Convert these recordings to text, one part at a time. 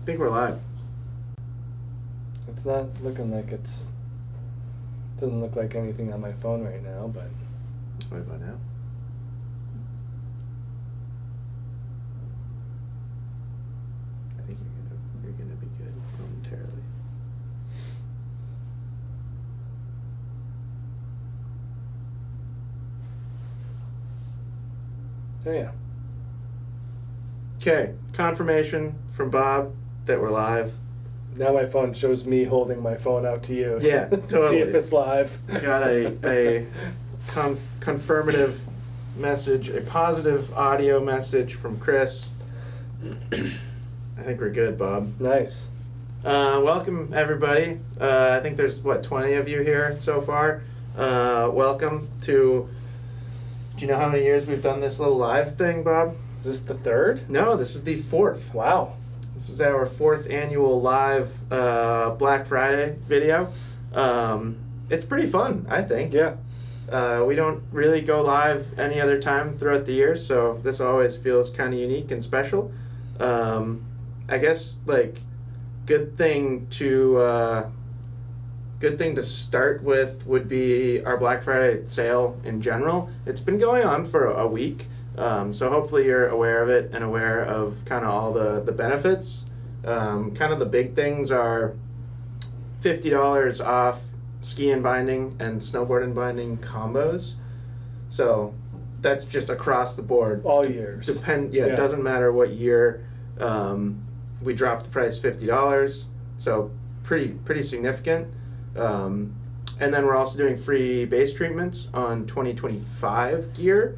think we're live. It's not looking like it's... Doesn't look like anything on my phone right now, but... What about now? I think you're gonna be good momentarily. Oh yeah. Okay, confirmation from Bob that we're live. Now my phone shows me holding my phone out to you. Yeah, to totally. see if it's live. Got a confirmative message, a positive audio message from Chris. I think we're good, Bob. Nice. Welcome, everybody. I think there's, 20 of you here so far. Welcome to... Do you know how many years we've done this little live thing, Bob? Is this the third? No, this is the fourth. Wow. This is our fourth annual live Black Friday video. It's pretty fun, I think. Yeah. We don't really go live any other time throughout the year, so this always feels kind of unique and special. I guess, good thing to start with would be our Black Friday sale in general. It's been going on for a week. So hopefully you're aware of it and aware of kind of all the benefits. Kind of the big things are $50 off ski and binding and snowboard and binding combos. So that's just across the board. All years. It doesn't matter what year. We dropped the price $50, so pretty significant. And then we're also doing free base treatments on 2025 gear.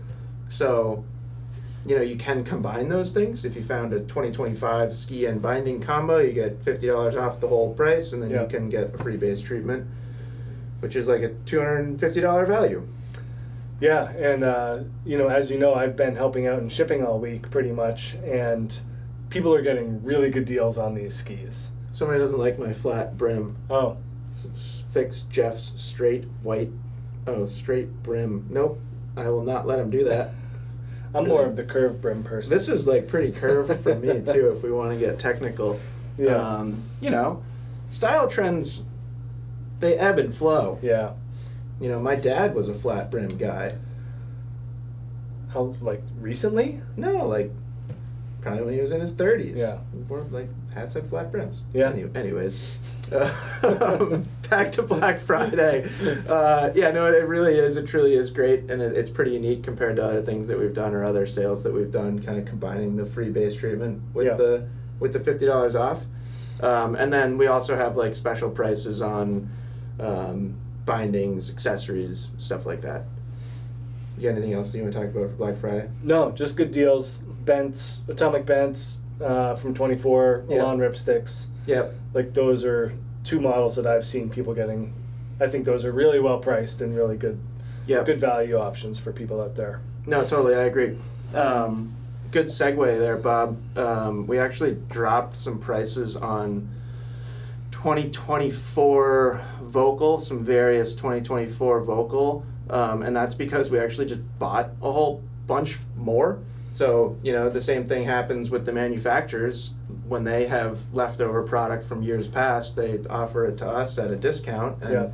So, you can combine those things. If you found a 2025 ski and binding combo, you get $50 off the whole price, and then you can get a free base treatment, which is like a $250 value. Yeah, and as you know, I've been helping out in shipping all week pretty much, and people are getting really good deals on these skis. Somebody doesn't like my flat brim. Oh. So it's fixed Jeff's straight brim. Nope, I will not let him do that. I'm more of the curved brim person. This is pretty curved for me too, if we want to get technical. Yeah. Style trends, they ebb and flow. Yeah. My dad was a flat brim guy. How, recently? No, probably when he was in his 30s. Yeah. Wore, hats had flat brims. Yeah. Anyways. Back to Black Friday. It really is. It truly is great, and it's pretty unique compared to other things that we've done or other sales that we've done, kind of combining the free base treatment with the $50 off. And then we also have special prices on bindings, accessories, stuff like that. You got anything else you want to talk about for Black Friday? No, just good deals. Bents, atomic bents from 24, lawn ripsticks. Yep. Those are two models that I've seen people getting. I think those are really well priced and really good, good value options for people out there. No, totally, I agree. Good segue there, Bob. We actually dropped some prices on 2024 Vocal, some various 2024 Vocal, and that's because we actually just bought a whole bunch more. So, the same thing happens with the manufacturers. When they have leftover product from years past, they offer it to us at a discount. And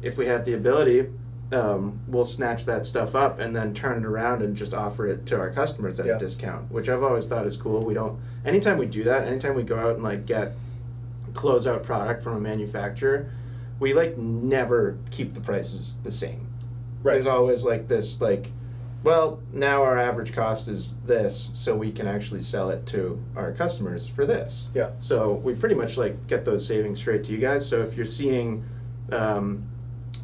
if we have the ability, we'll snatch that stuff up and then turn it around and just offer it to our customers at a discount, which I've always thought is cool. Anytime we do that, anytime we go out and get closeout product from a manufacturer, we never keep the prices the same. Right. There's always this well, now our average cost is this, so we can actually sell it to our customers for this. Yeah. So we pretty much get those savings straight to you guys. So if you're seeing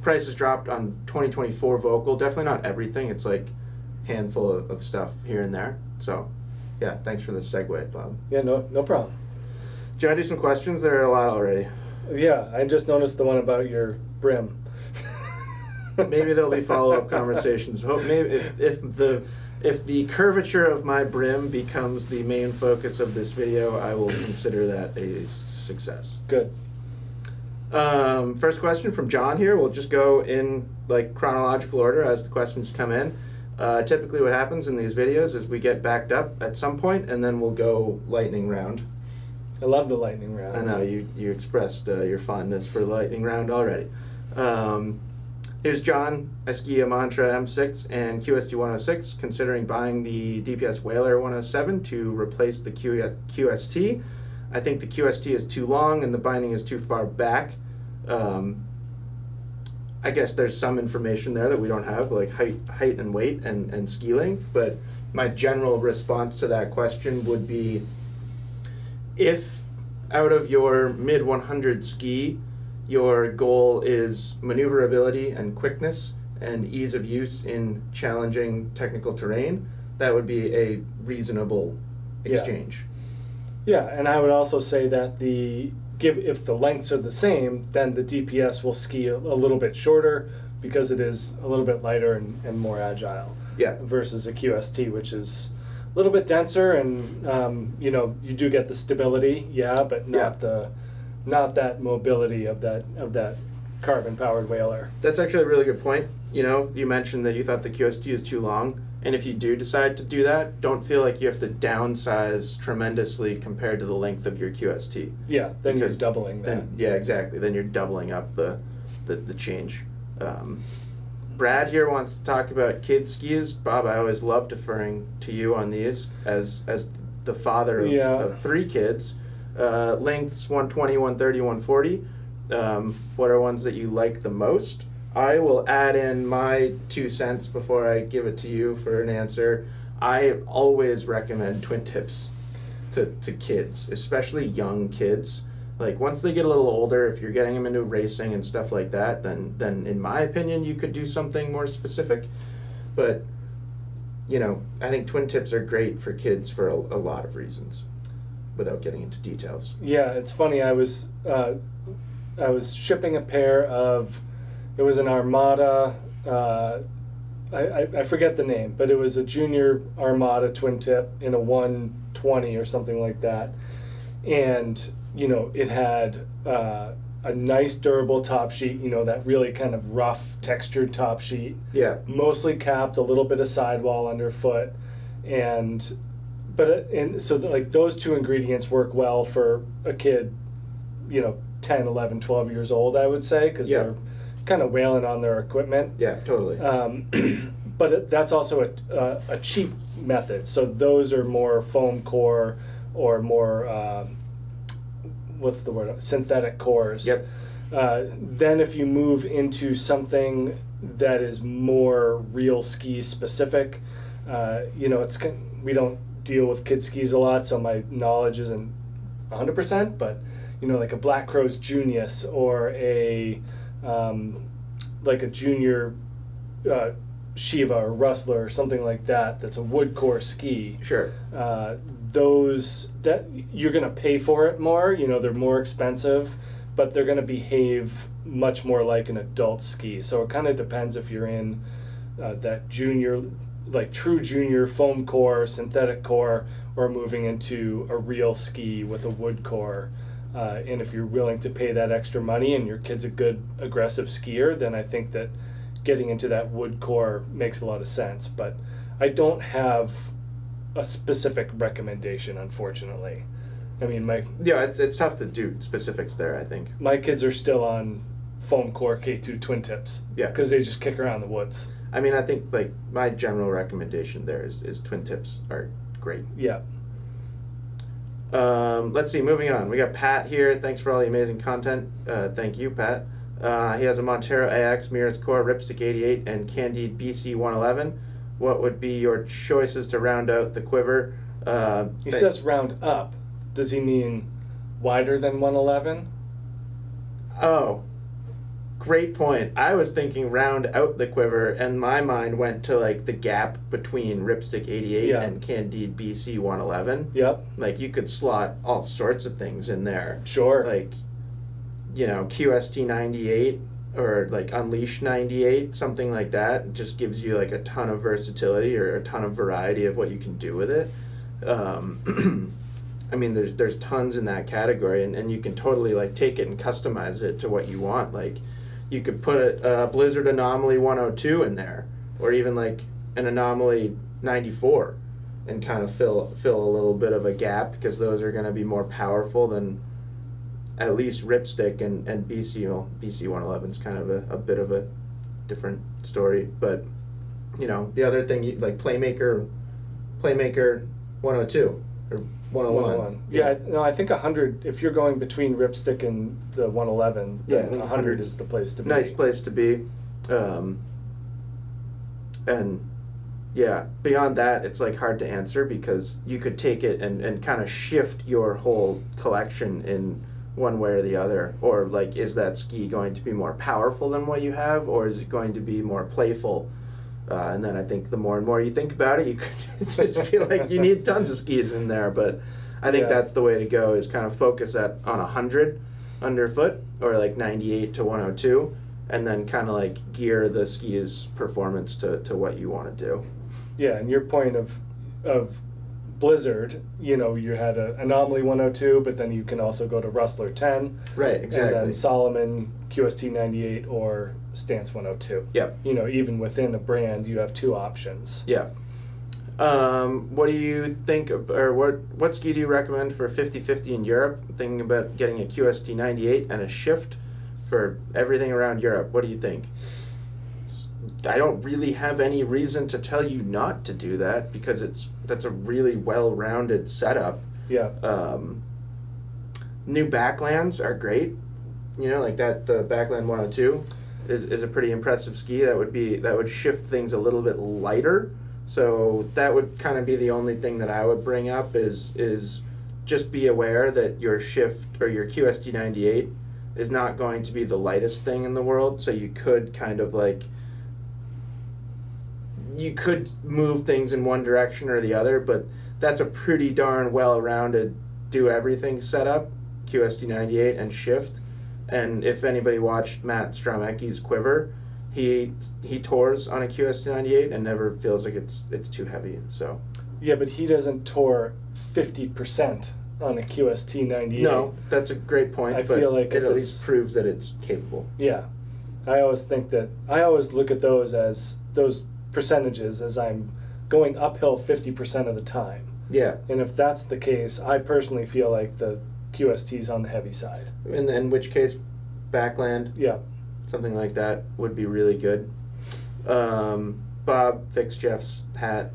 prices dropped on 2024 Vocal, definitely not everything. It's handful of stuff here and there. So yeah, thanks for the segue, Bob. Yeah, no problem. Do you want to do some questions? There are a lot already. Yeah, I just noticed the one about your brim. Maybe there'll be follow-up conversations. Maybe if the curvature of my brim becomes the main focus of this video, I will consider that a success. Good. First question from John here. We'll just go in chronological order as the questions come in. Typically what happens in these videos is we get backed up at some point and then we'll go lightning round. I love the lightning round. I know, you expressed your fondness for the lightning round already. Here's John. I ski a Mantra M6 and QST 106, considering buying the DPS Whaler 107 to replace the QST. I think the QST is too long and the binding is too far back. I guess there's some information there that we don't have, like height and weight and ski length, but my general response to that question would be, if out of your mid 100 ski, your goal is maneuverability and quickness and ease of use in challenging technical terrain, that would be a reasonable exchange. Yeah, and I would also say that if the lengths are the same, then the DPS will ski a little bit shorter because it is a little bit lighter and more agile. Yeah. Versus a QST, which is a little bit denser, and you do get the stability, but not that mobility of that carbon-powered Whaler. That's actually a really good point. You mentioned that you thought the QST is too long, and if you do decide to do that, don't feel like you have to downsize tremendously compared to the length of your QST. Yeah, then you're doubling that. Yeah, exactly. Then you're doubling up the change. Brad here wants to talk about kid skis. Bob, I always love deferring to you on these as the father of 3 kids. Lengths 120, 130, 140. What are ones that you like the most? I will add in my 2 cents before I give it to you for an answer. I always recommend twin tips to kids, especially young kids. Like, once they get a little older, if you're getting them into racing and stuff like that, then in my opinion, you could do something more specific. But, I think twin tips are great for kids for a lot of reasons, without getting into details. Yeah, it's funny. I was shipping a pair of, it was an Armada, I forget the name, but it was a junior Armada twin tip in a 120 or something like that. And, it had a nice durable top sheet, that really kind of rough textured top sheet. Yeah. Mostly capped, a little bit of sidewall underfoot. So those 2 ingredients work well for a kid, 10, 11, 12 years old, I would say, because they're kind of wailing on their equipment. Yeah, totally. But that's also a cheap method. So those are more foam core or more, synthetic cores. Yep. Then if you move into something that is more real ski specific, we don't deal with kid skis a lot, so my knowledge isn't 100%, but like a Black Crow's Junius or a junior Shiva or Rustler or something like that, that's a wood core ski. Sure. Those that you're going to pay for it more, they're more expensive, but they're going to behave much more like an adult ski. So it kind of depends if you're in that junior, like true junior foam core, synthetic core, or moving into a real ski with a wood core. And if you're willing to pay that extra money and your kid's a good aggressive skier, then I think that getting into that wood core makes a lot of sense. But I don't have a specific recommendation, unfortunately. I mean, it's tough to do specifics there, I think. My kids are still on foam core K2 twin tips. Yeah. Because they just kick around the woods. I mean, I think my general recommendation there is twin tips are great. Yeah. Let's see, moving on. We got Pat here. Thanks for all the amazing content. Thank you, Pat. He has a Montero AX, Mirrors Core, Ripstick 88, and Candide BC 111. What would be your choices to round out the quiver? He says round up. Does he mean wider than 111? Oh, great point. I was thinking round out the quiver, and my mind went to the gap between Ripstick 88 and Candide BC 111. Yep. You could slot all sorts of things in there. Sure. QST 98 or Unleash 98, something like that. It just gives you a ton of versatility or a ton of variety of what you can do with it. I mean, there's tons in that category, and you can totally take it and customize it to what you want. You could put a Blizzard Anomaly 102 in there, or even an Anomaly 94. and kind of fill a little bit of a gap, because those are going to be more powerful than at least Ripstick and BC. Well, BC 111 is kind of a bit of a different story, but you know, the other thing, like Playmaker 102 or 101. Yeah, no, I think 100. If you're going between Ripstick and the 111, then 100 is the place to be. Nice place to be, and yeah, beyond that, it's like hard to answer, because you could take it and kind of shift your whole collection in one way or the other. Or like, is that ski going to be more powerful than what you have, or is it going to be more playful? And then I think the more and more you think about it, you could just feel like you need tons of skis in there. But I think that's the way to go, is kind of focus on 100 underfoot, or like 98 to 102, and then kind of like gear the ski's performance to what you want to do. Yeah, and your point of Blizzard, you know, you had an Anomaly 102, but then you can also go to Rustler 10. Right, exactly. And then Solomon, QST 98, or Stance 102. Yep. You know, even within a brand, you have two options. Yeah. What do you think, or what ski do you recommend for 50-50 in Europe? I'm thinking about getting a QST 98 and a shift for everything around Europe. What do you think? I don't really have any reason to tell you not to do that, because that's a really well-rounded setup. Yeah. New backlands are great. You know, like that, the Backland 102 is a pretty impressive ski. That would shift things a little bit lighter. So that would kind of be the only thing that I would bring up, is just be aware that your shift, or your QST 98, is not going to be the lightest thing in the world. So you could kind of like, you could move things in one direction or the other, but that's a pretty darn well-rounded do-everything setup, QST 98 and shift. And if anybody watched Matt Stromecki's Quiver, he tours on a QST 98 and never feels like it's too heavy. So yeah, but he doesn't tour 50% on a QST 98. No, that's a great point. I feel like it at least proves that it's capable. Yeah, I always look at those percentages as I'm going uphill 50% of the time. Yeah. And if that's the case, I personally feel like the QST's on the heavy side. In which case, Backland. Yeah. Something like that would be really good. Bob, fix Jeff's hat.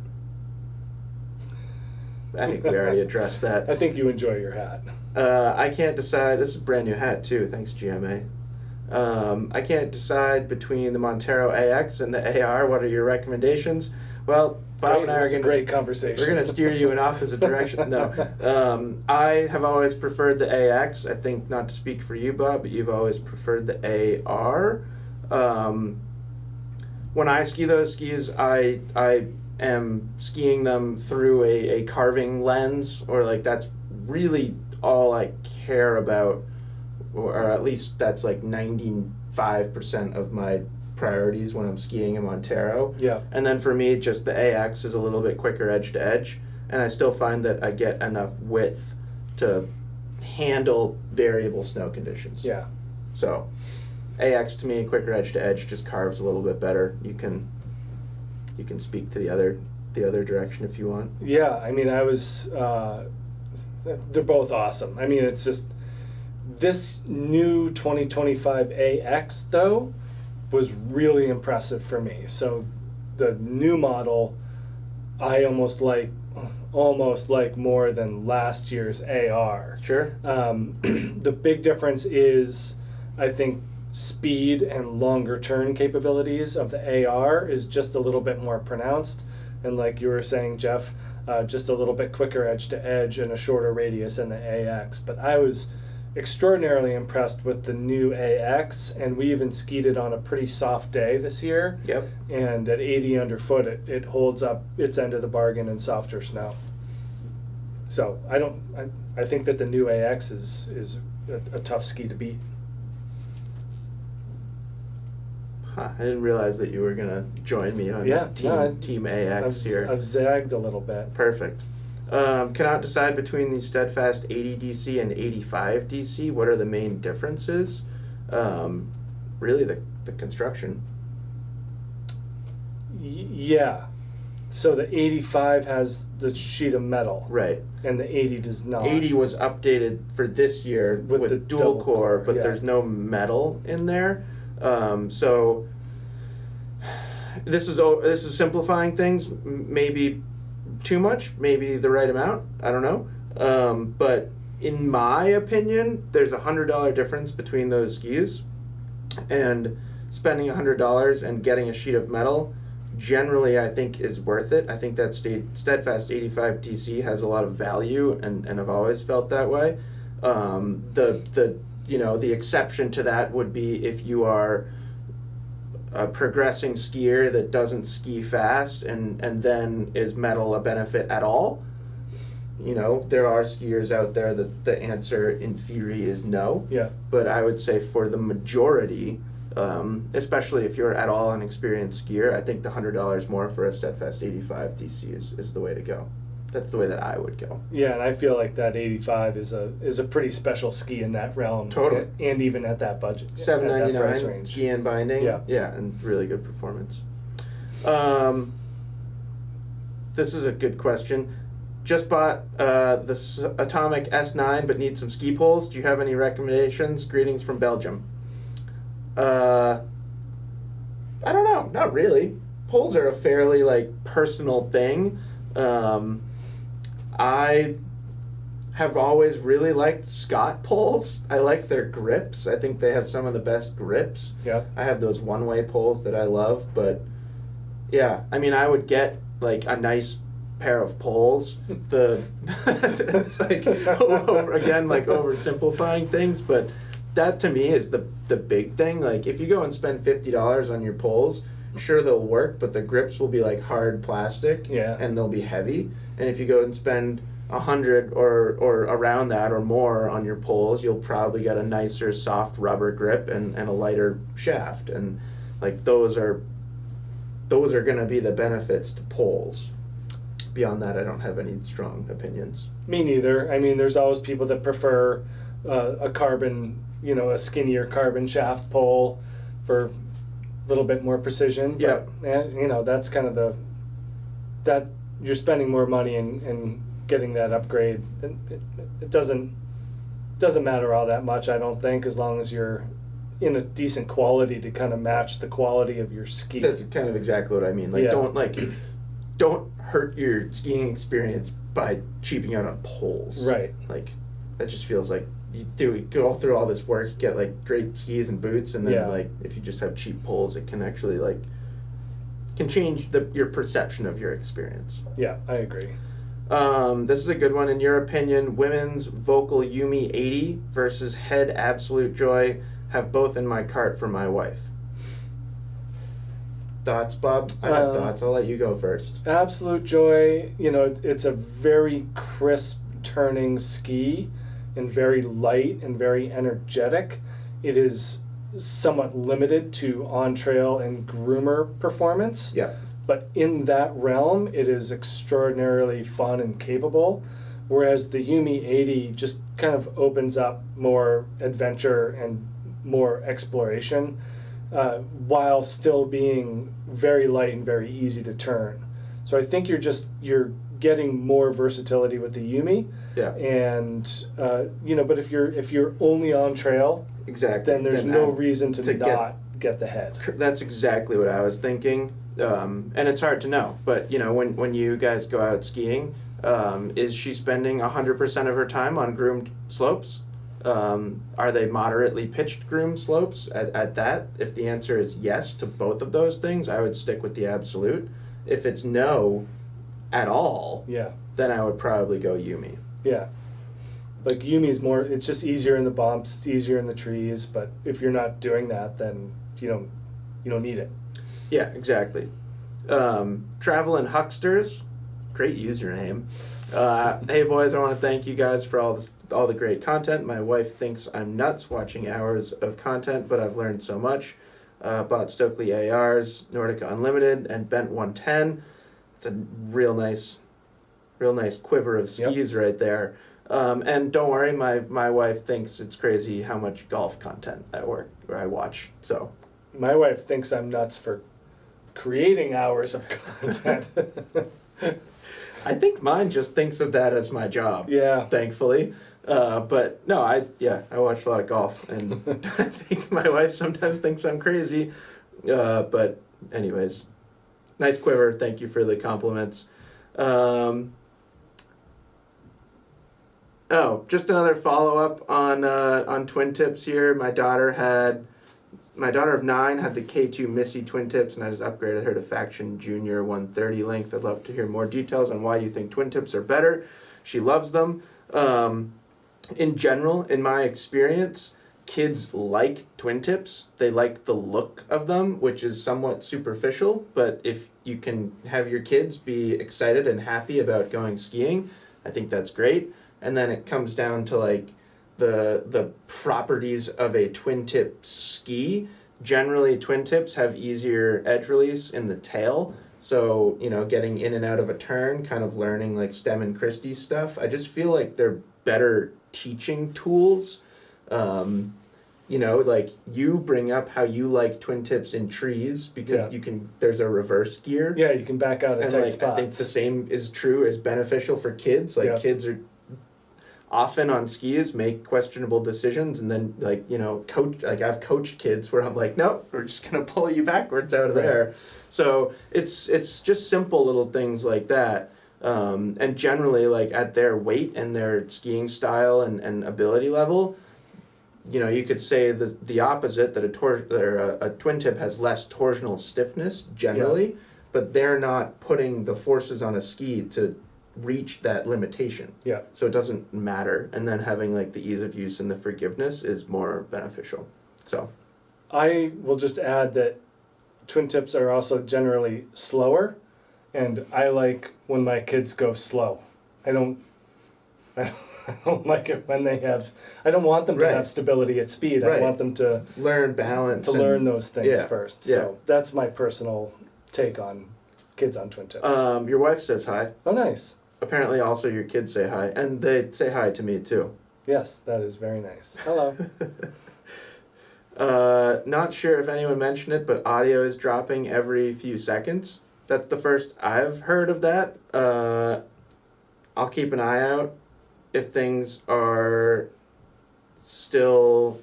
I think we already addressed that. I think you enjoy your hat. I can't decide. This is a brand new hat too. Thanks, GMA. I can't decide between the Montero AX and the AR. What are your recommendations? Well, Bob and I are going to great conversation. We're going to steer you in opposite direction. No, I have always preferred the AX. I think, not to speak for you, Bob, but you've always preferred the AR. When I ski those skis, I am skiing them through a carving lens, or like that's really all I care about, or at least that's like 95% of my priorities when I'm skiing in Montero. Yeah. And then for me, just the AX is a little bit quicker edge to edge, and I still find that I get enough width to handle variable snow conditions. Yeah. So AX to me, quicker edge to edge, just carves a little bit better. You can speak to the other direction if you want. Yeah, I mean, they're both awesome. I mean, it's just this new 2025 AX though was really impressive for me. So the new model I almost like more than last year's AR. Sure. The big difference is, I think, speed and longer turn capabilities of the AR is just a little bit more pronounced, and like you were saying, Jeff, just a little bit quicker edge to edge and a shorter radius in the AX. But I was extraordinarily impressed with the new AX, and we even skied it on a pretty soft day this year. Yep. And at 80 underfoot, it holds up its end of the bargain in softer snow. So I think that the new AX is a tough ski to beat. Huh, I didn't realize that you were gonna join me on Team AX here. I've zagged a little bit. Perfect. Cannot decide between the Steadfast 80 DC and 85 DC. What are the main differences? Really, the construction. Yeah. So the 85 has the sheet of metal. Right. And the 80 does not. 80 was updated for this year with the dual core, but yeah. there's no metal in there. So this is simplifying things, maybe too much, maybe the right amount. I don't know. But in my opinion, there's $100 difference between those skis, and spending $100 and getting a sheet of metal generally I think is worth it. I think that Steadfast 85 TC has a lot of value, and I've always felt that way. The exception to that would be if you are a progressing skier that doesn't ski fast and then is metal a benefit at all. There are skiers out there that the answer in theory is no. Yeah. But I would say for the majority, especially if you're at all an experienced skier, I think the $100 more for a Steadfast 85 DC is the way to go. That's the way that I would go. Yeah, and I feel like that 85 is a pretty special ski in that realm. Totally. And even at that budget. $799 GN binding. Yeah. Yeah, and really good performance. This is a good question. Just bought the Atomic S9 but need some ski poles. Do you have any recommendations? Greetings from Belgium. I don't know. Not really. Poles are a fairly personal thing. I have always really liked Scott poles. I like their grips. I think they have some of the best grips. Yeah. I have those one-way poles that I love, but yeah, I mean, I would get a nice pair of poles. It's oversimplifying things, but that to me is the big thing. If you go and spend $50 on your poles, sure they'll work, but the grips will be hard plastic. Yeah. And they'll be heavy. And if you go and spend $100 or around that or more on your poles, you'll probably get a nicer soft rubber grip and a lighter shaft. And those are going to be the benefits to poles. Beyond that, I don't have any strong opinions. Me neither. I mean, there's always people that prefer a carbon, a skinnier carbon shaft pole for a little bit more precision. Yeah. But, that's kind of that you're spending more money and getting that upgrade. It doesn't matter all that much, I don't think, as long as you're in a decent quality to kind of match the quality of your ski. That's kind of exactly what I mean. Don't hurt your skiing experience by cheaping out on poles. Right. That just feels like you go through all this work, get great skis and boots, and then if you just have cheap poles, it can actually can change your perception of your experience. Yeah, I agree. This is a good one. In your opinion, women's Vocal Yumi 80 versus Head Absolute Joy, have both in my cart for my wife. Thoughts, Bob? I have thoughts. I'll let you go first. Absolute Joy, it's a very crisp turning ski and very light and very energetic. It is somewhat limited to on-trail and groomer performance. Yeah. But in that realm, it is extraordinarily fun and capable, whereas the Yumi 80 just kind of opens up more adventure and more exploration, while still being very light and very easy to turn. So I think you're getting more versatility with the Yumi. Yeah. And but if you're only on trail, exactly, then there's no reason to not get the Head. That's exactly what I was thinking. And it's hard to know, but when you guys go out skiing, is she spending 100% of her time on groomed slopes? Are they moderately pitched groomed slopes at that? If the answer is yes to both of those things, I would stick with the Absolute. If it's no at all, then I would probably go Yumi. Yeah. Yumi's more, it's just easier in the bumps, easier in the trees, but if you're not doing that, then you don't need it. Yeah, exactly. Travelin' Hucksters, great username. Hey boys, I want to thank you guys for all the great content. My wife thinks I'm nuts watching hours of content, but I've learned so much. Bought Stokely ARs, Nordica Unlimited, and Bent 110. It's a real nice quiver of skis right there. And don't worry, my wife thinks it's crazy how much golf content at work where I watch. So my wife thinks I'm nuts for creating hours of content. I think mine just thinks of that as my job. Yeah. Thankfully. But no, I watch a lot of golf, and I think my wife sometimes thinks I'm crazy. But anyways, nice quiver. Thank you for the compliments. Just another follow-up on twin tips here. My daughter of 9 had the K2 Missy twin tips, and I just upgraded her to Faction Junior 130 length. I'd love to hear more details on why you think twin tips are better. She loves them. In general, in my experience, kids like twin tips. They like the look of them, which is somewhat superficial, but if you can have your kids be excited and happy about going skiing, I think that's great. And then it comes down to like the properties of a twin tip ski. Generally, twin tips have easier edge release in the tail. So, getting in and out of a turn, kind of learning like Stem and Christie stuff. I just feel like they're better teaching tools. Like you bring up how you like twin tips in trees because there's a reverse gear. Yeah, you can back out at tight spots. I think the same is true as beneficial for kids. Kids are often on skis make questionable decisions, and then I've coached kids where I'm like, no, we're just gonna pull you backwards out of there. So it's just simple little things like that. And generally, like at their weight and their skiing style and ability level, you could say the opposite, that a twin tip has less torsional stiffness generally, but they're not putting the forces on a ski to reach that limitation. Yeah. So it doesn't matter. And then having like the ease of use and the forgiveness is more beneficial. So I will just add that twin tips are also generally slower, and I like when my kids go slow. I don't like it when I don't want them to have stability at speed. I want them to learn balance. Learn those things first. Yeah. So that's my personal take on kids on twin tips. Your wife says hi. Oh, nice. Apparently also your kids say hi, and they say hi to me too. Yes, that is very nice. Hello. Not sure if anyone mentioned it, but audio is dropping every few seconds. That's the first I've heard of that. I'll keep an eye out if things are still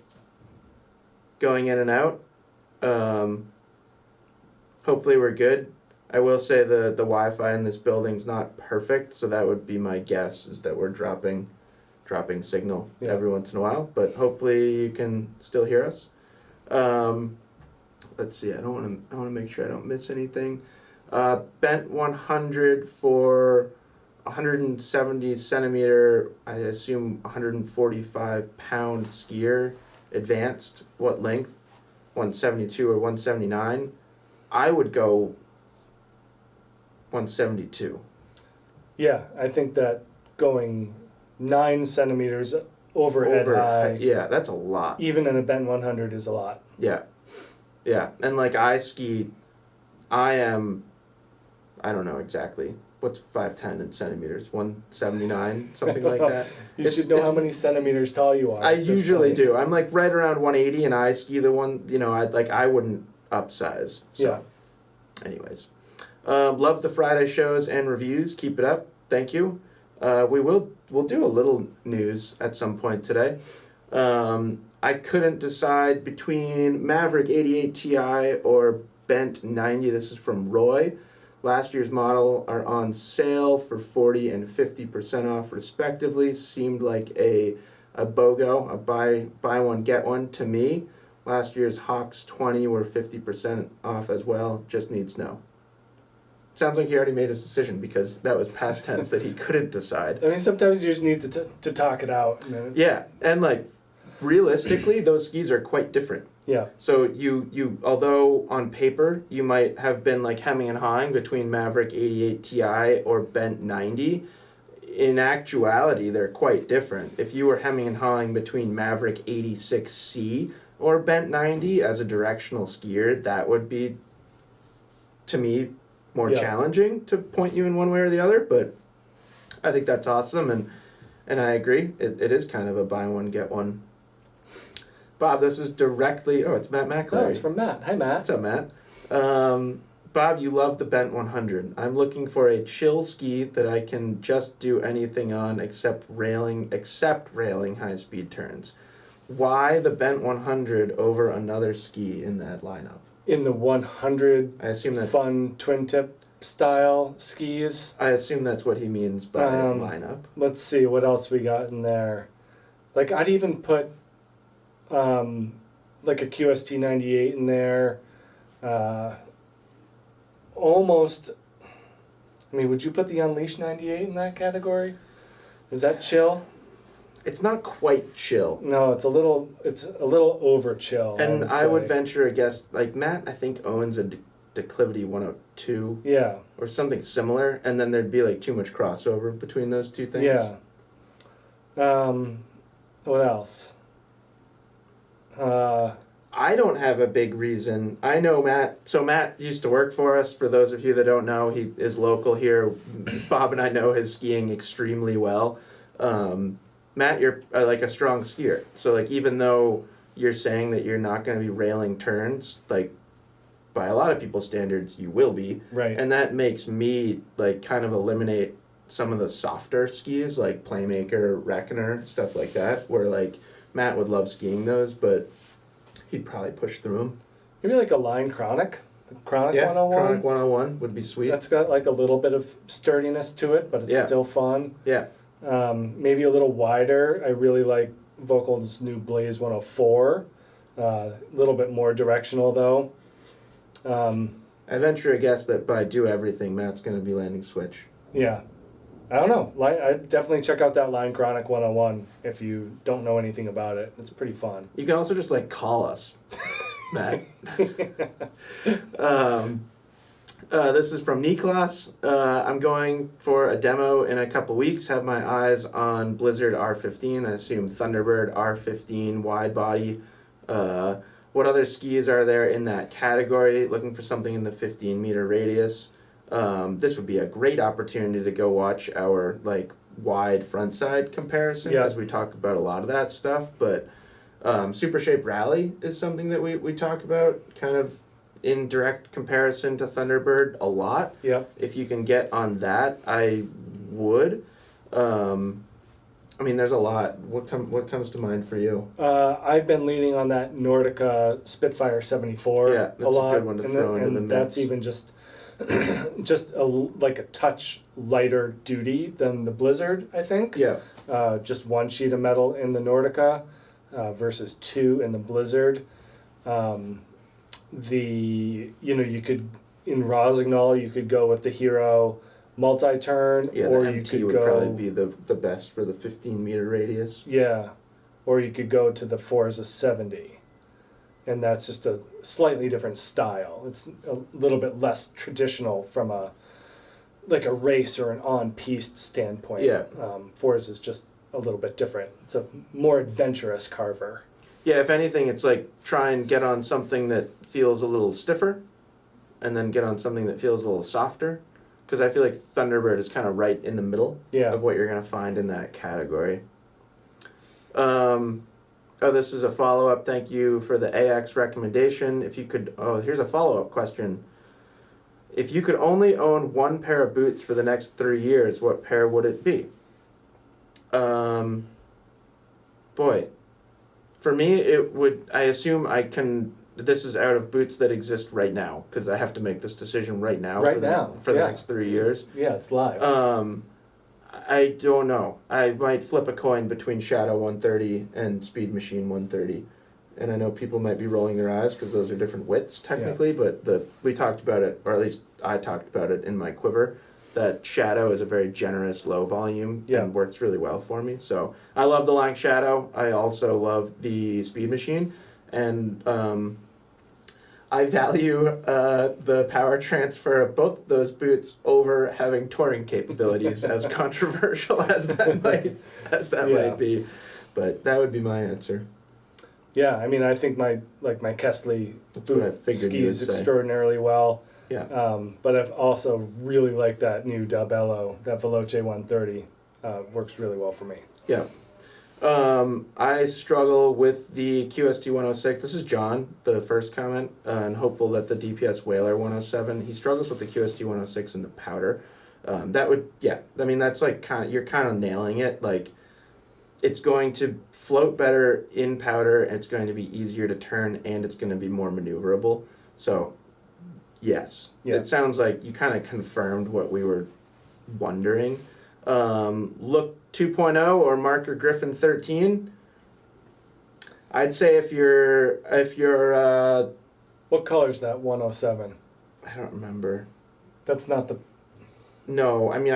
going in and out. Hopefully we're good. I will say the Wi-Fi in this building's not perfect, so that would be my guess, is that we're dropping signal every once in a while, but hopefully you can still hear us. Let's see, I want to make sure I don't miss anything. Bent 100 for 170 centimeter, I assume 145 pound skier, advanced. What length? 172 or 179? I would go 172. Yeah, I think that going 9 centimeters overhead high. Yeah, that's a lot. Even in a bent 100 is a lot. Yeah. Yeah. And like I don't know exactly. What's 5'10" in centimeters? 179, something like that. You should know how many centimeters tall you are. I usually do. I'm like right around 180, and I ski the one, I wouldn't upsize. So, anyways. Love the Friday shows and reviews. Keep it up. Thank you. We'll do a little news at some point today. I couldn't decide between Maverick 88 Ti or Bent 90. This is from Roy. Last year's model are on sale for 40 and 50% off respectively. Seemed like a BOGO, a buy one get one to me. Last year's Hawks 20 were 50% off as well. Just needs snow. Sounds like he already made his decision, because that was past tense that he couldn't decide. I mean, sometimes you just need to talk it out. Yeah, and like realistically, those skis are quite different. Yeah. So you although on paper you might have been like hemming and hawing between Maverick 88 Ti or Bent 90, in actuality they're quite different. If you were hemming and hawing between Maverick 86C or Bent 90 as a directional skier, that would be, to me, more challenging to point you in one way or the other. But I think that's awesome, and I agree. It is kind of a buy one get one. Bob, this is directly. Oh, it's Matt McClary. Oh, it's from Matt. Hi, Matt. What's up, Matt? Bob, you love the Bent 100. I'm looking for a chill ski that I can just do anything on except railing high-speed turns. Why the Bent 100 over another ski in that lineup? In the 100 I assume that fun twin-tip style skis. I assume that's what he means by lineup. Let's see, what else we got in there. Like, I'd even put like a QST 98 in there. Almost, I mean, would you put the Unleashed 98 in that category? Is that chill? It's not quite chill. No, it's a little over chill. And I would venture a guess, like Matt, I think owns a Declivity 102. Yeah. Or something similar, and then there'd be like too much crossover between those two things. Yeah. What else? I don't have a big reason. I know Matt. So Matt used to work for us. For those of you that don't know, he is local here. Bob and I know his skiing extremely well. Matt, you're like a strong skier. So like even though you're saying that you're not going to be railing turns, like by a lot of people's standards, you will be. Right. And that makes me like kind of eliminate some of the softer skis like Playmaker, Reckoner, stuff like that, where like Matt would love skiing those, but he'd probably push through them. Maybe like a Line Chronic. The Chronic 101. Chronic 101 would be sweet. That's got like a little bit of sturdiness to it, but it's still fun. Yeah. Maybe a little wider. I really like Vocal's new Blaze 104. A little bit more directional though. I venture a guess that by Do Everything, Matt's going to be landing Switch. Yeah. I don't know. I'd definitely check out that Line Chronic 101 if you don't know anything about it. It's pretty fun. You can also just like call us, Matt. This is from Niklas. I'm going for a demo in a couple weeks. Have my eyes on Blizzard R15. I assume Thunderbird R15 wide body. What other skis are there in that category? Looking for something in the 15-meter radius. This would be a great opportunity to go watch our like wide front side comparison because we talk about a lot of that stuff. But Super Shape Rally is something that we talk about kind of in direct comparison to Thunderbird a lot. Yeah. If you can get on that, I would. I mean, there's a lot. What comes to mind for you? I've been leaning on that Nordica Spitfire 74 a lot. A good one to throw into the mix. That's even just like a touch lighter duty than the Blizzard, I think. Yeah. Just one sheet of metal in the Nordica versus two in the Blizzard. You could in Rosignol you could go with the Hero multi-turn, or the MT would probably be the best for the 15-meter radius. Yeah, or you could go to the Forza 70, and that's just a slightly different style. It's a little bit less traditional from a race or an on-piste standpoint. Yeah. Forza is just a little bit different. It's a more adventurous carver. Yeah, if anything, it's like try and get on something that feels a little stiffer, and then get on something that feels a little softer. Because I feel like Thunderbird is kind of right in the middle of what you're going to find in that category. This is a follow-up. Thank you for the AX recommendation. If you could, here's a follow-up question. If you could only own one pair of boots for the next 3 years, what pair would it be? Boy, for me, it would, I assume I can, this is out of boots that exist right now, because I have to make this decision right now. For the next 3 years. It's live. I don't know. I might flip a coin between Shadow 130 and Speed Machine 130. And I know people might be rolling their eyes because those are different widths technically, but we talked about it, or at least I talked about it in my quiver, that Shadow is a very generous low volume and works really well for me. So I love the Lang Shadow. I also love the Speed Machine. And I value the power transfer of both those boots over having touring capabilities, as controversial as that might be. But that would be my answer. Yeah, I mean, I think my Kesley boot skis extraordinarily well. Yeah. But I've also really liked that new Dabello, that Veloce 130. Works really well for me. Yeah. I struggle with the QST 106. This is John, the first comment, and hopeful that the DPS Whaler 107. He struggles with the QST 106 and the powder. That would, yeah. I mean, that's like you're kind of nailing it. Like, it's going to float better in powder, and it's going to be easier to turn, and it's going to be more maneuverable. So, yes, it sounds like you kind of confirmed what we were wondering. Look 2.0 or Marker Griffin 13. I'd say if you're what color is that 107? I don't remember. That's not the. No, I mean,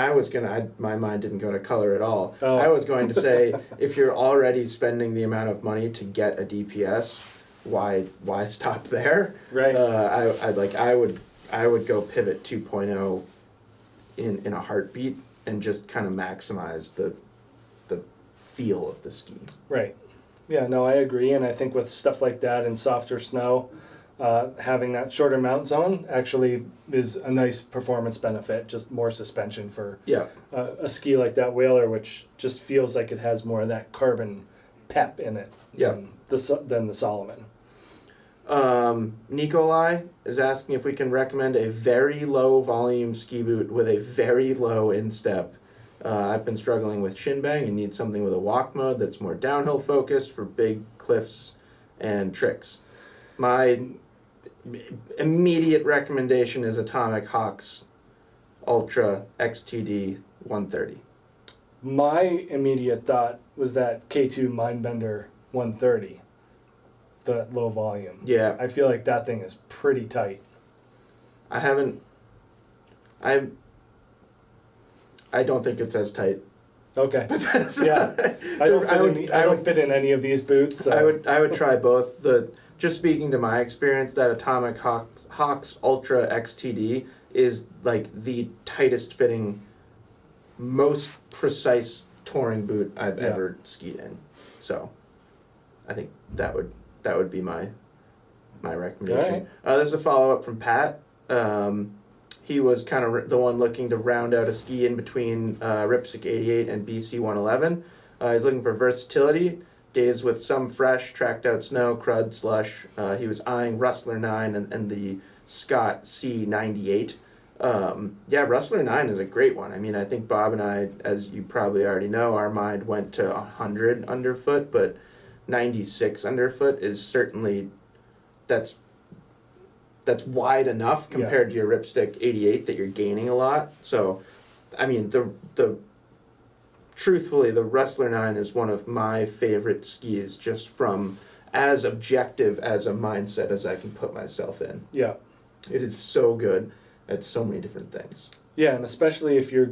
my mind didn't go to color at all. Oh. I was going to say, if you're already spending the amount of money to get a DPS, why stop there? Right. I would go pivot 2.0 in a heartbeat and just kind of maximize the feel of the ski. Right. Yeah, no, I agree, and I think with stuff like that and softer snow, having that shorter mount zone actually is a nice performance benefit, just more suspension for a ski like that Whaler, which just feels like it has more of that carbon pep in it than the Solomon. Nikolai is asking if we can recommend a very low volume ski boot with a very low instep. I've been struggling with shin bang and need something with a walk mode that's more downhill focused for big cliffs and tricks. My immediate recommendation is Atomic Hawks Ultra XTD 130. My immediate thought was that K2 Mindbender 130, the low volume. Yeah. I feel like that thing is pretty tight. I don't think it's as tight. Okay. Yeah. I don't fit in any of these boots. So. I would try both. Just speaking to my experience, that Atomic Hawks Ultra XTD is like the tightest fitting, most precise touring boot I've ever skied in. So, I think that would be my recommendation. Right. This is a follow up from Pat. He was kind of the one looking to round out a ski in between Ripsic 88 and BC 111. He's looking for versatility. Days with some fresh, tracked out snow, crud, slush. He was eyeing Rustler 9 and the Scott C98. Rustler 9 is a great one. I mean, I think Bob and I, as you probably already know, our mind went to 100 underfoot, but 96 underfoot is certainly, that's wide enough compared to your Ripstick 88 that you're gaining a lot. So, I mean, truthfully, the Rustler 9 is one of my favorite skis, just from as objective as a mindset as I can put myself in. Yeah. It is so good at so many different things. Yeah, and especially if you're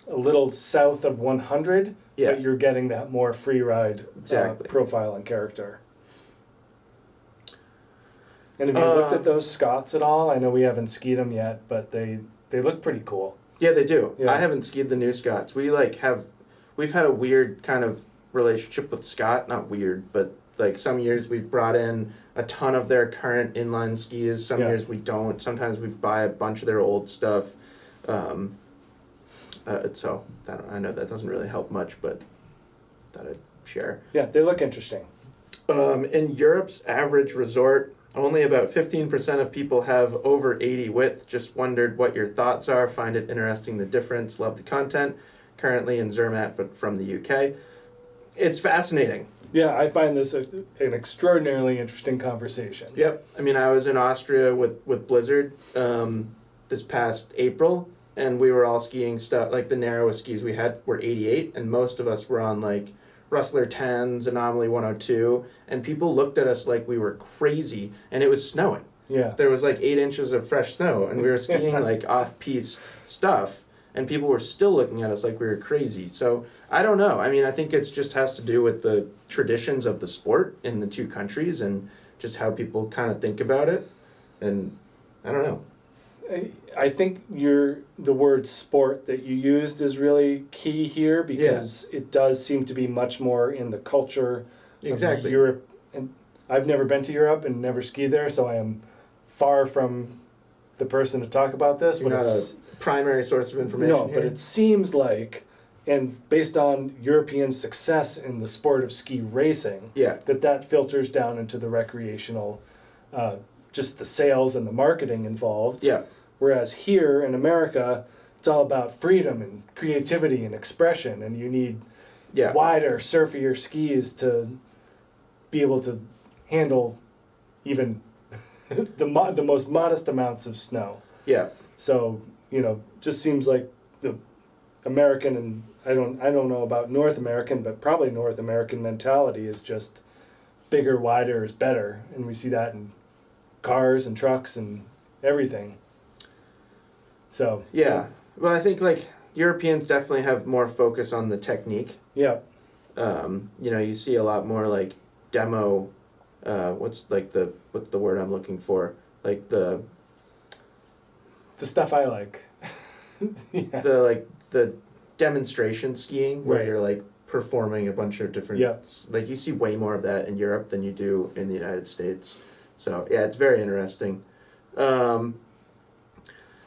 a little south of 100, but you're getting that more free ride profile and character. And have you looked at those Scotts at all? I know we haven't skied them yet, but they look pretty cool. Yeah, they do. Yeah. I haven't skied the new Scotts. We've had a weird kind of relationship with Scott. Not weird, but like some years we've brought in a ton of their current inline skis. Some years we don't. Sometimes we buy a bunch of their old stuff. So I know that doesn't really help much, but thought I'd share. Yeah, they look interesting. In Europe's average resort, only about 15% of people have over 80 width. Just wondered what your thoughts are. Find it interesting, the difference. Love the content. Currently in Zermatt, but from the UK. It's fascinating. Yeah, I find this an extraordinarily interesting conversation. Yep. I mean, I was in Austria with Blizzard this past April, and we were all skiing stuff, like the narrowest skis we had were 88, and most of us were on like Rustler 10s, Anomaly 102, and people looked at us like we were crazy, and it was snowing. Yeah. There was like 8 inches of fresh snow, and we were skiing like off-piste stuff. And people were still looking at us like we were crazy. So, I don't know. I mean, I think it just has to do with the traditions of the sport in the two countries and just how people kind of think about it. And I don't know. I think the word sport that you used is really key here, because it does seem to be much more in the culture of Europe. And I've never been to Europe and never skied there, so I am far from the person to talk about this. You're not a primary source of information. No, but it seems like and based on European success in the sport of ski racing, Yeah. that filters down into the recreational, just the sales and the marketing involved. Yeah. Whereas here in America, it's all about freedom and creativity and expression, and you need wider, surfier skis to be able to handle even the most modest amounts of snow. Yeah. So, just seems like the American, and I don't know about North American, but probably North American mentality is just bigger, wider is better, and we see that in cars and trucks and everything. So yeah. Well, I think like Europeans definitely have more focus on the technique. Yeah. You see a lot more like demo. What's the word I'm looking for? Like the stuff I like. Yeah. The demonstration skiing where you're like performing a bunch of different. Yeah. Like you see way more of that in Europe than you do in the United States. So yeah, it's very interesting.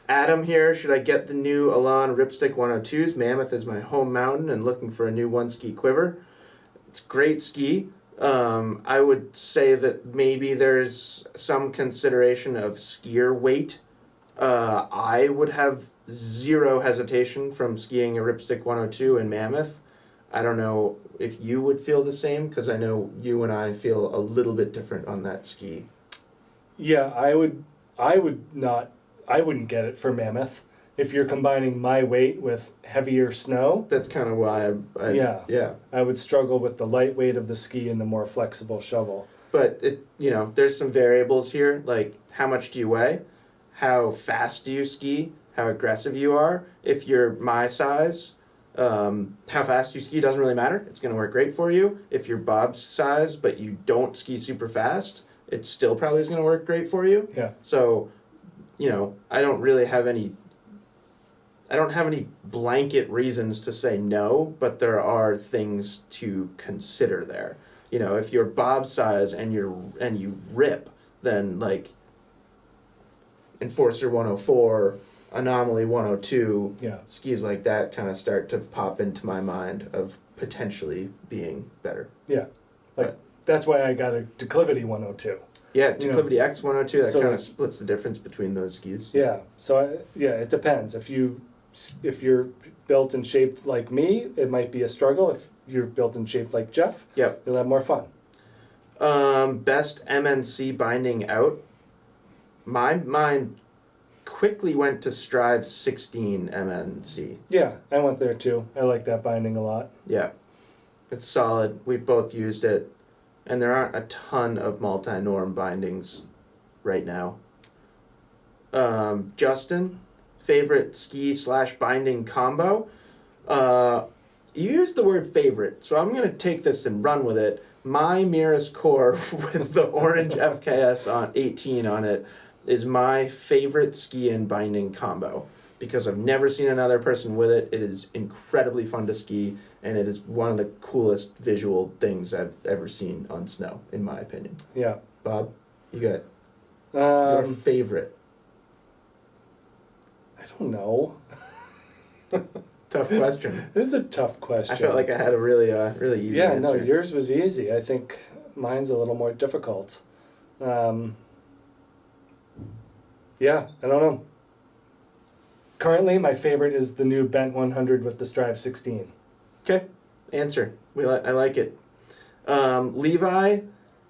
Adam here, should I get the new Elan Ripstick 102s? Mammoth is my home mountain and looking for a new one ski quiver. It's a great ski. I would say that maybe there's some consideration of skier weight. I would have zero hesitation from skiing a Ripstick 102 in Mammoth. I don't know if you would feel the same, because I know you and I feel a little bit different on that ski. Yeah, I wouldn't get it for Mammoth. If you're combining my weight with heavier snow. That's kind of why I would struggle with the lightweight of the ski and the more flexible shovel. But there's some variables here, like how much do you weigh? How fast do you ski? How aggressive you are? If you're my size, how fast you ski doesn't really matter. It's going to work great for you. If you're Bob's size, but you don't ski super fast, it still probably is going to work great for you. Yeah. So, I don't have any blanket reasons to say no, but there are things to consider there. If you're Bob's size and you rip, then like Enforcer 104, Anomaly 102, skis like that kind of start to pop into my mind of potentially being better. Yeah, that's why I got a Declivity 102. Yeah, Declivity X 102, that kind of splits the difference between those skis. Yeah, so it depends. If you're built and shaped like me, it might be a struggle. If you're built and shaped like Jeff, you'll have more fun. Best MNC binding out. My mind quickly went to Strive 16 MNC. Yeah, I went there too. I like that binding a lot. Yeah, it's solid. We've both used it, and there aren't a ton of multi-norm bindings right now. Justin, favorite ski/binding combo? You used the word favorite, so I'm going to take this and run with it. My Mirror's Core with the orange FKS on 18 on it is my favorite ski and binding combo, because I've never seen another person with it. It is incredibly fun to ski, and it is one of the coolest visual things I've ever seen on snow, in my opinion. Yeah. Bob, you got your favorite? I don't know. Tough question. It is a tough question. I felt like I had a really easy answer. Yeah, no, yours was easy. I think mine's a little more difficult. Yeah, I don't know. Currently, my favorite is the new Bent 100 with the Strive 16. Okay, answer. I like it. Levi,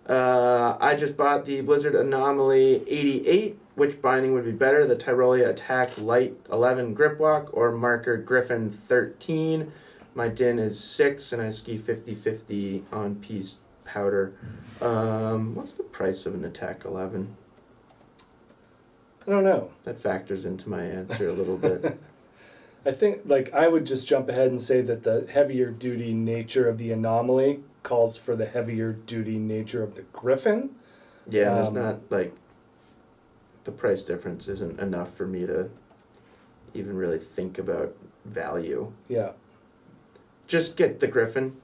I just bought the Blizzard Anomaly 88. Which binding would be better, the Tyrolia Attack Light 11 Grip Walk or Marker Griffin 13? My DIN is 6 and I ski 50/50 on piece powder. What's the price of an Attack 11? I don't know. That factors into my answer a little bit. I think, I would just jump ahead and say that the heavier duty nature of the Anomaly calls for the heavier duty nature of the Griffin. Yeah, there's not, the price difference isn't enough for me to even really think about value. Yeah. Just get the Griffin.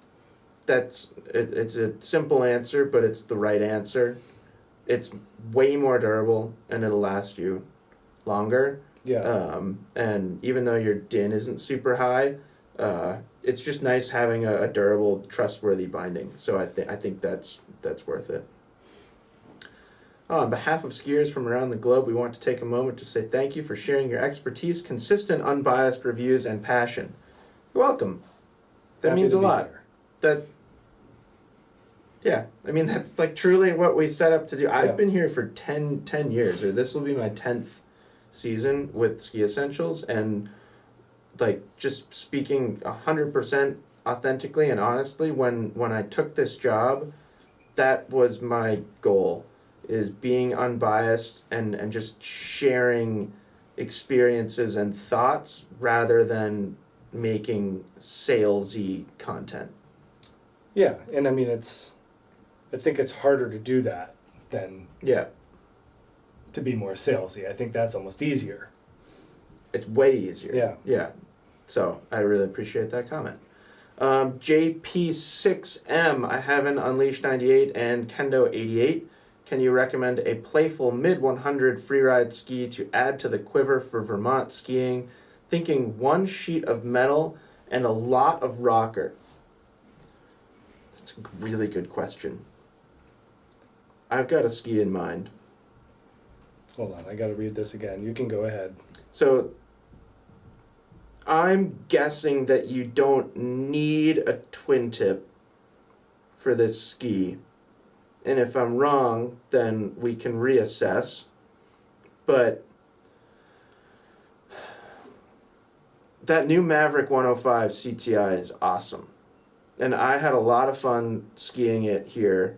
It's a simple answer, but it's the right answer. It's way more durable, and it'll last you longer. Yeah. And even though your DIN isn't super high, it's just nice having a durable, trustworthy binding. So I think that's worth it. On behalf of skiers from around the globe, we want to take a moment to say thank you for sharing your expertise, consistent, unbiased reviews, and passion. You're welcome. That Happy means to a be lot. here. Yeah, I mean, that's like truly what we set up to do. I've Yeah. been here for 10 years, or this will be my 10th season with Ski Essentials, and like just speaking 100% authentically and honestly, when I took this job, that was my goal, is being unbiased and just sharing experiences and thoughts rather than making salesy content. Yeah, and I mean, I think it's harder to do that than to be more salesy. I think that's almost easier. It's way easier. Yeah. Yeah. So I really appreciate that comment. JP6M, I have an Unleash 98 and Kendo 88. Can you recommend a playful mid-100 freeride ski to add to the quiver for Vermont skiing? Thinking 1 sheet of metal and a lot of rocker. That's a really good question. I've got a ski in mind. Hold on, I got to read this again. You can go ahead. So I'm guessing that you don't need a twin tip for this ski. And if I'm wrong, then we can reassess. But that new Maverick 105 CTI is awesome. And I had a lot of fun skiing it here,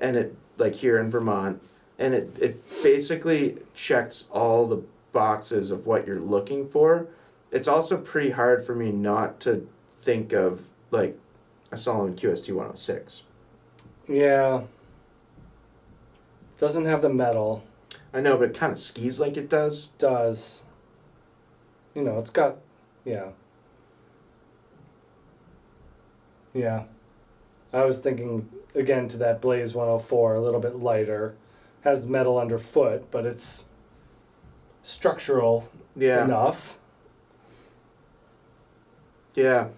and it like here in Vermont, and it basically checks all the boxes of what you're looking for. It's also pretty hard for me not to think of like a Solomon QST 106. Yeah. Doesn't have the metal. I know, but it kind of skis like it does. Does. You know, it's got, yeah. Yeah. I was thinking, again, to that Blaze 104, a little bit lighter. Has metal underfoot, but it's structural enough. Yeah.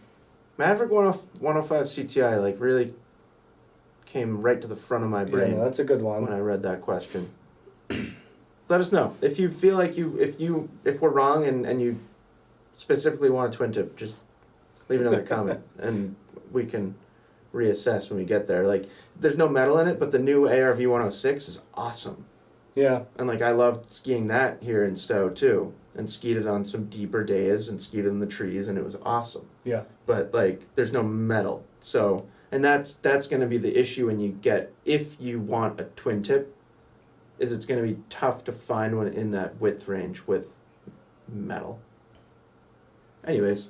Maverick 105 CTI, like, really came right to the front of my brain. Yeah, that's a good one. When I read that question. Let us know. If you feel like if we're wrong and you specifically want a twin tip, just leave another comment and we can reassess when we get there. Like, there's no metal in it, but the new ARV 106 is awesome. Yeah. And like, I loved skiing that here in Stowe too, and skied it on some deeper days and skied in the trees, and it was awesome. Yeah. But like, there's no metal. So, and that's going to be the issue when you get, if you want a twin tip, is it's going to be tough to find one in that width range with metal. Anyways,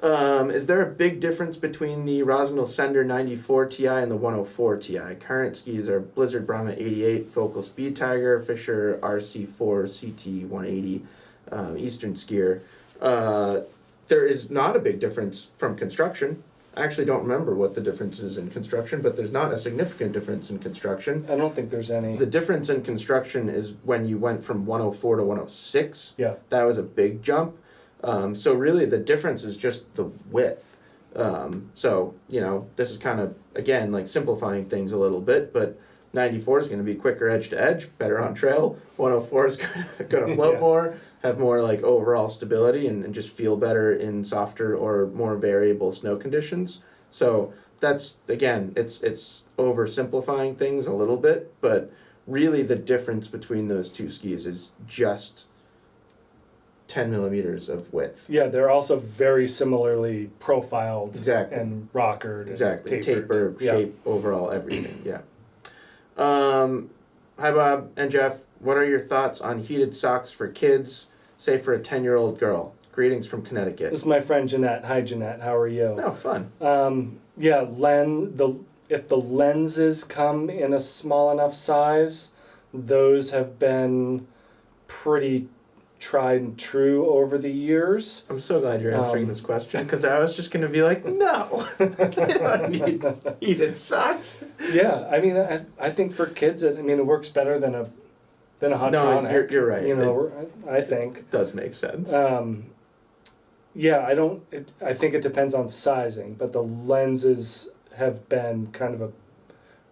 is there a big difference between the Rossignol Sender 94 Ti and the 104 Ti? Current skis are Blizzard Brahma 88, Focal Speed Tiger, Fisher RC4 CT 180, Eastern Skier. There is not a big difference from construction. I actually don't remember what the difference is in construction, but there's not a significant difference in construction. I don't think there's any. The difference in construction is when you went from 104 to 106. Yeah. That was a big jump. So really the difference is just the width. So, you know, this is kind of, again, like simplifying things a little bit, but 94 is going to be quicker edge to edge, better on trail. 104 is going to float more, have more like overall stability and just feel better in softer or more variable snow conditions. So that's, again, it's oversimplifying things a little bit, but really the difference between those two skis is just 10 millimeters of width. Yeah, they're also very similarly profiled Exactly. and rockered. Exactly. And tapered. Taper, shape, overall, everything. Yeah. Hi, Bob and Jeff. What are your thoughts on heated socks for kids, say for a 10-year-old girl? Greetings from Connecticut. This is my friend Jeanette. Hi, Jeanette. How are you? Oh, fun. Yeah, if the lenses come in a small enough size, those have been pretty tried and true over the years. I'm so glad you're answering this question, because I was just going to be like, no, you don't need heated socks. Yeah, I mean, I think for kids, it works better than a hot No, tonic. you're right. You know, I think it does make sense. Yeah, I think it depends on sizing, but the lenses have been kind of a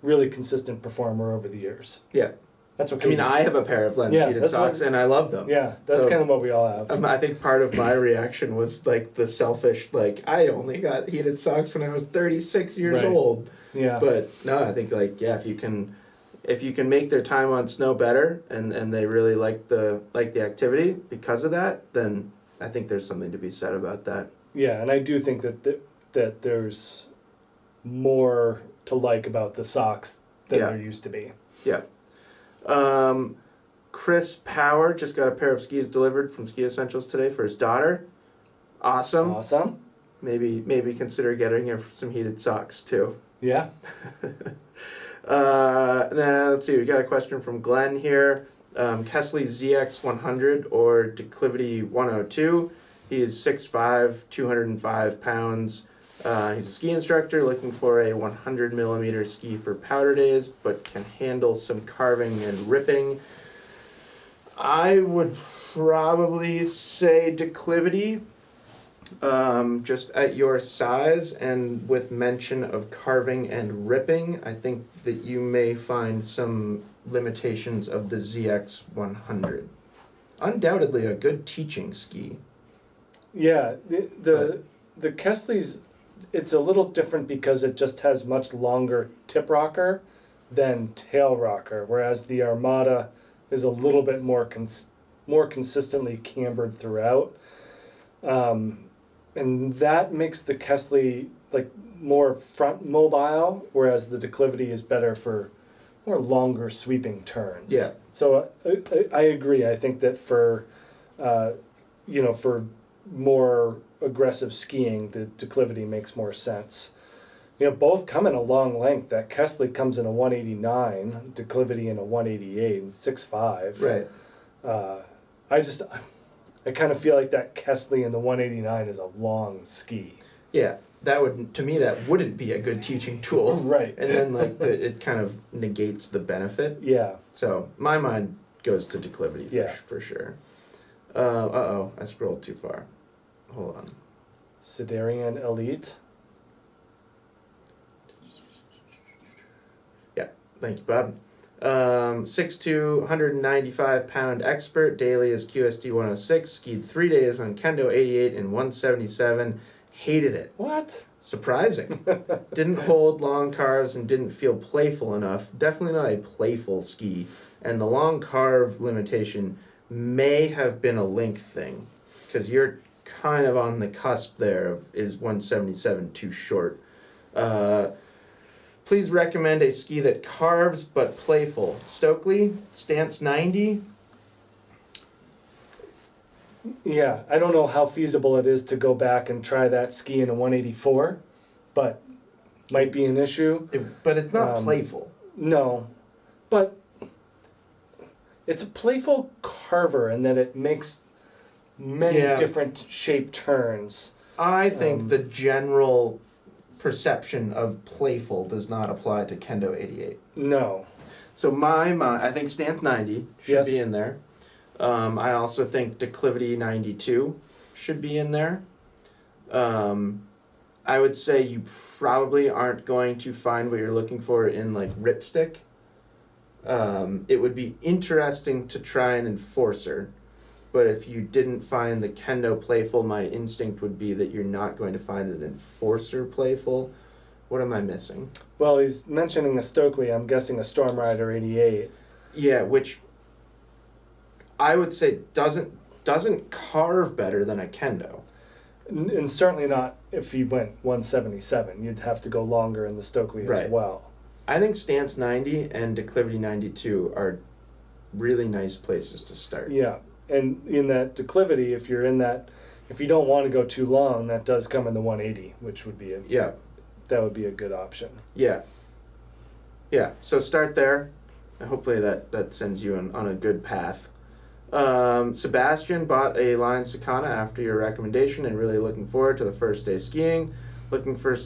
really consistent performer over the years. Yeah. That's okay. I mean, I have a pair of lens-sheeted socks, and I love them. Yeah, that's kind of what we all have. I think part of my reaction was like the selfish, like, I only got heated socks when I was 36 years old. Yeah. But no, I think like, yeah, if you can make their time on snow better, and they really like the activity because of that, then I think there's something to be said about that. Yeah, and I do think that there's more to like about the socks than there used to be. Yeah. Chris Power just got a pair of skis delivered from Ski Essentials today for his daughter. Awesome. Awesome. Maybe consider getting her some heated socks too. Yeah. Now let's see. We got a question from Glenn here. Kesley ZX100 or Declivity 102. He is 6'5", 205 pounds. He's a ski instructor looking for a 100 millimeter ski for powder days, but can handle some carving and ripping. I would probably say Declivity, just at your size and with mention of carving and ripping. I think that you may find some limitations of the ZX100. Undoubtedly a good teaching ski. Yeah, the Kesley's, it's a little different because it just has much longer tip rocker than tail rocker, whereas the Armada is a little bit more consistently cambered throughout, and that makes the Kesley like more front mobile, whereas the Declivity is better for more longer sweeping turns. Yeah. So I agree. I think that for for more aggressive skiing, the Declivity makes more sense. Both come in a long length. That Kesley comes in a 189, Declivity in a 188, and 6'5". Right. I kind of feel like that Kesley in the 189 is a long ski. Yeah, that wouldn't be a good teaching tool. Right. And then it kind of negates the benefit. Yeah. So my mind goes to Declivity for sure. I scrolled too far. Hold on. Sidarian Elite. Yeah, thank you, Bob. 6'2", 195-pound expert. Daily is QSD 106. Skied 3 days on Kendo 88 and 177. Hated it. What? Surprising. Didn't hold long carves and didn't feel playful enough. Definitely not a playful ski. And the long carve limitation may have been a length thing, because you're kind of on the cusp there of, is 177 too short. Please recommend a ski that carves but playful. Stokely, Stance 90. Yeah, I don't know how feasible it is to go back and try that ski in a 184, but might be an issue. But it's not playful. No, but it's a playful carver in that it makes many different shape turns. I think the general perception of playful does not apply to Kendo 88. No. So I think Stance 90 should be in there. I also think Declivity 92 should be in there. I would say you probably aren't going to find what you're looking for in like ripstick. It would be interesting to try an enforcer, but if you didn't find the Kendo playful, my instinct would be that you're not going to find an enforcer playful. What am I missing? Well, he's mentioning a Stokely. I'm guessing a Storm Rider 88. Yeah, which I would say doesn't carve better than a Kendo. And certainly not if you went 177. You'd have to go longer in the Stokely as well. I think Stance 90 and Declivity 92 are really nice places to start. Yeah, and in that Declivity, if you don't want to go too long, that does come in the 180, which would be that would be a good option. Yeah. So start there, and hopefully that sends you on a good path. Sebastian bought a Line Sakana after your recommendation and really looking forward to the first day skiing. Looking for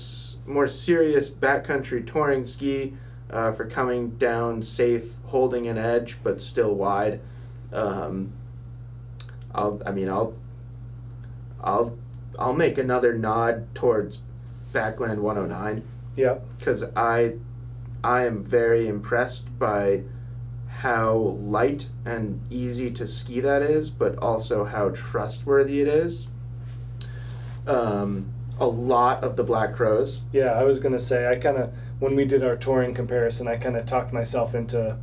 more serious backcountry touring ski for coming down safe, holding an edge but still wide. I'll I'll make another nod towards Backland 109. Yeah. Because I am very impressed by how light and easy to ski that is, but also how trustworthy it is. A lot of the Black Crows. Yeah, I was gonna say, when we did our touring comparison, I kind of talked myself into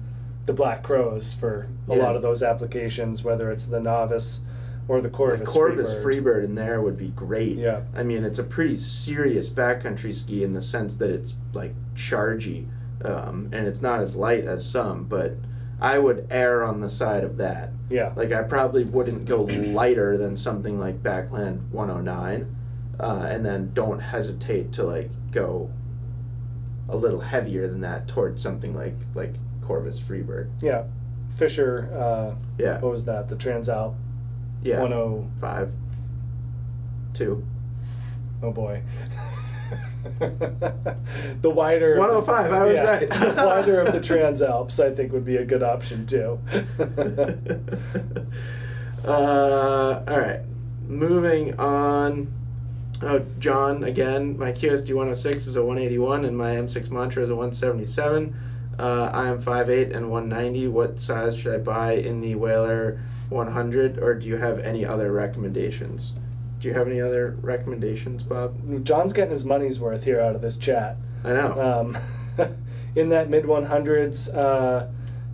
the Black Crows for a lot of those applications, whether it's the Novice or the Corvus. The Corvus Freebird in there would be great. Yeah. I mean, it's a pretty serious backcountry ski in the sense that it's like chargy, and it's not as light as some, but I would err on the side of that. Yeah. Like, I probably wouldn't go lighter than something like Backland 109, and then don't hesitate to like go a little heavier than that towards something like Corvus Freebird. Yeah. Fisher, yeah. What was that? The Transalp? Yeah. 105. 2. Oh boy. The wider 105, I was right. The wider of the Transalps, I think, would be a good option too. All right, moving on. Oh, John, again, my QSD 106 is a 181 and my M6 Mantra is a 177. I am 5'8" and 190. What size should I buy in the Whaler 100, or do you have any other recommendations? Do you have any other recommendations, Bob? John's getting his money's worth here out of this chat. I know. In that mid 100s,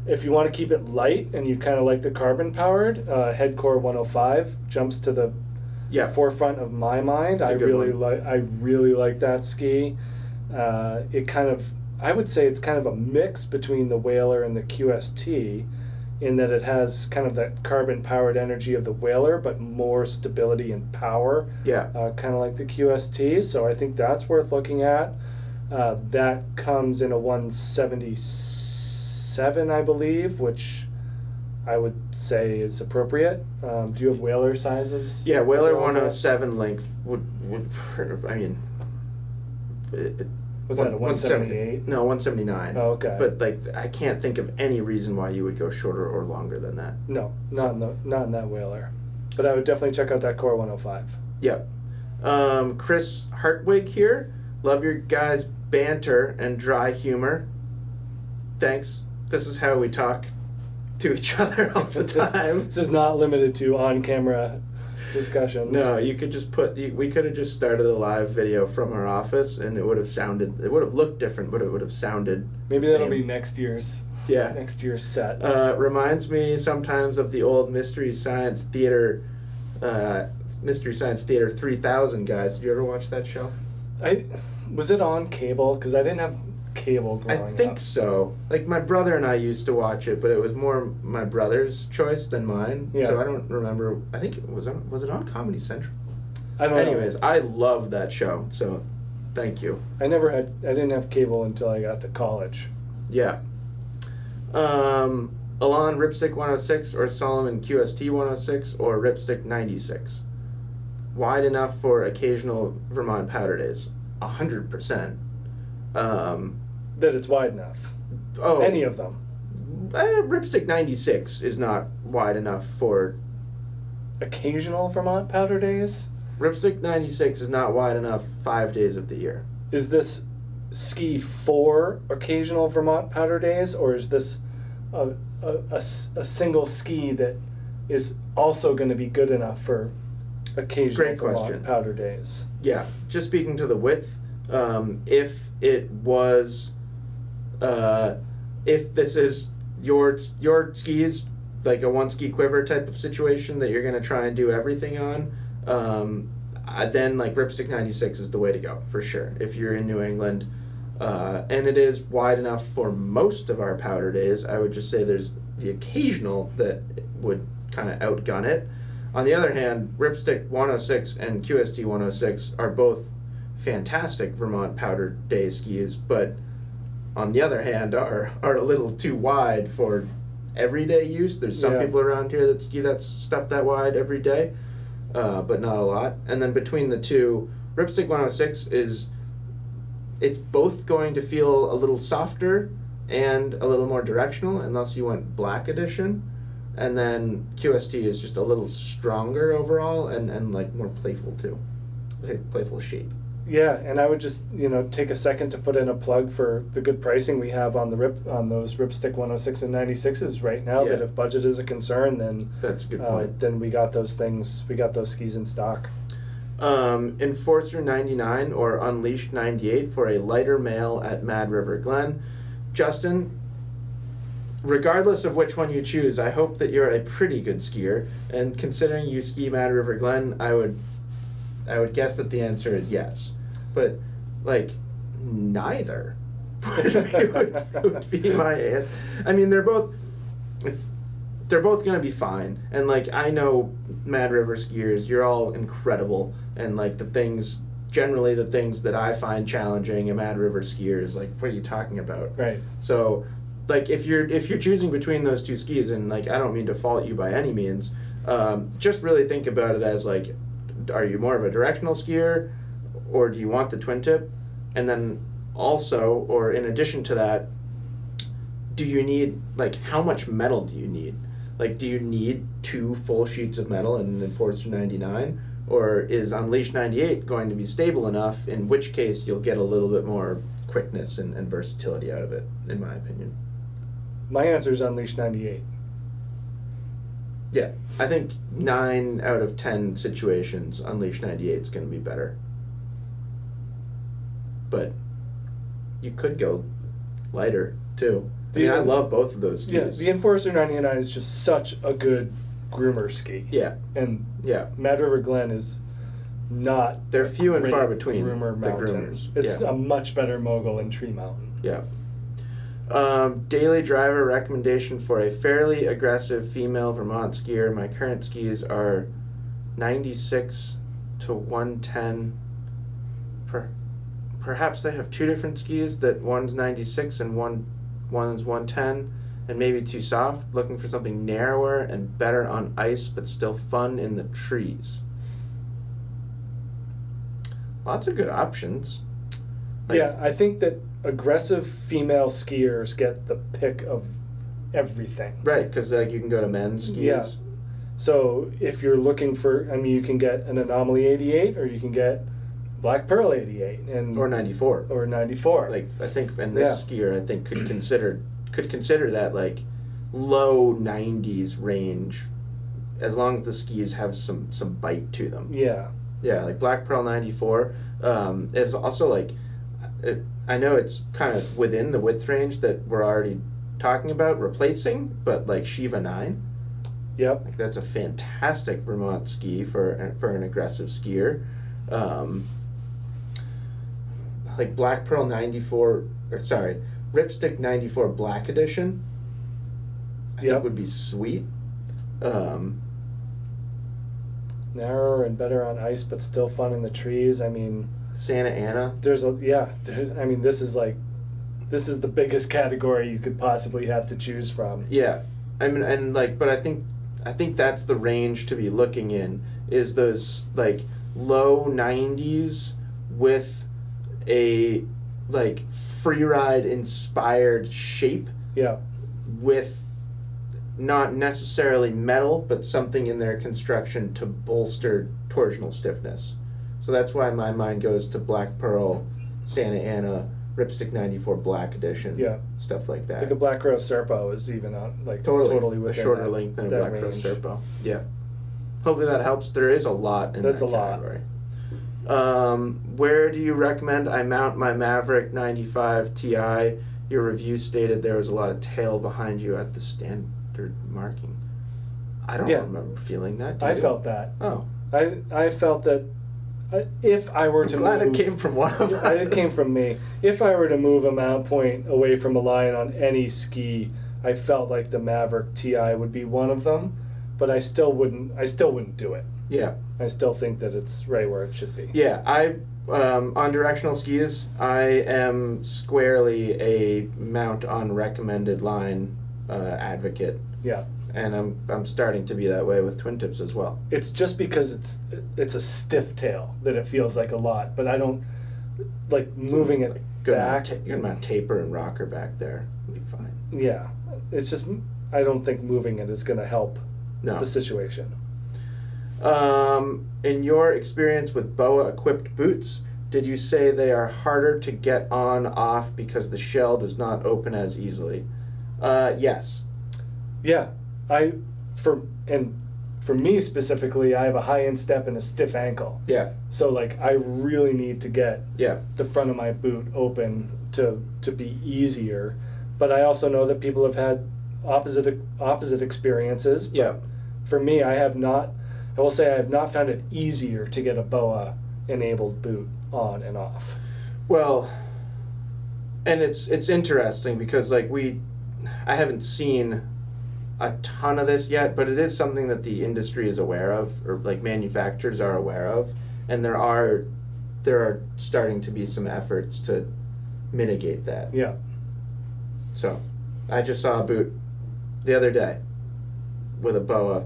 if you want to keep it light and you kind of like the carbon powered, Headcore 105 jumps to the forefront of my mind. I really like that ski. I would say it's kind of a mix between the Whaler and the QST, in that it has kind of that carbon-powered energy of the Whaler, but more stability and power. Yeah. Kind of like the QST, so I think that's worth looking at. That comes in a 177, I believe, which I would say is appropriate. Do you have Whaler sizes? Yeah, Whaler 107 length would I mean... What's that, a 178? No, 179. Oh, okay. But like, I can't think of any reason why you would go shorter or longer than that. No, not in that Whaler. But I would definitely check out that Core 105. Yep. Chris Hartwig here. Love your guys' banter and dry humor. Thanks. This is how we talk to each other all the time. This is not limited to on-camera discussions. No, you could just we could have just started a live video from our office, and it would have looked different, but it would have sounded maybe the that'll same. be next year's set. Reminds me sometimes of the old Mystery Science Theater 3000 guys. Did you ever watch that show? Was it on cable? Because I didn't have cable growing up. I think so. Like, my brother and I used to watch it, but it was more my brother's choice than mine. Yeah. So I don't remember. I think it was it on Comedy Central? I don't know. Anyways, I loved that show, so thank you. I didn't have cable until I got to college. Yeah. Alon Ripstick 106 or Solomon QST 106 or Ripstick 96. Wide enough for occasional Vermont powder days. 100%. That it's wide enough. Oh, any of them. Ripstick 96 is not wide enough for occasional Vermont powder days. Ripstick 96 is not wide enough 5 days of the year. Is this ski for occasional Vermont powder days, or is this a single ski that is also going to be good enough for occasional Vermont powder days? Yeah, just speaking to the width, if it was, if this is your skis, like a one ski quiver type of situation that you're going to try and do everything on, then like Ripstick 96 is the way to go for sure if you're in New England, and it is wide enough for most of our powder days. I would just say there's the occasional that would kind of outgun it. On the other hand, Ripstick 106 and QST 106 are both fantastic Vermont powder day skis, but on the other hand are a little too wide for everyday use. There's some people around here that ski that stuff that wide every day, but not a lot. And then between the two, Ripstick 106 it's both going to feel a little softer and a little more directional, unless you went black edition. And then QST is just a little stronger overall and like more playful too. playful shape. Yeah, and I would just, take a second to put in a plug for the good pricing we have on those Ripstick 106 and 96s right now. Yeah. That if budget is a concern, then that's a good point. Then we got those things. We got those skis in stock. Enforcer 99 or Unleashed 98 for a lighter male at Mad River Glen. Justin, regardless of which one you choose, I hope that you're a pretty good skier. And considering you ski Mad River Glen, I would guess that the answer is yes. But, like, neither would be my answer. I mean, they're both going to be fine. And, like, I know Mad River skiers, you're all incredible. And, like, generally the things that I find challenging in Mad River skiers, like, what are you talking about? Right. So, like, if you're choosing between those two skis, and, like, I don't mean to fault you by any means, just really think about it as, like, are you more of a directional skier, or do you want the twin tip? And then also, or in addition to that, do you need, like, how much metal do you need? Like, do you need 2 full sheets of metal in an Enforcer 99? Or is Unleashed 98 going to be stable enough, in which case you'll get a little bit more quickness and versatility out of it, in my opinion? My answer is Unleashed 98. Yeah, I think 9 out of 10 situations, Unleashed 98 is going to be better. But you could go lighter, too. I love both of those skis. Yeah, the Enforcer 99 is just such a good groomer ski. Yeah. And yeah, Mad River Glen is not... They're few and far between groomer mountain. groomers. It's a much better mogul in Tree Mountain. Yeah. Daily driver recommendation for a fairly aggressive female Vermont skier. My current skis are 96 to 110. Perhaps they have 2 different skis, that one's 96 and one's 110, and maybe too soft. Looking for something narrower and better on ice, but still fun in the trees. Lots of good options. Yeah, I think that aggressive female skiers get the pick of everything. Right, because like you can go to men's skis. Yeah. So if you're looking for, you can get an Anomaly 88, or you can get Black Pearl 88, or 94. Or 94. Like, I think, and this skier, I think, could consider that, like, low 90s range, as long as the skis have some bite to them. Yeah. Yeah, like Black Pearl 94. It's also, like, I know it's kind of within the width range that we're already talking about replacing, but, like, Shiva 9. Yep. Like, that's a fantastic Vermont ski for an aggressive skier. Like Black Pearl 94, Ripstick 94 Black Edition, I think would be sweet. Narrower and better on ice, but still fun in the trees. Santa Ana. This is the biggest category you could possibly have to choose from. Yeah, but I think that's the range to be looking in, is those, like, low 90s with a, like, freeride inspired shape. Yeah. With not necessarily metal, but something in their construction to bolster torsional stiffness. So that's why my mind goes to Black Pearl, Santa Ana, Ripstick 94 Black Edition. Yeah. Stuff like that. Like a Black Rose Serpo is even on, like, totally within a shorter length than a Black Rose Serpo. Yeah. Hopefully that helps. There is a lot in that category. Where do you recommend I mount my Maverick 95 Ti? Your review stated there was a lot of tail behind you at the standard marking. I don't remember feeling that. I felt that. Oh. I felt that if I were to move... Glad it came from one of us. It came from me. If I were to move a mount point away from a line on any ski, I felt like the Maverick Ti would be one of them, but I still wouldn't do it. Yeah. I still think that it's right where it should be. Yeah, on directional skis, I am squarely a mount on recommended line advocate. Yeah. And I'm starting to be that way with twin tips as well. It's just because it's a stiff tail that it feels like a lot, but I don't like moving it back. You're gonna mount taper and rocker back there. It'll be fine. Yeah, it's just I don't think moving it is gonna help the situation. In your experience with BOA-equipped boots, did you say they are harder to get on off because the shell does not open as easily? Yes. Yeah, for me specifically, I have a high instep and a stiff ankle. Yeah. So like I really need to get Yeah. the front of my boot open to be easier. But I also know that people have had opposite experiences. But Yeah. for me, I will say I have not found it easier to get a BOA enabled boot on and off. Well, and it's interesting because like I haven't seen a ton of this yet, but it is something that the industry is aware of, or like manufacturers are aware of, and there are starting to be some efforts to mitigate that. Yeah. So, I just saw a boot the other day with a BOA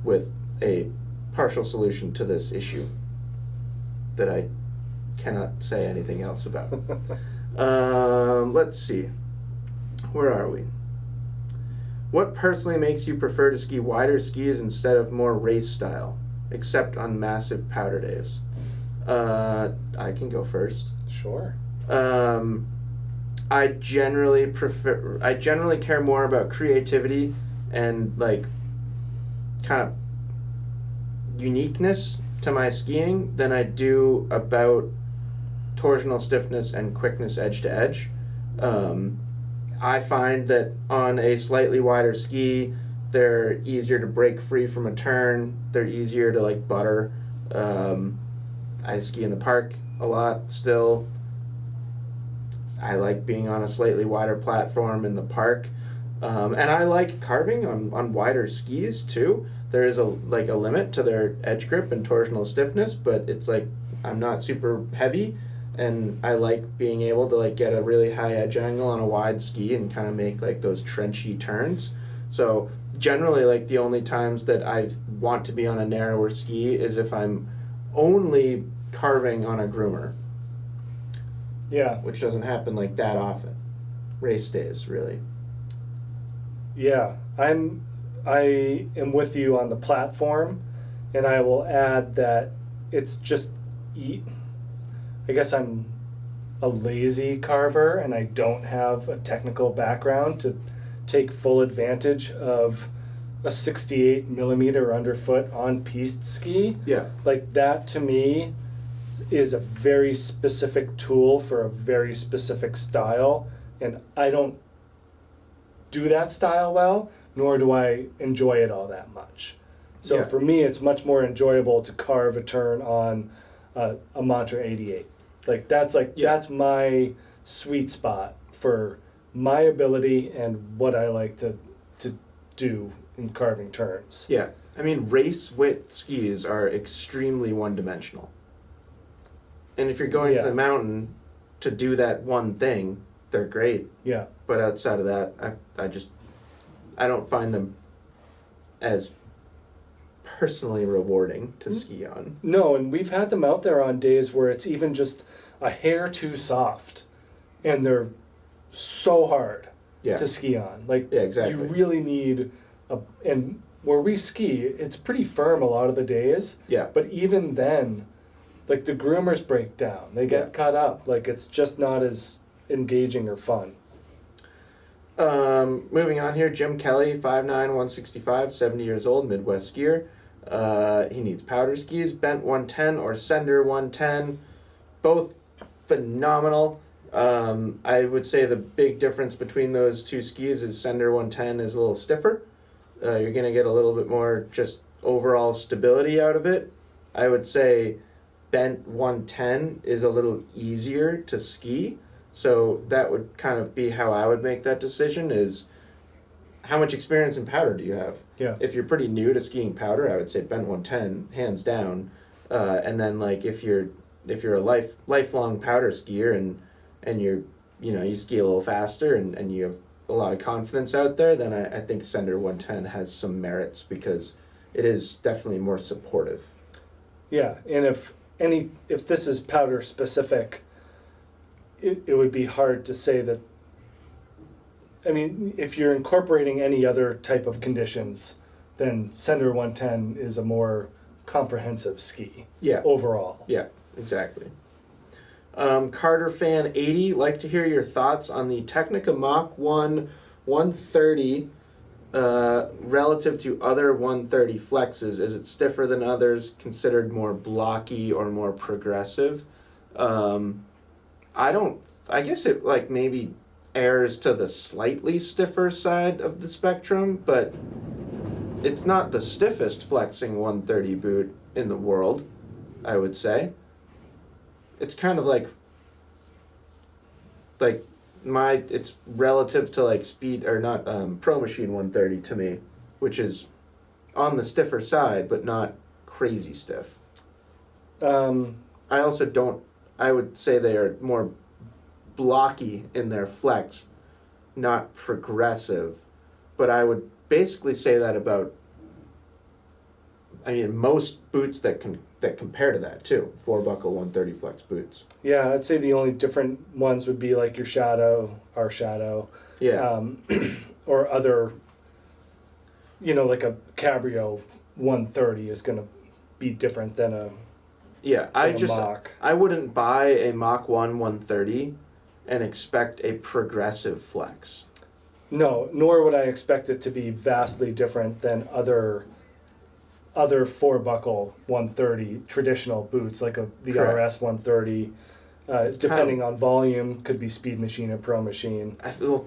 with a partial solution to this issue that I cannot say anything else about. Let's see. Where are we? What personally makes you prefer to ski wider skis instead of more race style, except on massive powder days? I can go first. Sure. I generally care more about creativity and like kind of uniqueness to my skiing than I do about torsional stiffness and quickness edge to edge. I find that on a slightly wider ski, they're easier to break free from a turn. They're easier to like butter. I ski in the park a lot still. I like being on a slightly wider platform in the park. And I like carving on wider skis too. There is a limit to their edge grip and torsional stiffness, but it's like I'm not super heavy, and I like being able to like get a really high edge angle on a wide ski and kind of make like those trenchy turns. So generally, like the only times that I want to be on a narrower ski is if I'm only carving on a groomer. Yeah. Which doesn't happen like that often. Race days, really. Yeah, I am with you on the platform, and I will add that it's just, I guess I'm a lazy carver, and I don't have a technical background to take full advantage of a 68 millimeter underfoot on piste ski. Yeah. Like that to me is a very specific tool for a very specific style, and I don't do that style well, nor do I enjoy it all that much. So Yeah. for me, it's much more enjoyable to carve a turn on a Mantra 88. Like that's my sweet spot for my ability and what I like to do in carving turns. Yeah. I mean, race width skis are extremely one-dimensional. And if you're going to the mountain to do that one thing, they're great. Yeah. But outside of that, I don't find them as personally rewarding to ski on. No, and we've had them out there on days where it's even just a hair too soft, and they're so hard to ski on. Like, exactly. You really need and where we ski, it's pretty firm a lot of the days. Yeah. But even then, like the groomers break down. They get cut up. Like it's just not as engaging or fun. Moving on here, Jim Kelly, 5'9", 165, 70 years old, Midwest skier. He needs powder skis, bent 110 or Sender 110. Both phenomenal. I would say the big difference between those two skis is Sender 110 is a little stiffer. You're going to get a little bit more just overall stability out of it. I would say bent 110 is a little easier to ski. So that would kind of be how I would make that decision is how much experience in powder do you have? Yeah. If you're pretty new to skiing powder, I would say bent 110, hands down. And then like if you're a lifelong powder skier and you ski a little faster and you have a lot of confidence out there, then I think Sender 110 has some merits because it is definitely more supportive. Yeah, and if this is powder specific, it would be hard to say that. I mean, if you're incorporating any other type of conditions, then Sender 110 is a more comprehensive ski. Yeah. Overall. Yeah, exactly. Carter Fan 80, like to hear your thoughts on the Technica Mach 1 130 relative to other 130 flexes. Is it stiffer than others, considered more blocky or more progressive? I guess it like maybe errs to the slightly stiffer side of the spectrum, but it's not the stiffest flexing 130 boot in the world, I would say. It's kind of like it's relative to like speed or not Pro Machine 130 to me, which is on the stiffer side but not crazy stiff. I would say they are more blocky in their flex, not progressive, but I would basically say that about most boots that compare to that too. 4-buckle 130 flex boots. Yeah, I'd say the only different ones would be like your Shadow, our Shadow. Yeah. Or other, like a Cabrio 130 is going to be different than a Mach. I wouldn't buy a Mach 1 130 and expect a progressive flex. No, nor would I expect it to be vastly different than other 4-buckle 130 traditional boots, like the Correct. RS 130. Depending on volume, could be Speed Machine or Pro Machine.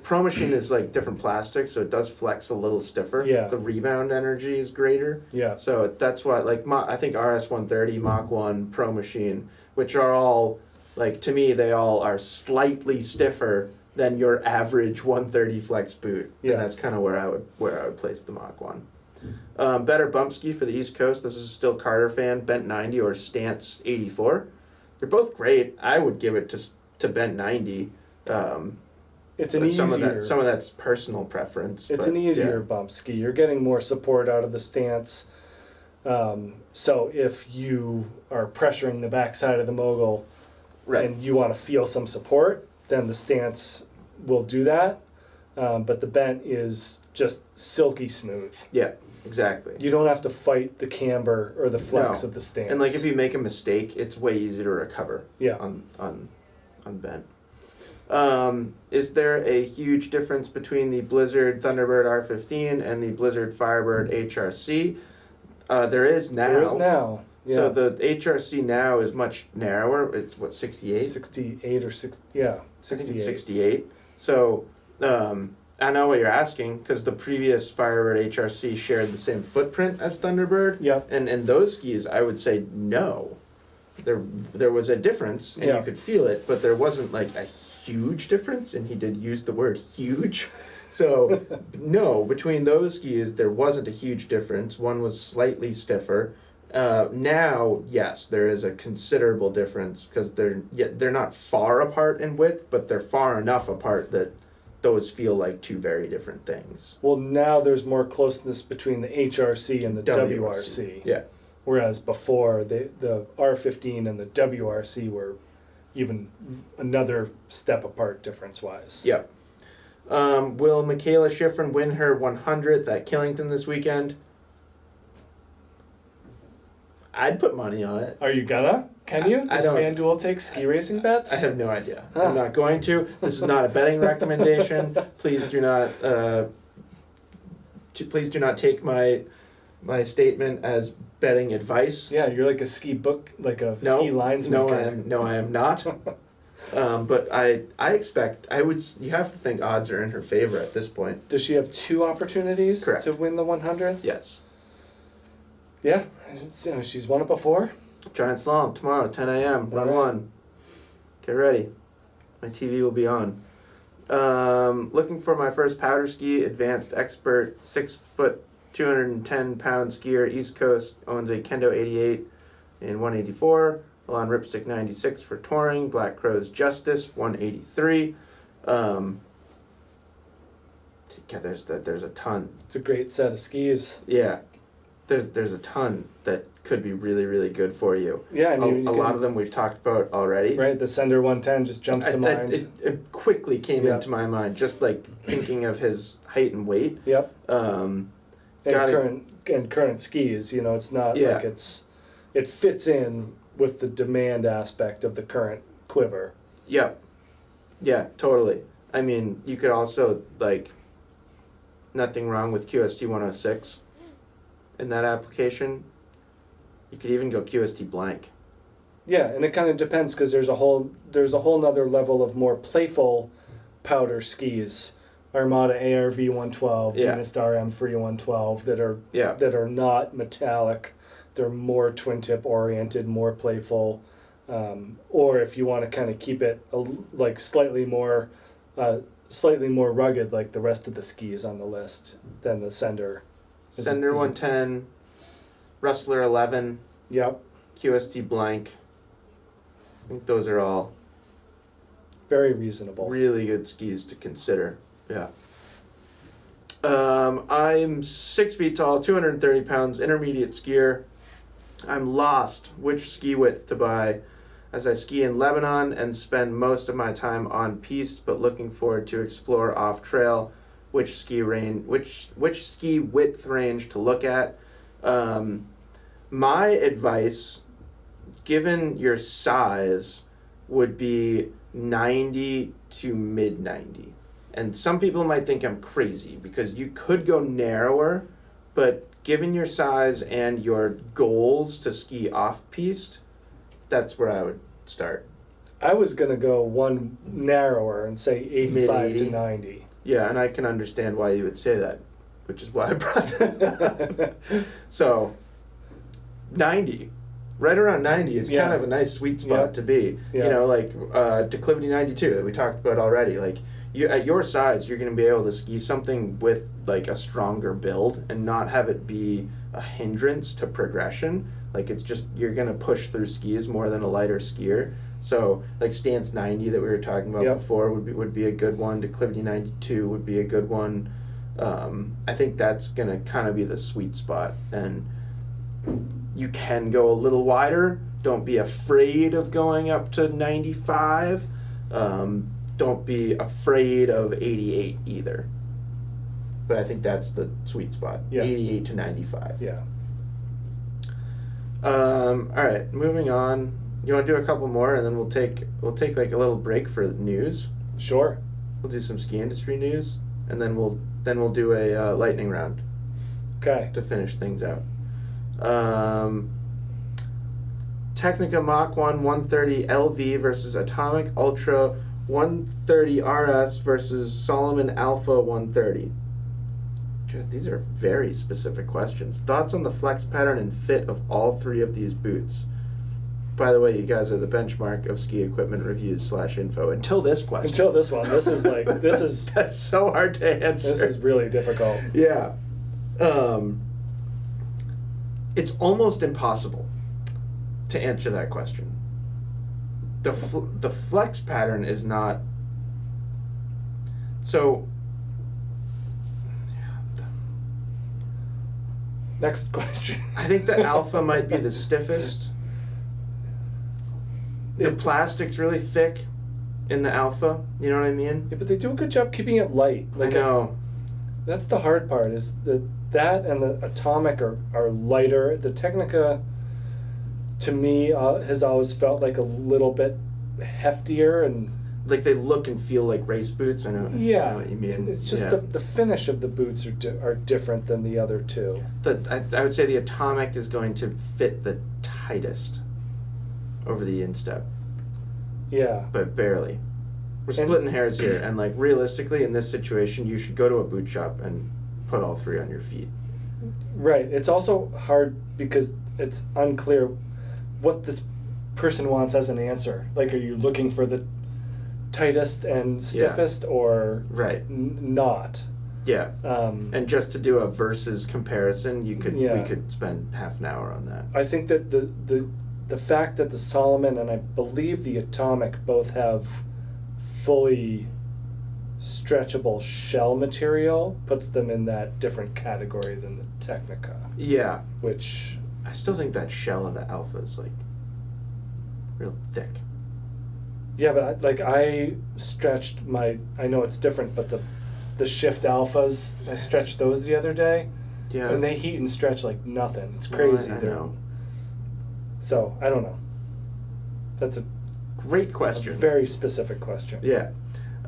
Pro Machine is like different plastic, so it does flex a little stiffer. Yeah. The rebound energy is greater. Yeah. So that's why, I think RS 130, Mach 1, Pro Machine, which are all, to me, they all are slightly stiffer than your average 130 flex boot. Yeah. And that's kind of where I would place the Mach 1. Better bump ski for the East Coast. This is still Carter Fan, Bent 90 or Stance 84. They're both great. I would give it to Bent 90. It's an easier. Some of that's personal preference. It's an easier bump ski. You're getting more support out of the stance. So if you are pressuring the backside of the mogul, right, and you want to feel some support, then the stance will do that. But the bent is just silky smooth. Yeah. Exactly. You don't have to fight the camber or the flex of the stance. And if you make a mistake, it's way easier to recover. Yeah. On bent. Is there a huge difference between the Blizzard Thunderbird R15 and the Blizzard Firebird HRC? There is now. There is now. Yeah. So the HRC now is much narrower. It's what, 68? 68 or 6. Yeah, 68. 68. So. I know what you're asking, because the previous Firebird HRC shared the same footprint as Thunderbird. Yep. And in those skis, I would say no. There was a difference, and you could feel it, but there wasn't a huge difference, and he did use the word huge. So, no, between those skis, there wasn't a huge difference. One was slightly stiffer. Now, yes, there is a considerable difference, because they're not far apart in width, but they're far enough apart that those feel like two very different things. Well, now there's more closeness between the HRC and the WRC. Yeah. Whereas before, the R15 and the WRC were even another step apart difference-wise. Yeah. Will Michaela Schifrin win her 100th at Killington this weekend? I'd put money on it. Are you gonna? Can you? Does FanDuel take ski racing bets? I have no idea. I'm not going to. This is not a betting recommendation. Please do not. Please do not take my statement as betting advice. Yeah, you're like a ski book, ski lines maker. No, I am not. But I expect you have to think odds are in her favor at this point. Does she have 2 opportunities to win the 100th? Yes. Yeah, she's won it before. Giant Slalom tomorrow, 10 a.m. Run 1. Get ready. My TV will be on. Looking for my first powder ski. Advanced expert, 6 foot, 210-pound skier, East Coast. Owns a Kendo 88 and 184. Alon Ripstick 96 for touring. Black Crow's Justice 183. There's a ton. It's a great set of skis. Yeah. There's a ton that could be really, really good for you. Yeah, I mean, a lot of them we've talked about already. Right, the Sender 110 just jumps to mind. It quickly came into my mind, just thinking of his height and weight. Yep. and current skis. You know, it's not like it fits in with the demand aspect of the current quiver. Yep. Yeah, totally. I mean, you could also, like, nothing wrong with QST 106 in that application. You could even go QST blank. Yeah, and it kind of depends because there's a whole nother level of more playful powder skis. Armada ARV 112, Dynast RM Free 112 that are not metallic. They're more twin tip oriented, more playful. Or if you want to kind of keep it like slightly more rugged, like the rest of the skis on the list, then the Sender. Sender 110, Rustler 11. Yep. QST blank. I think those are all very reasonable. Really good skis to consider. Yeah. I'm 6 feet tall, 230 pounds, intermediate skier. I'm lost which ski width to buy as I ski in Lebanon and spend most of my time on piste, but looking forward to explore off trail which ski width range to look at. My advice, given your size, would be 90 to mid 90. And some people might think I'm crazy because you could go narrower, but given your size and your goals to ski off-piste, that's where I would start. I was going to go one narrower and say 85 to 90. Yeah, and I can understand why you would say that, which is why I brought that up. So, 90. Right around 90 is kind of a nice sweet spot to be. You know, like declivity 92 that we talked about already. Like, at your size, you're going to be able to ski something with like a stronger build and not have it be a hindrance to progression. Like, it's just, you're going to push through skis more than a lighter skier. So like stance 90 that we were talking about before would be a good one. Declivity 92 would be a good one. I think that's going to kind of be the sweet spot. And you can go a little wider. Don't be afraid of going up to 95. Don't be afraid of 88 either. But I think that's the sweet spot. 88 to 95. Yeah. All right, moving on. You want to do a couple more, and then we'll take like a little break for news. Sure. We'll do some ski industry news, and then we'll do a lightning round. Okay. To finish things out. Technica Mach 1 130 LV versus Atomic Ultra 130 RS versus Solomon Alpha 130. God, these are very specific questions. Thoughts on the flex pattern and fit of all three of these boots? By the way, you guys are the benchmark of ski equipment reviews /info. Until this question. Until this one. This is That's so hard to answer. This is really difficult. Yeah. It's almost impossible to answer that question. The flex pattern is not... So... Next question. I think the Alpha might be the stiffest. The plastic's really thick in the Alpha. You know what I mean? Yeah, but they do a good job keeping it light. Like, I know. That's the hard part, is that and the Atomic are lighter. The Technica, to me, has always felt like a little bit heftier and... Like they look and feel like race boots. I know what you mean. It's just the finish of the boots are different than the other two. I would say the Atomic is going to fit the tightest over the instep. Yeah. But barely. We're splitting hairs here, and like realistically in this situation you should go to a boot shop and put all three on your feet. Right. It's also hard because it's unclear what this person wants as an answer. Like, are you looking for the tightest and stiffest or not? Yeah. And just to do a versus comparison, we could spend half an hour on that. I think that the fact that the Solomon and I believe the Atomic both have fully stretchable shell material puts them in that different category than the Technica. Yeah. Which I still think that shell of the Alpha is like real thick. Yeah, but I stretched I know it's different, but the Shift Alphas, I stretched those the other day. Yeah. And they heat and stretch like nothing. It's crazy. I know. So, I don't know. That's a great question. A very specific question. Yeah.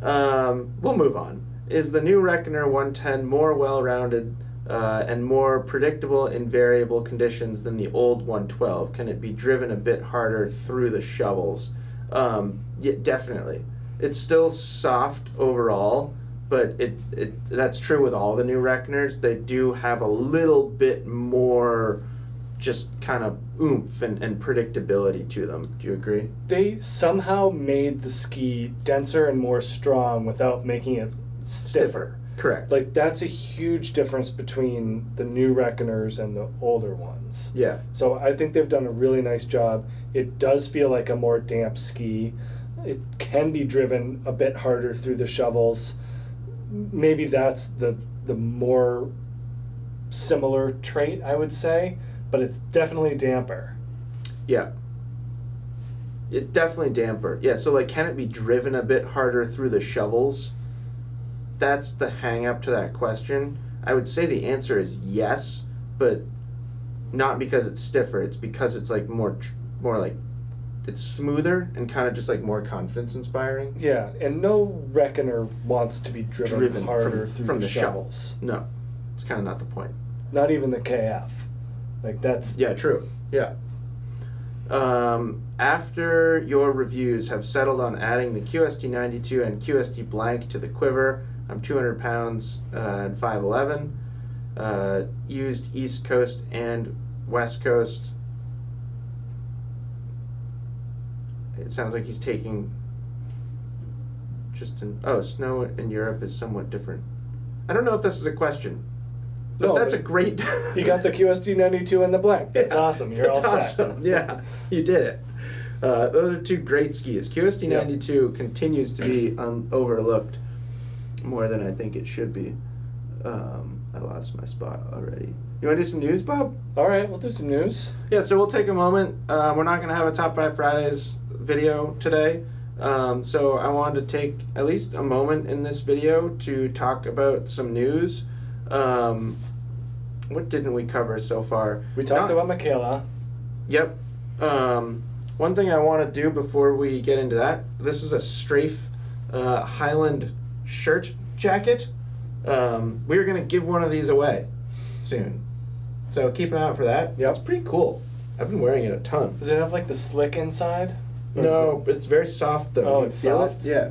We'll move on. Is the new Reckoner 110 more well-rounded and more predictable in variable conditions than the old 112? Can it be driven a bit harder through the shovels? Yeah, definitely. It's still soft overall, but that's true with all the new Reckoners. They do have a little bit more just kind of oomph and predictability to them. Do you agree? They somehow made the ski denser and more strong without making it stiffer. Correct. Like, that's a huge difference between the new Reckoners and the older ones. Yeah. So I think they've done a really nice job. It does feel like a more damp ski. It can be driven a bit harder through the shovels. Maybe that's the more similar trait, I would say, but it's definitely damper. Yeah. It's definitely damper. Yeah, so like, can it be driven a bit harder through the shovels? That's the hang up to that question. I would say the answer is yes, but not because it's stiffer. It's because it's like more like, it's smoother and kind of just like more confidence inspiring. Yeah, and no Reckoner wants to be driven harder through the shovels. No, it's kind of not the point. Not even the KF. Like, that's... Yeah, true. Yeah. After your reviews have settled on adding the QST 92 and QST blank to the quiver, I'm 200 pounds and 5'11", used East Coast and West Coast. It sounds like he's taking snow in Europe is somewhat different. I don't know if this is a question, but no, that's a great... You got the QST 92 and the blank. That's awesome. You're all set. Awesome. Yeah, you did it. Those are two great skis. QST 92 continues to be overlooked more than I think it should be. I lost my spot already. You want to do some news, Bob? All right, we'll do some news. Yeah, so we'll take a moment. We're not going to have a Top 5 Fridays video today. So I wanted to take at least a moment in this video to talk about some news. What didn't we cover so far? We talked about Michaela. Yep. One thing I want to do before we get into that, this is a Strafe Highland shirt jacket. We're going to give one of these away soon. So keep an eye out for that. Yep. It's pretty cool. I've been wearing it a ton. Does it have like the slick inside? No, it's very soft though. Oh, it's soft? Yeah.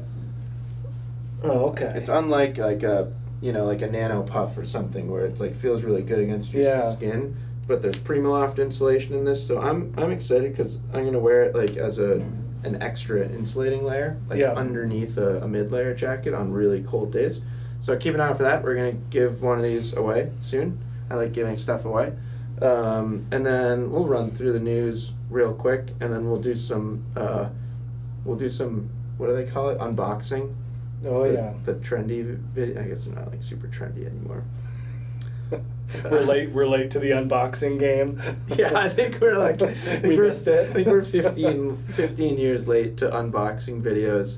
Oh, okay. It's unlike like a nano puff or something where it's like feels really good against your skin. But there's Primaloft insulation in this, so I'm excited because I'm gonna wear it like as an extra insulating layer, like underneath a mid-layer jacket on really cold days. So keep an eye out for that. We're gonna give one of these away soon. I like giving stuff away. And then we'll run through the news real quick, and then we'll do some what do they call it? Unboxing. Oh, yeah. The trendy video. I guess they're not like super trendy anymore. We're late to the unboxing game. Yeah, I think we're like we missed it. I think we're 15 years late to unboxing videos.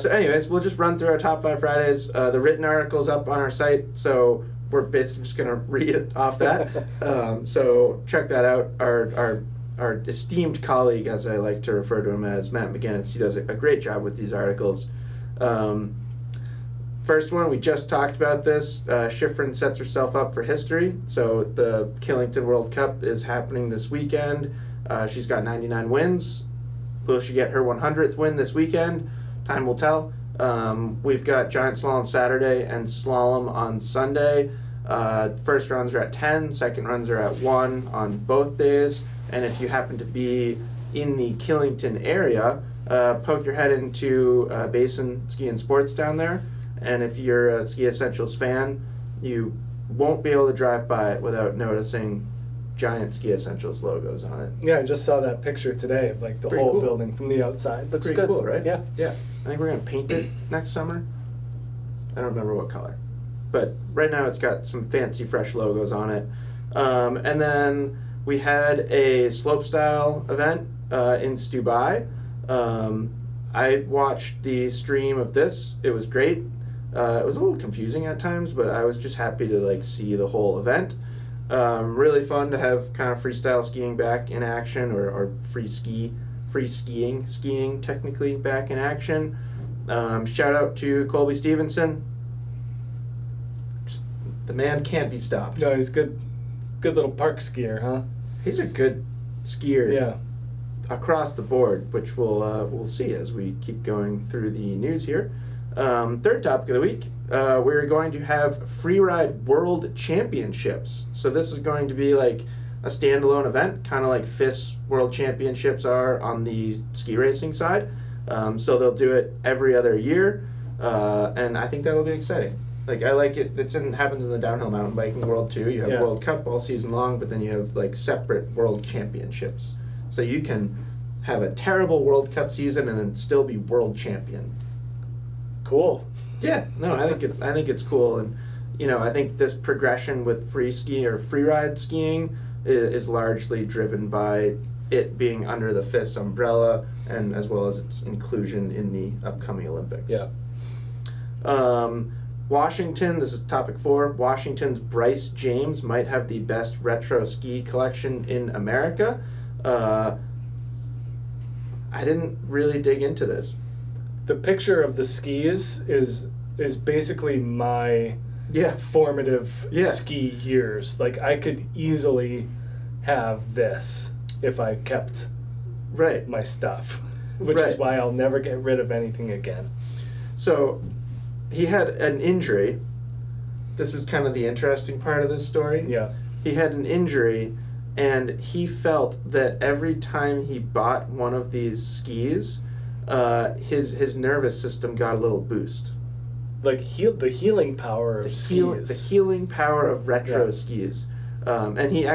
So anyways, we'll just run through our Top 5 Fridays. The written article's up on our site, so we're basically just gonna read it off that. So check that out. Our esteemed colleague, as I like to refer to him as, Matt McGinnis, he does a great job with these articles. First one, we just talked about this. Schifrin sets herself up for history. So the Killington World Cup is happening this weekend. She's got 99 wins. Will she get her 100th win this weekend? Time will tell. We've got giant slalom Saturday and slalom on Sunday. First runs are at 10, second runs are at 1 on both days. And if you happen to be in the Killington area, poke your head into Basin Ski and Sports down there. And if you're a Ski Essentials fan, you won't be able to drive by it without noticing giant Ski Essentials logos on it. Yeah, I just saw that picture today of like the whole building from the outside. Looks pretty good. Cool, right? Yeah. Yeah. I think we're going to paint it next summer. I don't remember what color. But right now it's got some fancy fresh logos on it. And then we had a slopestyle event in Stowe. I watched the stream of this. It was great. It was a little confusing at times, but I was just happy to like see the whole event. Really fun to have kind of freestyle skiing back in action, or free skiing technically back in action. Shout out to Colby Stevenson. The man can't be stopped. No, he's good little park skier, huh? He's a good skier. Yeah. Across the board, which we'll see as we keep going through the news here. Third topic of the week, we're going to have Freeride World Championships. So this is going to be like a standalone event, kind of like FIS World Championships are on the ski racing side. So they'll do it every other year, and I think that'll be exciting. Like, I like it. It happens in the downhill mountain biking world too. You have World Cup all season long, but then you have like separate World Championships. So you can have a terrible World Cup season and then still be world champion. Cool. Yeah, no, I think it's cool, and I think this progression with free ski or freeride skiing is largely driven by it being under the FIS umbrella, and as well as its inclusion in the upcoming Olympics. Yeah. Washington, this is topic 4. Washington's Bryce James might have the best retro ski collection in America. I didn't really dig into this. The picture of the skis is basically my formative ski years. Like, I could easily have this if I kept my stuff, which is why I'll never get rid of anything again. So he had an injury. This is kind of the interesting part of this story. Yeah. He had an injury, and he felt that every time he bought one of these skis, his nervous system got a little boost. Like the healing power of skis. The healing power of retro skis. And he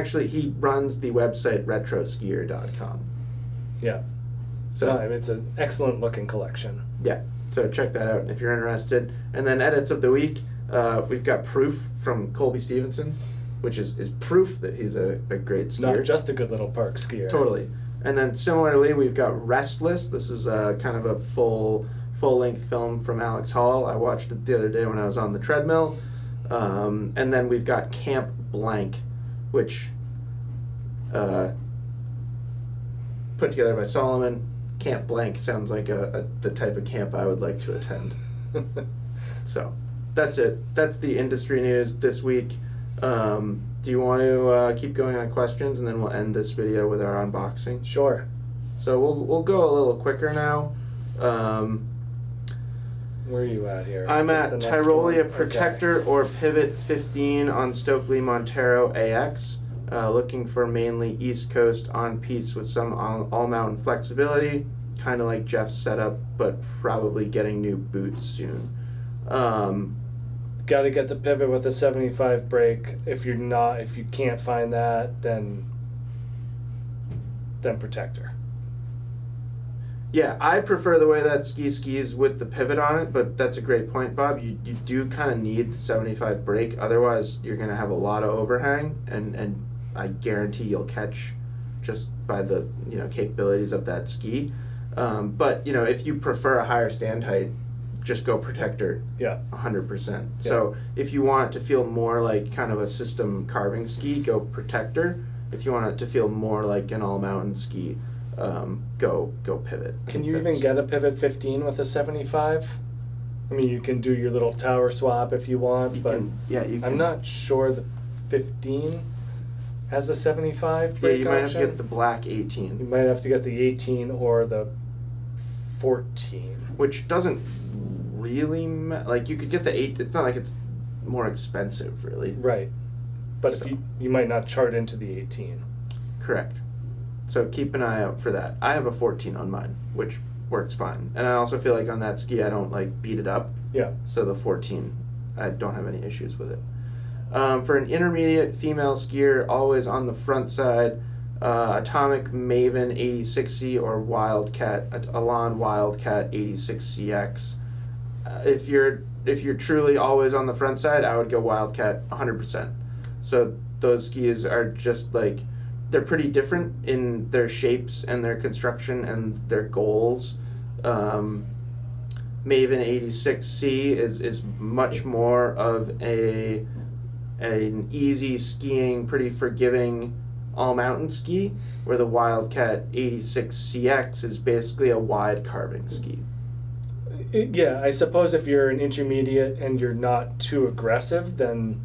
runs the website retroskier.com. Yeah. So it's an excellent looking collection. Yeah. So check that out if you're interested. And then edits of the week, we've got proof from Colby Stevenson, which is proof that he's a great skier. Not just a good little park skier. Totally. And then similarly, we've got Restless. This is kind of a full-length film from Alex Hall. I watched it the other day when I was on the treadmill. And then we've got Camp Blank, which put together by Solomon. Camp Blank sounds like the type of camp I would like to attend. So that's it. That's the industry news this week. Do you want to keep going on questions, and then we'll end this video with our unboxing? Sure. So we'll go a little quicker now. Where are you at here? I'm at Tyrolia Protector or Pivot 15 on Stokely Montero AX. Looking for mainly East Coast on-piste with some all-mountain flexibility, kind of like Jeff's setup, but probably getting new boots soon. Got to get the Pivot with a 75 brake. If you can't find that, then Protector. Yeah, I prefer the way that skis with the pivot on it, but that's a great point, Bob. You do kind of need the 75 brake, otherwise you're going to have a lot of overhang, and I guarantee you'll catch just by the capabilities of that ski. But if you prefer a higher stand height, just go Protector. Yeah, 100%. Yeah. So if you want it to feel more like kind of a system carving ski, go Protector. If you want it to feel more like an all mountain ski, go Pivot. Can you even get a Pivot 15 with a 75? I mean, you can do your little tower swap if you want, you can. I'm not sure the 15 has a 75 brake you might have option. to get the black 18. You might have to get the 18 or the 14. Which doesn't really you could get the 8. It's not like it's more expensive, really. Right. But if you might not chart into the 18. Correct. So keep an eye out for that. I have a 14 on mine, which works fine. And I also feel like on that ski I don't beat it up. Yeah. So the 14, I don't have any issues with it. For an intermediate female skier, always on the front side, Atomic Maven 86C or Wildcat, Elan Wildcat 86CX. If you're truly always on the front side, I would go Wildcat 100%. So those skis are just they're pretty different in their shapes and their construction and their goals. Maven 86C is much more of a an easy skiing, pretty forgiving all-mountain ski, where the Wildcat 86CX is basically a wide carbon ski. Yeah, I suppose if you're an intermediate and you're not too aggressive, then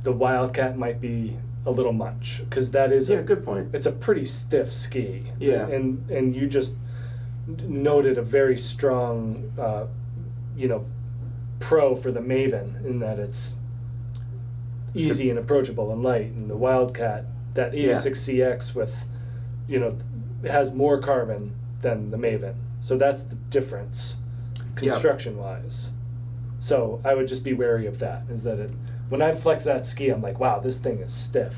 the Wildcat might be a little much, because that is a good point. It's a pretty stiff ski. Yeah, and you just noted a very strong, pro for the Maven in that it's easy and approachable and light, and the Wildcat, that 86CX with, has more carbon than the Maven, so that's the difference, construction wise. So I would just be wary of that. Is that when I flex that ski, I'm like, wow, this thing is stiff.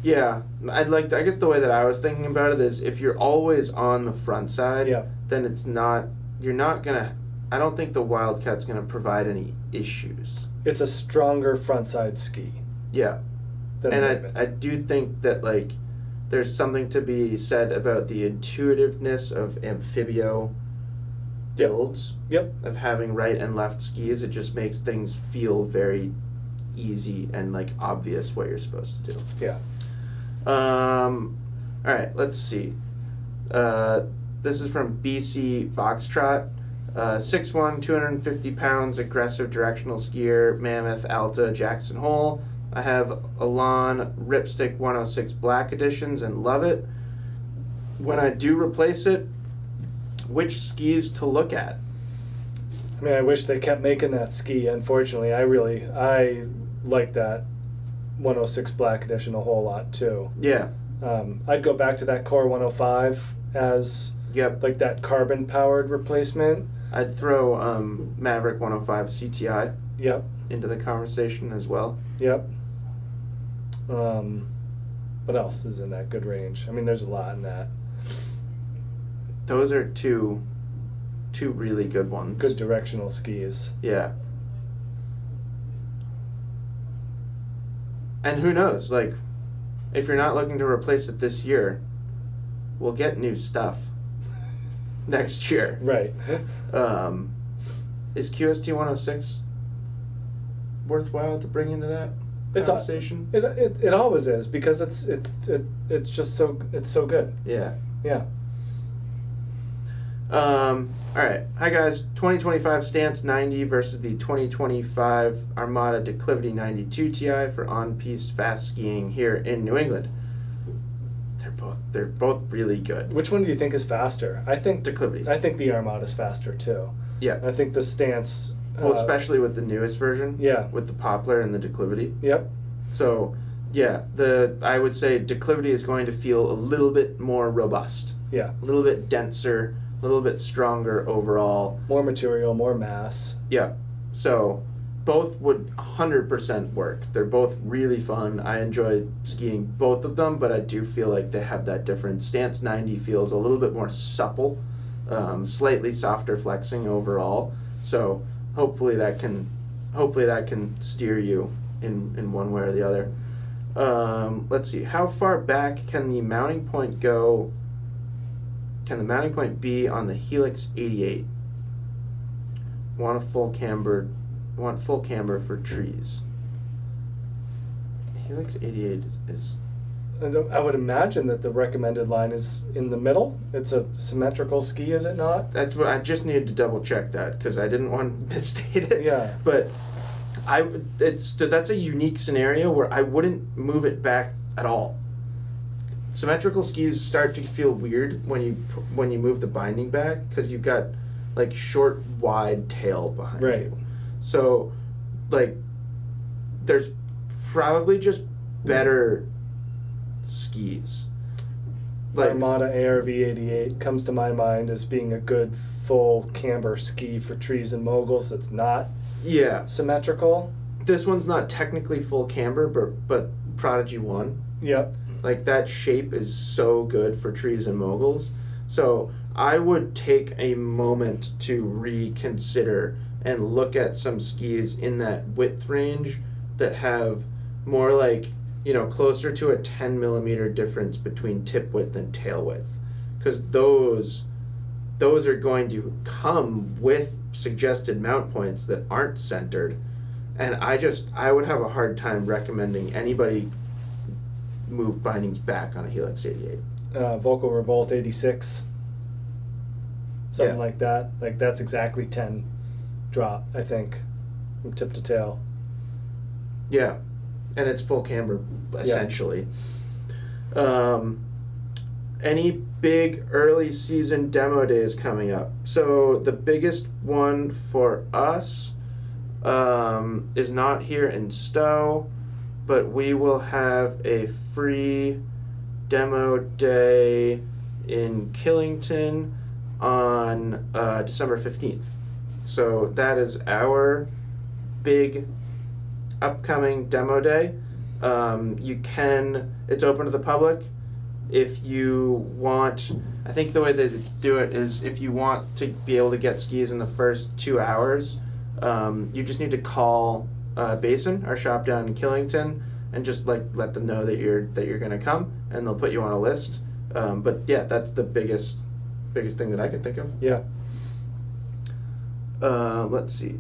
Yeah, I guess the way that I was thinking about it is if you're always on the front side, then you're not gonna. I don't think the Wildcat's gonna provide any issues. It's a stronger front side ski. Yeah, and I do think that there's something to be said about the intuitiveness of amphibio builds. Yep. Of having right and left skis, it just makes things feel very easy and obvious what you're supposed to do. Yeah. All right, let's see. This is from BC Foxtrot. 6'1", 250 pounds, aggressive directional skier, Mammoth, Alta, Jackson Hole. I have Elan Ripstick 106 Black Editions and love it. When I do replace it, which skis to look at? I mean, I wish they kept making that ski. Unfortunately, I like that 106 Black Edition a whole lot too. Yeah. I'd go back to that Core 105 as that carbon powered replacement. I'd throw Maverick 105 CTI into the conversation as well. Yep. What else is in that good range? I mean, there's a lot in that. Those are two really good ones. Good directional skis. Yeah. And who knows, if you're not looking to replace it this year, we'll get new stuff next year. Right. Is QST 106 worthwhile to bring into that conversation? It always is, because it's just so good. Yeah. Yeah. All right. Hi guys. 2025 Stance 90 versus the 2025 Armada Declivity 92 Ti for on-piste fast skiing here in New England. They're both really good. Which one do you think is faster? I think Declivity. I think the Armada's faster too. Yeah. I think the Stance. Well, especially with the newest version. Yeah. With the Poplar and the Declivity. Yep. So, yeah, I would say Declivity is going to feel a little bit more robust. Yeah. A little bit denser, a little bit stronger overall. More material, more mass. Yeah. So both would 100% work. They're both really fun. I enjoy skiing both of them, but I do feel like they have that difference. Stance 90 feels a little bit more supple, slightly softer flexing overall. So hopefully that can steer you in one way or the other. Let's see. How far back can the mounting point go? Can the mounting point be on the Helix 88? Want full camber for trees. Helix 88 is I would imagine that the recommended line is in the middle. It's a symmetrical ski, is it not? That's what I just needed to double check that, because I didn't want to misstate it. Yeah. But that's a unique scenario where I wouldn't move it back at all. Symmetrical skis start to feel weird when you move the binding back, because you've got short, wide tail behind you. So there's probably just better skis. Armada ARV 88 comes to my mind as being a good full camber ski for trees and moguls that's not symmetrical. This one's not technically full camber, but Prodigy 1. Yep. That shape is so good for trees and moguls. So I would take a moment to reconsider and look at some skis in that width range that have more closer to a 10 millimeter difference between tip width and tail width, because those are going to come with suggested mount points that aren't centered, And I would have a hard time recommending anybody move bindings back on a Helix 88. Vocal Revolt 86. Something Yeah. like that. Like that's exactly 10 drop, I think, from tip to tail. Yeah, and it's full camber essentially. Any big early season demo days coming up? So the biggest one for us is not here in Stowe, but we will have a free demo day in Killington on December 15th. So that is our big upcoming demo day. It's open to the public. If you want, I think the way they do it is if you want to be able to get skis in the first 2 hours, you just need to call Basin, our shop down in Killington, and just like let them know that you're gonna come, and they'll put you on a list. But yeah, that's the biggest thing that I can think of. Yeah. Let's see.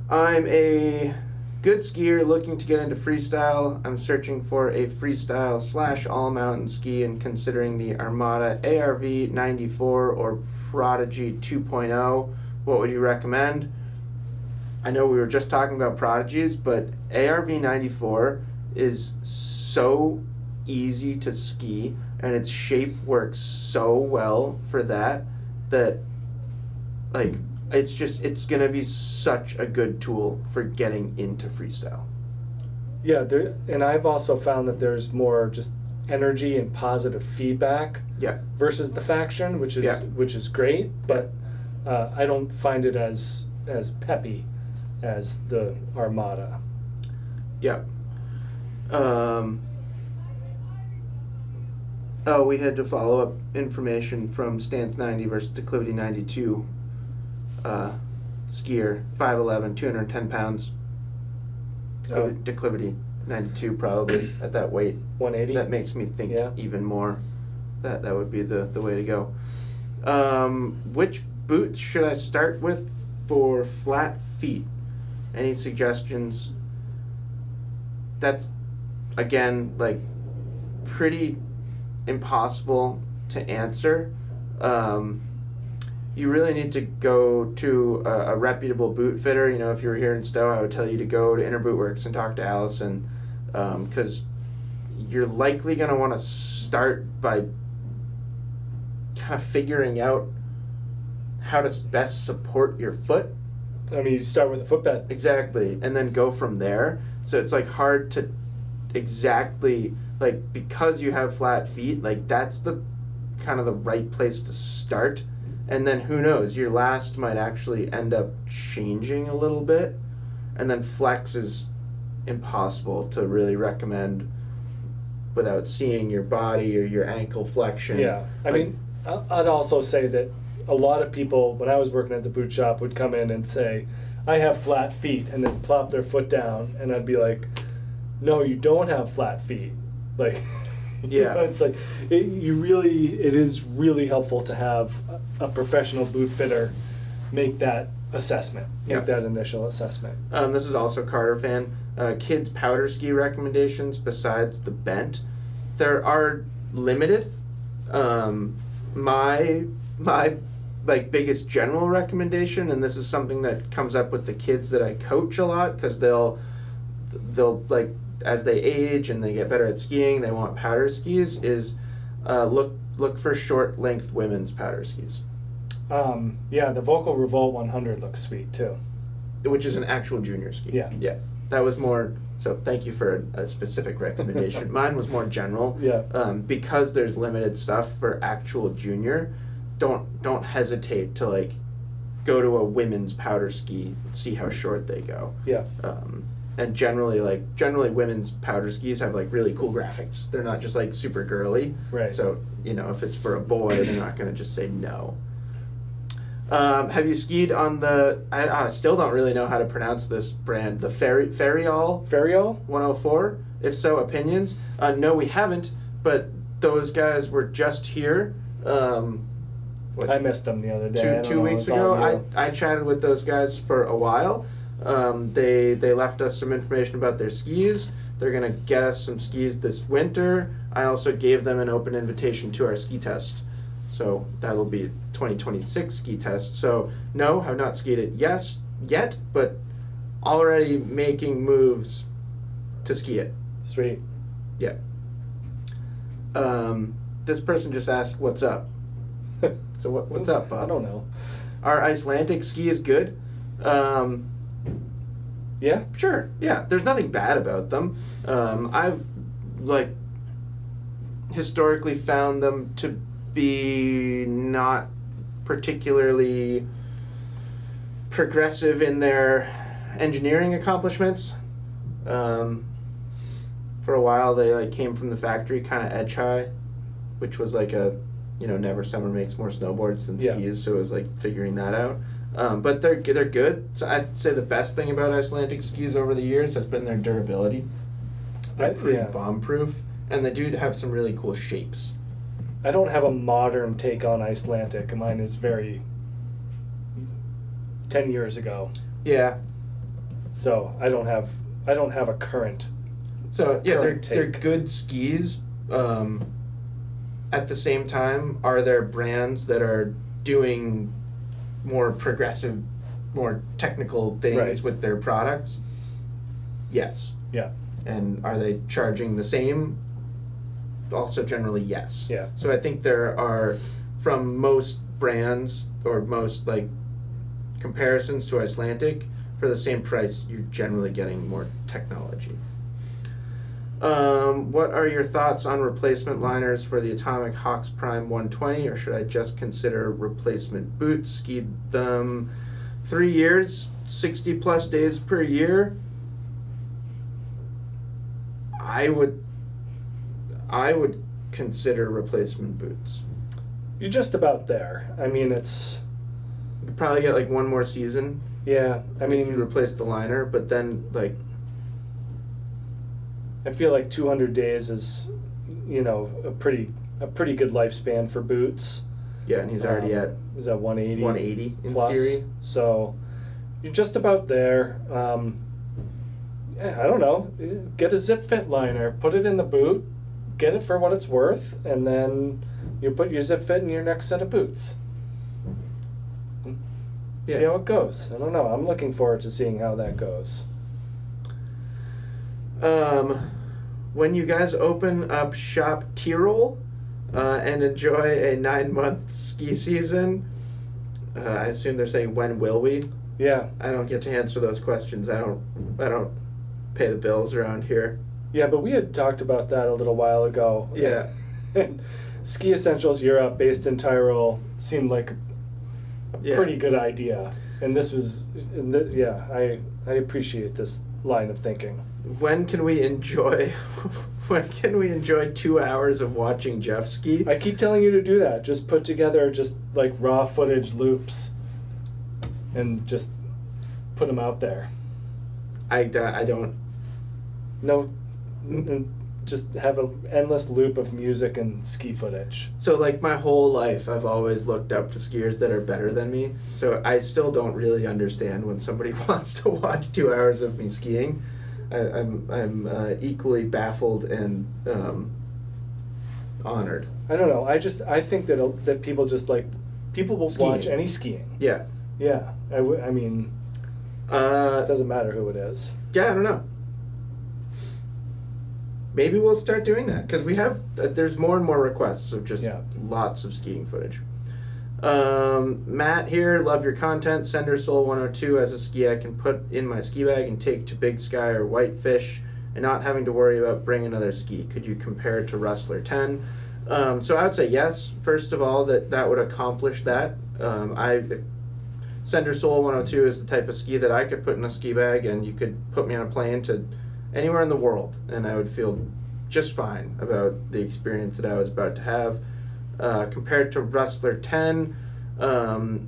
I'm a good skier looking to get into freestyle. I'm searching for a freestyle / all-mountain ski and considering the Armada ARV 94 or Prodigy 2.0. What would you recommend? I know we were just talking about Prodigies, but ARV 94 is so easy to ski and its shape works so well for that like it's gonna be such a good tool for getting into freestyle. Yeah, and I've also found that there's more just energy and positive feedback. Yeah. Versus the Faction, which is great, but I don't find it as peppy as the Armada. Yeah. We had to follow up information from Stance 90 versus Declivity 92. Skier, 5'11", 210 pounds. Declivity 92 probably at that weight. 180. That makes me think even more that would be the way to go. Which boots should I start with for flat feet? Any suggestions? That's, again, like pretty impossible to answer. You really need to go to a reputable boot fitter. You know, if you were here in Stowe, I would tell you to go to Inner Boot Works and talk to Allison, because you're likely going to want to start by kind of figuring out how to best support your foot. I mean, you start with a footbed. Exactly, and then go from there. So it's like hard to exactly, like, because you have flat feet, like that's the kind of the right place to start. And then who knows, your last might actually end up changing a little bit. And then flex is impossible to really recommend without seeing your body or your ankle flexion. Yeah, I mean, I'd also say that a lot of people, when I was working at the boot shop, would come in and say, I have flat feet, and then plop their foot down, and I'd be like, no, you don't have flat feet. Like, yeah, it's like, it is really helpful to have a professional boot fitter make that assessment, make that initial assessment. This is also Carter fan. Kids powder ski recommendations besides the bent. There are limited. My like biggest general recommendation, and this is something that comes up with the kids that I coach a lot, because they'll like, as they age and they get better at skiing, they want powder skis, is look for short length women's powder skis. Yeah, the Vocal Revolt 100 looks sweet too. Which is an actual junior ski. Yeah. Yeah. That was more, so thank you for a specific recommendation. Mine was more general. Yeah. Because there's limited stuff for actual junior, don't hesitate to like go to a women's powder ski and see how short they go. Yeah. And generally women's powder skis have like really cool graphics. They're not just like super girly. Right. So, you know, if it's for a boy, they're not going to just say no. Have you skied on the, I still don't really know how to pronounce this brand, the Ferial 104? If so, opinions? No, we haven't, but those guys were just here. I missed them the other day. Two weeks ago. I chatted with those guys for a while. They left us some information about their skis. They're going to get us some skis this winter. I also gave them an open invitation to our ski test. So that'll be 2026 ski test. So no, have not skied it yet, but already making moves to ski it. Sweet. Yeah. This person just asked, what's up? So what's up, Bob? I don't know. Our Icelandic ski is good. Yeah? Sure. Yeah. There's nothing bad about them. I've historically found them to be not particularly progressive in their engineering accomplishments. For a while, they came from the factory kind of edge high, which was never summer makes more snowboards than skis. So it was figuring that out. But they're good. So I'd say the best thing about Icelandic skis over the years has been their durability. They're pretty bomb-proof, and they do have some really cool shapes. I don't have a modern take on Icelandic. Mine is very 10 years ago. Yeah. So I don't have a current. So yeah, they're good skis. At the same time, are there brands that are doing more progressive, more technical things with their products? Yes. Yeah. And are they charging the same? Also generally yes. Yeah. So I think there are, from most brands or most comparisons to Icelandic, for the same price, you're generally getting more technology. What are your thoughts on replacement liners for the Atomic Hawks Prime 120, or should I just consider replacement boots? Skied them 3 years, 60 plus days per year. I would consider replacement boots. You're just about there. I mean, it's... You could probably get one more season. Yeah, I mean... If you replace the liner, but then I feel 200 days is, a pretty good lifespan for boots. Yeah, and he's already at... Is that 180? 180 in plus, theory. So you're just about there. I don't know. Get a zip fit liner, put it in the boot, get it for what it's worth, and then you put your zip fit in your next set of boots. Yeah. See how it goes. I don't know. I'm looking forward to seeing how that goes. When you guys open up Shop Tyrol and enjoy a 9-month ski season, I assume they're saying, when will we? Yeah. I don't get to answer those questions. I don't pay the bills around here. Yeah, but we had talked about that a little while ago. Yeah. And Ski Essentials Europe, based in Tyrol, seemed like a pretty good idea. And this was, I appreciate this line of thinking. When can we enjoy 2 hours of watching Jeff ski? I keep telling you to do that. Just put together raw footage loops and just put them out there. I don't. No, just have an endless loop of music and ski footage. So my whole life, I've always looked up to skiers that are better than me. So I still don't really understand when somebody wants to watch 2 hours of me skiing. I'm equally baffled and honored. I don't know. I think that people just people will skiing. watch any skiing. Yeah. Yeah. I mean, it doesn't matter who it is. Yeah, I don't know. Maybe we'll start doing that because there's more and more requests of just lots of skiing footage. Matt here, love your content. Sender Soul 102 as a ski I can put in my ski bag and take to Big Sky or Whitefish and not having to worry about bringing another ski. Could you compare it to Rustler 10? So I would say yes. First of all, that would accomplish that. Sender Soul 102 is the type of ski that I could put in a ski bag and you could put me on a plane to anywhere in the world and I would feel just fine about the experience that I was about to have. Compared to Rustler 10,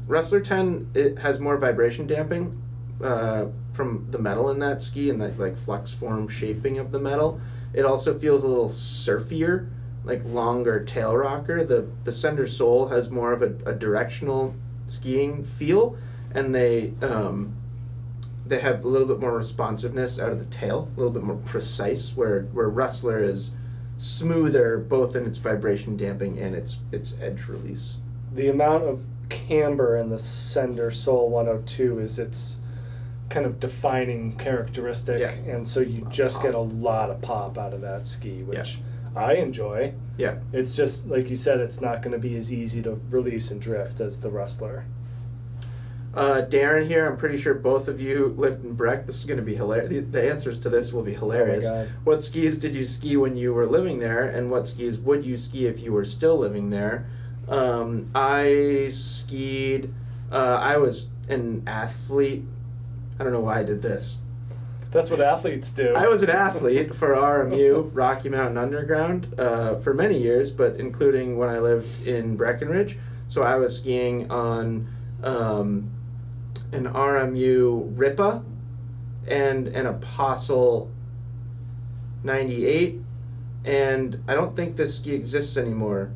Rustler 10, it has more vibration damping from the metal in that ski and that flex form shaping of the metal. It also feels a little surfier, longer tail rocker. The Sender Soul has more of a directional skiing feel, and they they have a little bit more responsiveness out of the tail, a little bit more precise, where Rustler is smoother both in its vibration damping and its edge release. The amount of camber in the Sender Soul 102 is its kind of defining characteristic, and so you just get a lot of pop out of that ski, which I enjoy. Yeah. It's just, like you said, it's not going to be as easy to release and drift as the Rustler. Darren here, I'm pretty sure both of you lived in Breck. This is going to be hilarious. The answers to this will be hilarious. Oh my God. What skis did you ski when you were living there, and what skis would you ski if you were still living there? I skied, I was an athlete. I don't know why I did this. That's what athletes do. I was an athlete for RMU, Rocky Mountain Underground, for many years, but including when I lived in Breckenridge. So I was skiing on an RMU Ripa and an Apostle 98, and I don't think this ski exists anymore.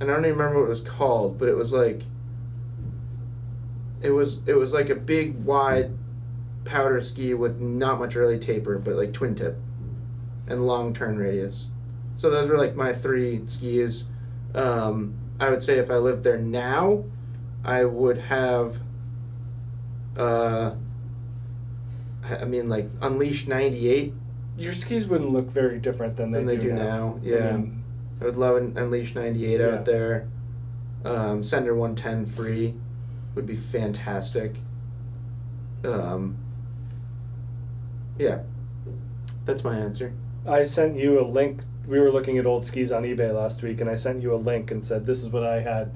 And I don't even remember what it was called, but it was like a big wide powder ski with not much early taper, but like twin tip and long turn radius. So those were like my 3 skis. I would say if I lived there now, I would have like Unleashed 98. Your skis wouldn't look very different than they do now. Yeah. I mean, I would love an Unleashed 98 out there. Sender 110 free would be fantastic. Yeah, that's my answer. I sent you a link. We were looking at old skis on eBay last week, and I sent you a link and said, this is what I had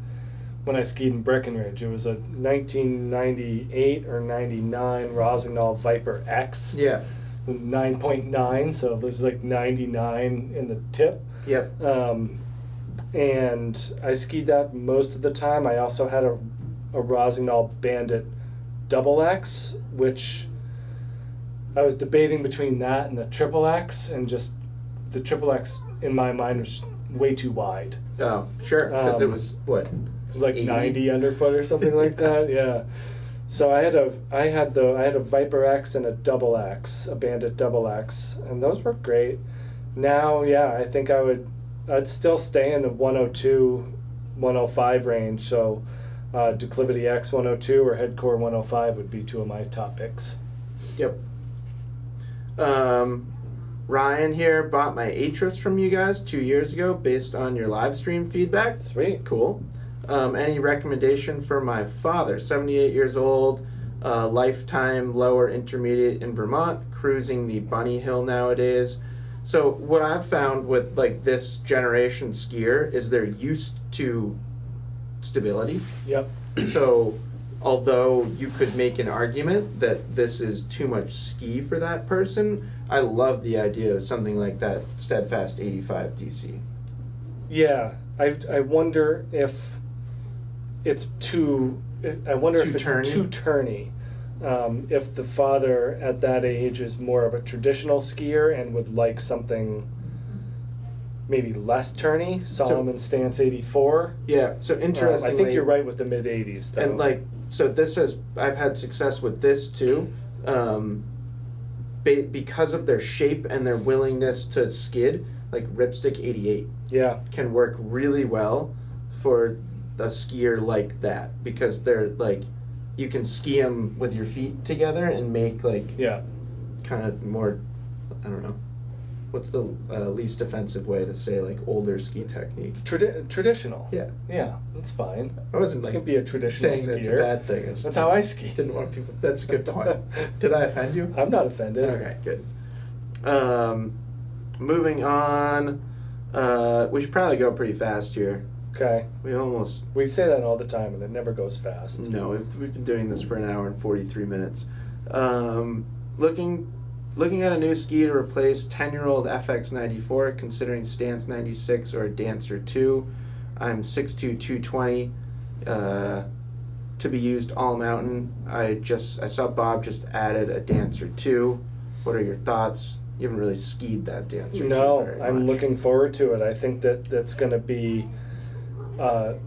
when I skied in Breckenridge. It was a 1998 or 99 Rosignol Viper X. Yeah. 9.9, so there's like 99 in the tip. Yep. And I skied that most of the time. I also had a Rosignol Bandit Double X, which I was debating between that and the Triple X, and just the Triple X in my mind was way too wide. Oh, sure, because it was what? It was like 80? 90 underfoot or something like that. Yeah. So I had a Viper X and a Double X, a Bandit Double X, and those were great. Now, yeah, I think I'd still stay in the 102, 105 range. So Declivity X 102 or Headcore 105 would be 2 of my top picks. Yep. Ryan here bought my Atris from you guys 2 years ago based on your live stream feedback. Sweet. Cool. Any recommendation for my father, 78 years old, lifetime lower intermediate in Vermont, cruising the Bunny Hill nowadays. So what I've found with like this generation skier is they're used to stability. Yep. So although you could make an argument that this is too much ski for that person, I love the idea of something like that Steadfast 85 DC. Yeah, I wonder if it's too. I wonder if it's too turny. If the father at that age is more of a traditional skier and would like something maybe less turny, Solomon Stance 84. Yeah, so interestingly, I think you're right with the mid 80s though. And like, so this has, I've had success with this too, because of their shape and their willingness to skid. Like Ripstick 88 can work really well for a skier like that, because they're like, you can ski them with your feet together and make like kind of more, I don't know, what's the least offensive way to say like older ski technique? Traditional. Yeah, that's fine. I wasn't like can be a traditional saying skier. that's a bad thing. That's how I ski. Didn't want people. That's a good point. Did I offend you? I'm not offended. Okay, good. Moving on, we should probably go pretty fast here. Okay. We say that all the time, and it never goes fast. No, we've been doing this for an hour and 43 minutes. Looking at a new ski to replace 10-year-old FX94, considering Stance 96 or a Dancer 2. I'm 6'2", 220, to be used all mountain. I saw Bob just added a Dancer 2. What are your thoughts? You haven't really skied that Dancer 2 very I'm much. looking forward to it. I think that's going to be the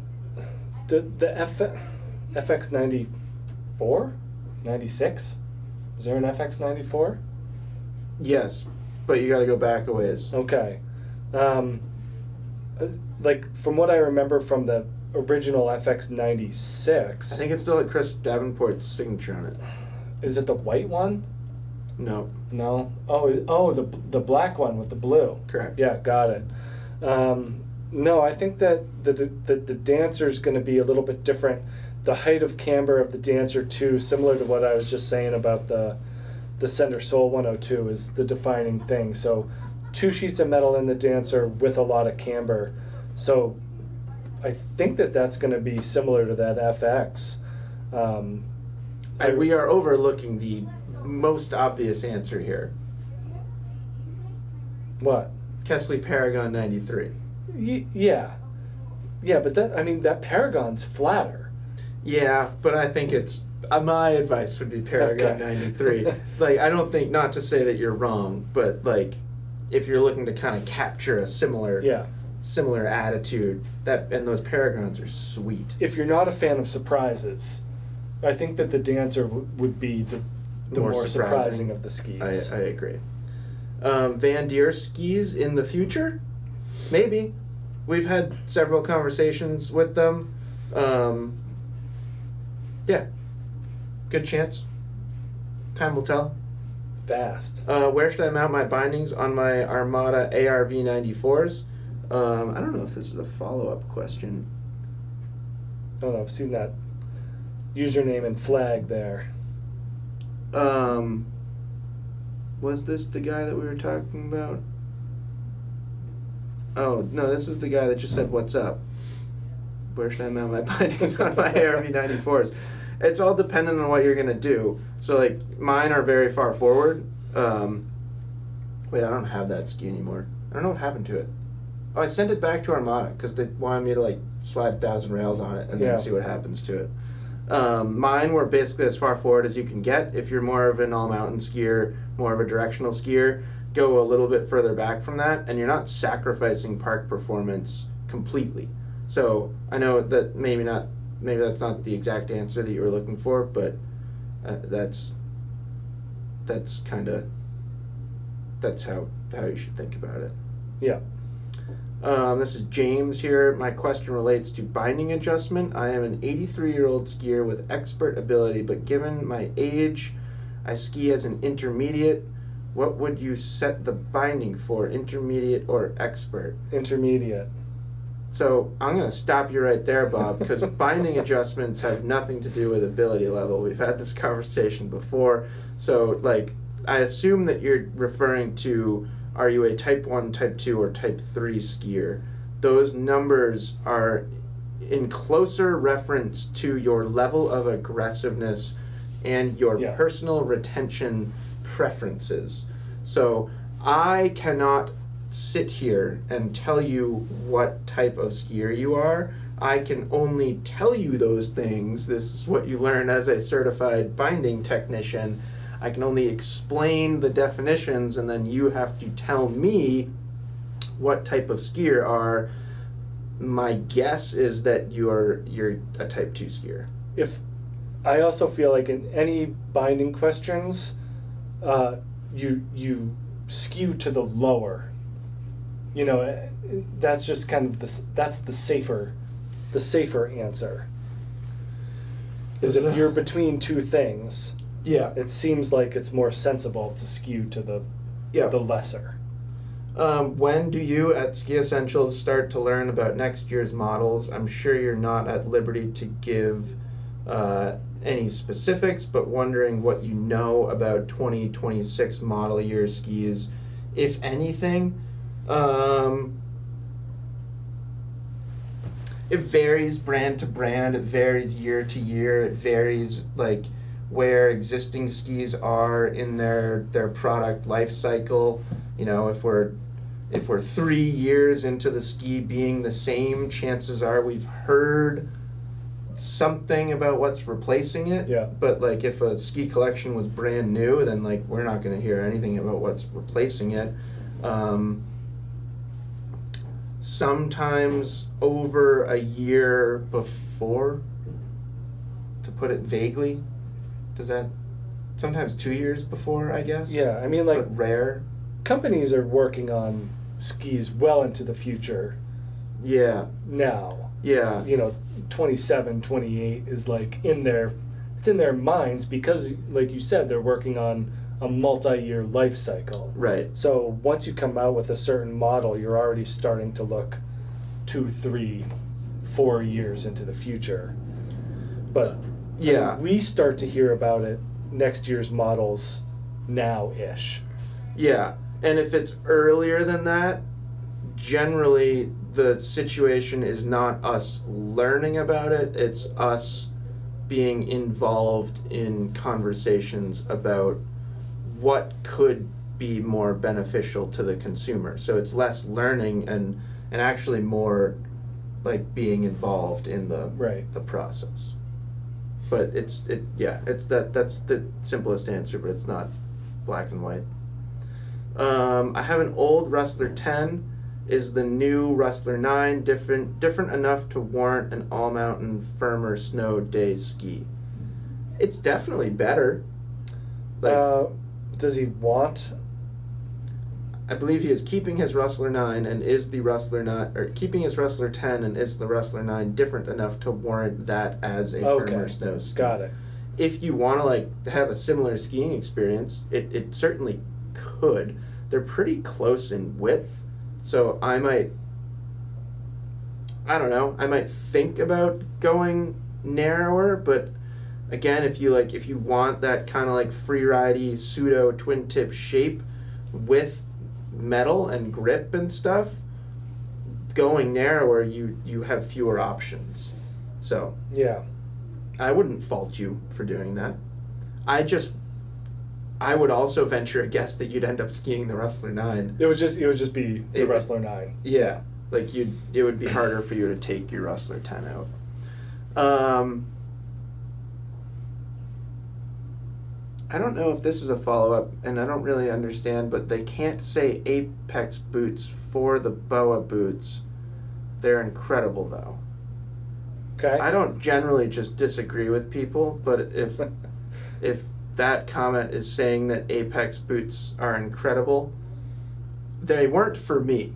FX 94, 96. Is there an FX94? Yes, but you got to go back a ways. Okay. Like, from what I remember from the original FX96... I think it's still at Chris Davenport's signature on it. Is it the white one? No. No? Oh, the black one with the blue. Correct. Yeah, got it. No, I think that the dancer's going to be a little bit different. The height of camber of the dancer, too, similar to what I was just saying about the Sender Soul 102, is the defining thing. So 2 sheets of metal in the dancer with a lot of camber. So I think that that's going to be similar to that FX. We are overlooking the most obvious answer here. What? Kesley Paragon 93. Yeah, but that Paragon's flatter. Yeah, but I think it's my advice would be Paragon 93. Like, I don't think, not to say that you're wrong, but like, if you're looking to kind of capture a similar attitude, and those Paragons are sweet. If you're not a fan of surprises, I think that the dancer would be the more surprising of the skis. I agree. Van Deer skis in the future? Maybe. We've had several conversations with them. Yeah. Good chance. Time will tell. Fast. Where should I mount my bindings on my Armada ARV 94s? I don't know if this is a follow-up question. I don't know. I've seen that username and flag there. Was this the guy that we were talking about? Oh, no, this is the guy that just said, what's up? Where should I mount my bindings on my ARV 94s? It's all dependent on what you're going to do. So, like, mine are very far forward. Wait, I don't have that ski anymore. I don't know what happened to it. Oh, I sent it back to Armada because they wanted me to, like, slide 1,000 rails on it and then see what happens to it. Mine were basically as far forward as you can get. If you're more of an all-mountain skier, more of a directional skier, go a little bit further back from that, and you're not sacrificing park performance completely. So I know that maybe that's not the exact answer that you were looking for, but that's how you should think about it. Yeah. This is James here. My question relates to binding adjustment. I am an 83-year-old skier with expert ability, but given my age, I ski as an intermediate. What would you set the binding for, intermediate or expert? Intermediate. So I'm going to stop you right there, Bob, because binding adjustments have nothing to do with ability level. We've had this conversation before. So, like, I assume that you're referring to, are you a type 1, type 2, or type 3 skier? Those numbers are in closer reference to your level of aggressiveness and your personal retention preferences. So I cannot sit here and tell you what type of skier you are. I can only tell you those things. This is what you learn as a certified binding technician. I can only explain the definitions, and then you have to tell me what type of skier are. My guess is that you're a type 2 skier. If I also feel like in any binding questions, you skew to the lower. You know, that's just kind of the safer answer. Is if you're between two things. Yeah. It seems like it's more sensible to skew to the lesser. When do you at Ski Essentials start to learn about next year's models? I'm sure you're not at liberty to give any specifics, but wondering what you know about 2026 model year skis, if anything. It varies brand to brand, it varies year to year, it varies like where existing skis are in their product life cycle. You know, if we're 3 years into the ski being the same, chances are we've heard something about what's replacing it. Yeah. But like if a ski collection was brand new, then like we're not going to hear anything about what's replacing it. Sometimes over a year before, to put it vaguely. Does that sometimes 2 years before, I guess. Yeah, I mean, like, but rare. Companies are working on skis well into the future. Yeah. Now. Yeah. 27, 28 is like it's in their minds because, like you said, they're working on a multi-year life cycle. Right. So once you come out with a certain model, you're already starting to look 2, 3, 4 years into the future. But yeah, we start to hear about it next year's models now-ish. Yeah, and if it's earlier than that, generally the situation is not us learning about it, it's us being involved in conversations about what could be more beneficial to the consumer. So it's less learning and actually more like being involved in the process. But that's the simplest answer, but it's not black and white. I have an old Rustler 10. Is the new Rustler 9 different enough to warrant an all-mountain firmer snow day ski? It's definitely better. Does he want? I believe he is keeping his Rustler 9 and is the Rustler 9, or keeping his Rustler 10 and is the Rustler 9 different enough to warrant that as a firmer snow ski. Got it. If you want to have a similar skiing experience, it certainly could. They're pretty close in width, so I might think about going narrower, but again, if you want that kind of like free-ridey pseudo twin tip shape with metal and grip and stuff, going narrower, you have fewer options. So yeah, I wouldn't fault you for doing that. I would also venture a guess that you'd end up skiing the Rustler 9. It would just be the Rustler 9. Yeah, like it would be harder for you to take your Rustler 10 out. I don't know if this is a follow-up, and I don't really understand, but they can't say Apex boots for the BOA boots. They're incredible, though. Okay. I don't generally just disagree with people, but if that comment is saying that Apex boots are incredible, they weren't for me.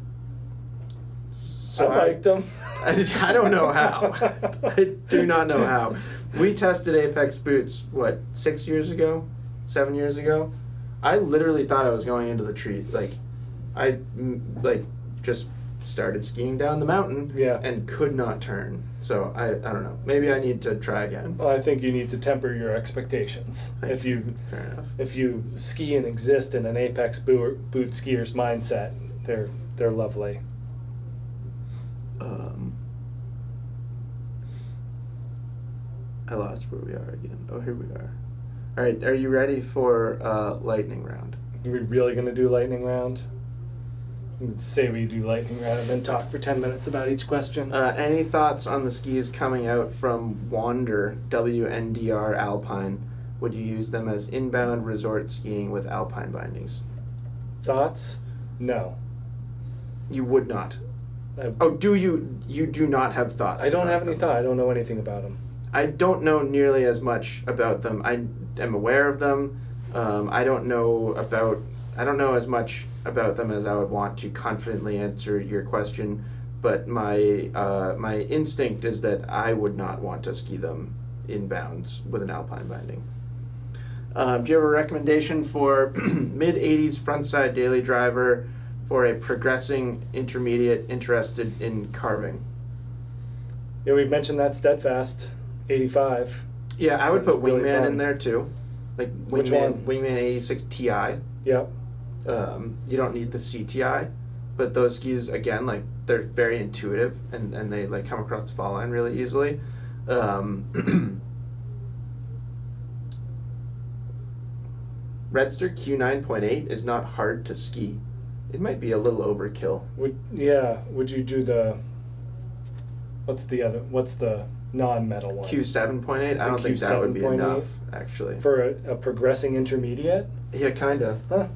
So I liked them. I don't know how. I do not know how. We tested Apex boots, 6 years ago? 7 years ago? I literally thought I was going into the tree. I just started skiing down the mountain and could not turn. So I don't know. Maybe I need to try again. Well, I think you need to temper your expectations. Fair enough. If you ski and exist in an Apex boot skier's mindset, they're lovely. I lost where we are again. Oh, here we are. All right, are you ready for lightning round? Are we really going to do lightning round? Let's say we do lightning round and then talk for 10 minutes about each question. Any thoughts on the skis coming out from Wander, WNDR Alpine? Would you use them as inbound resort skiing with alpine bindings? Thoughts? No. You would not? Do you? You do not have thoughts? I don't have any thought. I don't know anything about them. I don't know nearly as much about them. I am aware of them. I don't know as much about them as I would want to confidently answer your question, but my instinct is that I would not want to ski them inbounds with an alpine binding. Do you have a recommendation for mid-80s frontside daily driver for a progressing intermediate interested in carving? Yeah, we've mentioned that Steadfast 85. Yeah, I would put really Wingman fun. in there too. Like Which one? Wingman 86 Ti. Yep. You don't need the CTI, but those skis, again, like they're very intuitive and they like come across the fall line really easily. Redster Q9.8 is not hard to ski. It might be a little overkill. Would you do the... What's the non-metal one? Q7.8? I don't think that would be enough, actually. For a progressing intermediate? Yeah, kinda. Huh.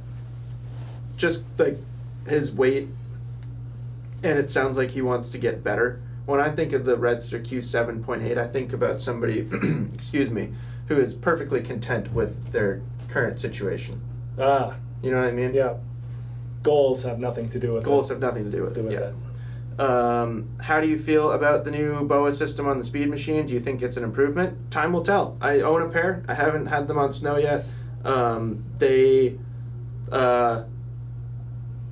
Just like his weight, and it sounds like he wants to get better. When I think of the Redster Q7.8, I think about somebody, excuse me, who is perfectly content with their current situation. Ah. You know what I mean? Yeah. Goals have nothing to do with Goals have nothing to do with it. How do you feel about the new BOA system on the Speed Machine? Do you think it's an improvement? Time will tell. I own a pair. I haven't had them on snow yet. They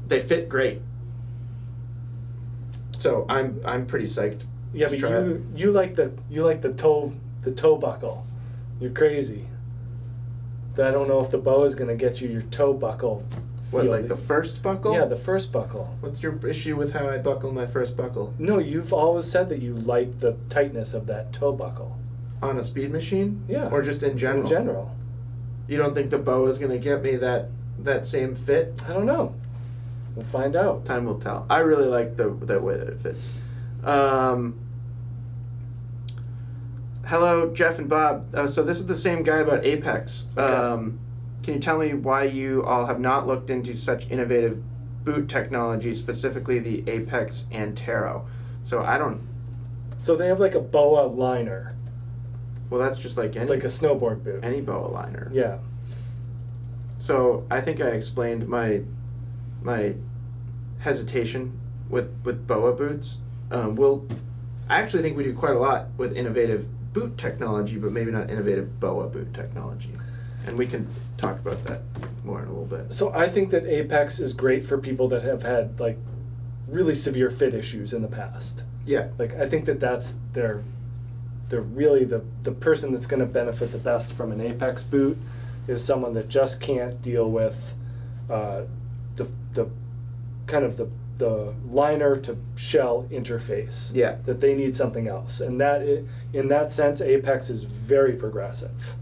fit great. So I'm pretty psyched. Yeah, but you like the toe buckle. You're crazy. I don't know if the BOA is going to get you your toe buckle. What, like the first buckle? Yeah, the first buckle. What's your issue with how I buckle my first buckle? No, you've always said that you like the tightness of that toe buckle. On a Speed Machine? Yeah. Or just in general? In general. You don't think the BOA is going to get me that same fit? I don't know. We'll find out. Time will tell. I really like the way that it fits. Hello, Jeff and Bob. So this is the same guy about Apex. Okay. Can you tell me why you all have not looked into such innovative boot technology, specifically the Apex Antero? So they have like a BOA liner. Well, that's just like any... Like a snowboard boot. Any BOA liner. Yeah. So I think I explained my hesitation with BOA boots. I actually think we do quite a lot with innovative boot technology, but maybe not innovative BOA boot technology. And we can talk about that more in a little bit. So I think that Apex is great for people that have had like really severe fit issues in the past. Yeah. Like I think they're really the person that's going to benefit the best from an Apex boot is someone that just can't deal with the kind of the liner to shell interface. Yeah. That they need something else, and in that sense, Apex is very progressive.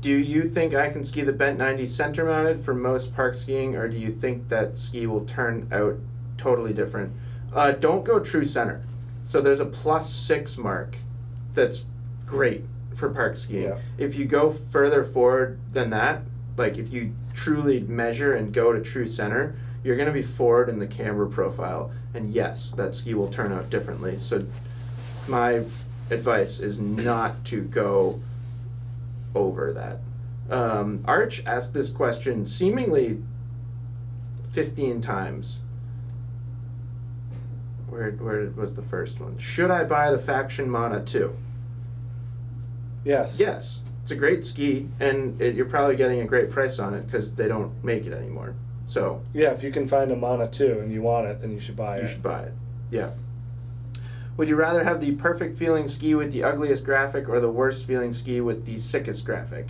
Do you think I can ski the Bent 90 center mounted for most park skiing, or do you think that ski will turn out totally different? Don't go true center. So there's a +6 mark that's great for park skiing. Yeah. If you go further forward than that, like if you truly measure and go to true center, you're going to be forward in the camber profile. And yes, that ski will turn out differently. So my advice is not to go over that. Arch asked this question seemingly 15 times. Where was the first one? Should I buy the Faction Mana 2? Yes. Yes. It's a great ski, and you're probably getting a great price on it because they don't make it anymore. So yeah, if you can find a Mana 2 and you want it, then you should buy it. You should buy it. Yeah. Would you rather have the perfect feeling ski with the ugliest graphic or the worst feeling ski with the sickest graphic?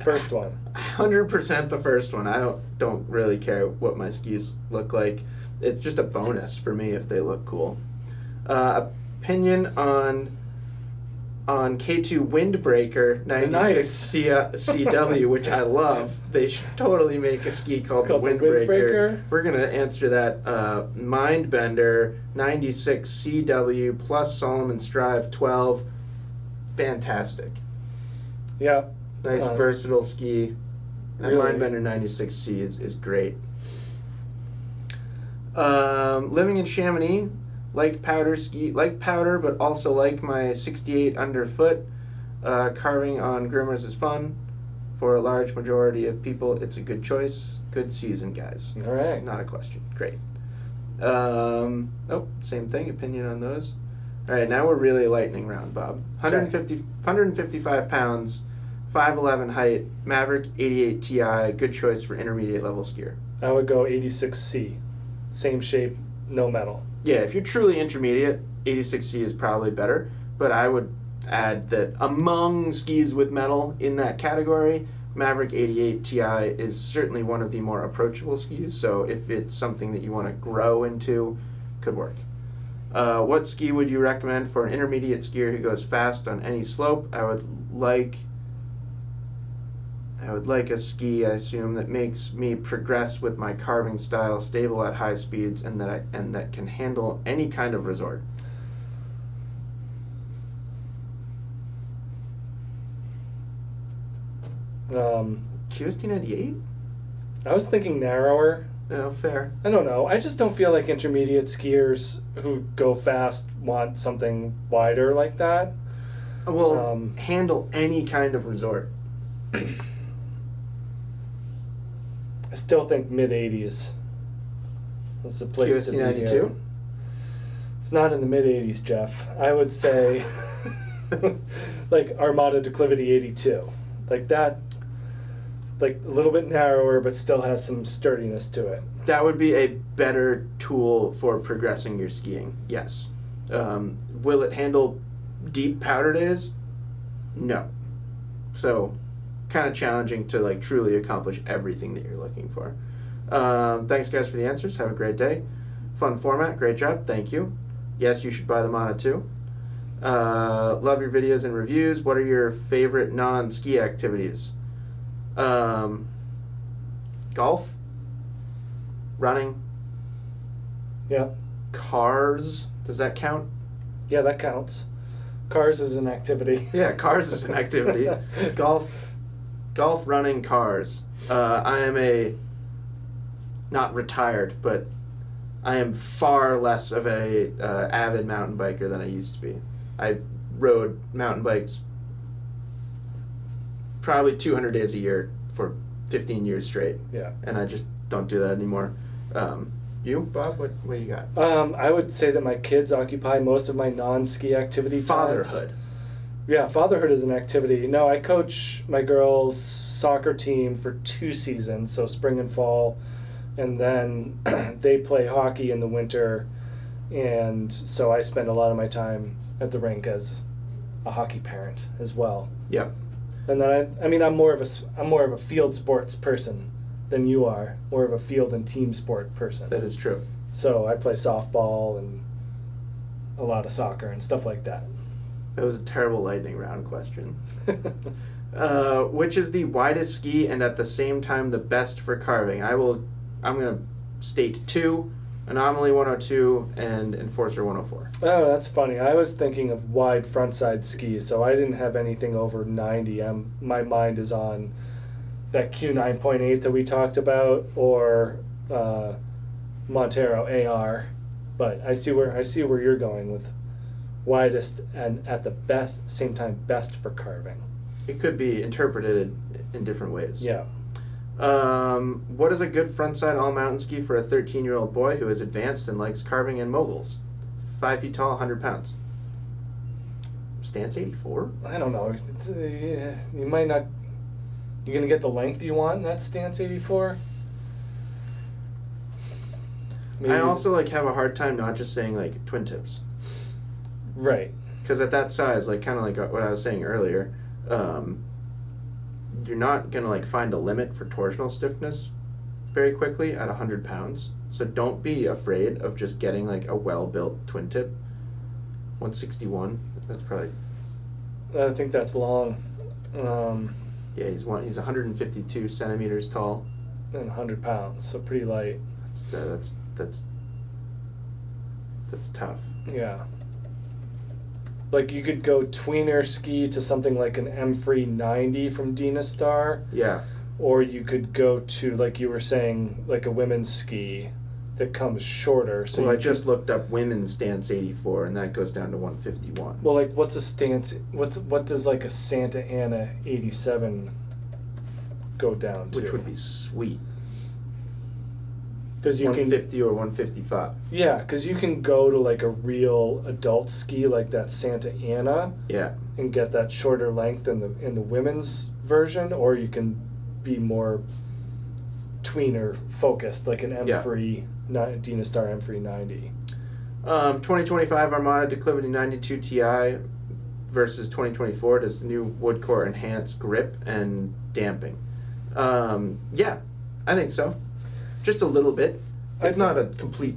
First one. 100% the first one. I don't really care what my skis look like. It's just a bonus for me if they look cool. Opinion on K2 Windbreaker 96 CW, which I love. They should totally make a ski called the Windbreaker. We're going to answer that. Mindbender 96 CW plus Solomon Strive 12. Fantastic. Yeah. Nice versatile ski. That really? Mindbender 96C is great. Living in Chamonix, like powder, but also like my 68 underfoot. Carving on groomers is fun. For a large majority of people, it's a good choice. Good season, guys. All right. Not a question. Great. Same thing. Opinion on those. All right, now we're really lightning round, Bob. 155 pounds, 5'11" height, Maverick 88 Ti, good choice for intermediate level skier. I would go 86C. Same shape, no metal. Yeah, if you're truly intermediate, 86C is probably better, but I would add that among skis with metal in that category, Maverick 88 Ti is certainly one of the more approachable skis, so if it's something that you want to grow into, could work. What ski would you recommend for an intermediate skier who goes fast on any slope? I would like a ski, I assume, that makes me progress with my carving style, stable at high speeds, and that can handle any kind of resort. QST98? I was thinking narrower. No, fair. I don't know. I just don't feel like intermediate skiers who go fast want something wider like that. Will handle any kind of resort. I still think mid-80s. That's the place QST to be 92? here. It's not in the mid-80s, Jeff. I would say like Armada Declivity 82. Like that, like a little bit narrower, but still has some sturdiness to it. That would be a better tool for progressing your skiing, yes. Will it handle deep powder days? No. So, kind of challenging to like truly accomplish everything that you're looking for. Thanks guys for the answers. Have a great day. Fun format. Great job. Thank you. Yes, you should buy the Mana too. Love your videos and reviews. What are your favorite non-ski activities? Golf, running, Yeah. cars. Does that count? Yeah, that counts. Cars is an activity. Yeah, cars is an activity. Golf, running, cars. I am not retired, but I am far less of a avid mountain biker than I used to be. I rode mountain bikes probably 200 days a year for 15 years straight. Yeah. And I just don't do that anymore. You, Bob, what do you got? I would say that my kids occupy most of my non-ski activity times. Fatherhood. Yeah, fatherhood is an activity. No, I coach my girls' soccer team for 2 seasons, so spring and fall, and then they play hockey in the winter, and so I spend a lot of my time at the rink as a hockey parent as well. Yep. And then I'm more of a field sports person than you are, more of a field and team sport person. That is true. So I play softball and a lot of soccer and stuff like that. That was a terrible lightning round question. Which is the widest ski and at the same time the best for carving? I'm going to state 2, Anomaly 102 and Enforcer 104. Oh, that's funny. I was thinking of wide frontside ski, so I didn't have anything over 90. My mind is on that Q9.8 that we talked about, or Montero AR. But I see where you're going with widest and at the same time best for carving. It could be interpreted in different ways. Yeah. What is a good frontside all-mountain ski for a 13-year-old boy who is advanced and likes carving and moguls? 5 feet tall, 100 pounds. Stance 84? I don't know. You might not. You're gonna get the length you want in that Stance 84. Maybe. I also have a hard time not just saying twin tips. Right. Because at that size, kind of like what I was saying earlier, you're not gonna find a limit for torsional stiffness very quickly at 100 pounds. So don't be afraid of just getting a well-built twin tip. 161. That's probably. I think that's long. Yeah, he's 152 centimeters tall. And 100 pounds, so pretty light. That's tough. Yeah. You could go tweener ski to something like an M-Free 90 from Dynastar. Yeah. Or you could go to, you were saying, a women's ski that comes shorter. So I just looked up women's Stance 84, and that goes down to 151. Well, what's a Stance? What does a Santa Ana 87 go down to? Which would be sweet. Because you 150 or 155. Yeah, because you can go to a real adult ski like that Santa Ana. Yeah. And get that shorter length in the women's version, or you can be more tweener focused, like an M-Free, Dynastar M-Free 90. 2025 Armada Declivity 92 Ti versus 2024. Does the new Woodcore enhance grip and damping? Yeah, I think so. Just a little bit. It's not a complete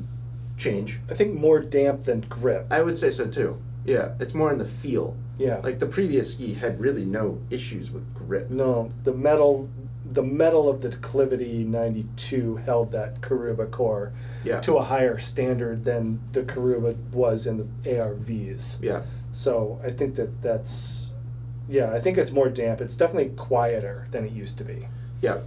change. I think more damp than grip. I would say so too. Yeah, it's more in the feel. Yeah. The previous ski had really no issues with grip. No, the metal of the Declivity 92 held that Karuba core to a higher standard than the Karuba was in the ARVs. Yeah. So I think I think it's more damp. It's definitely quieter than it used to be. Yeah.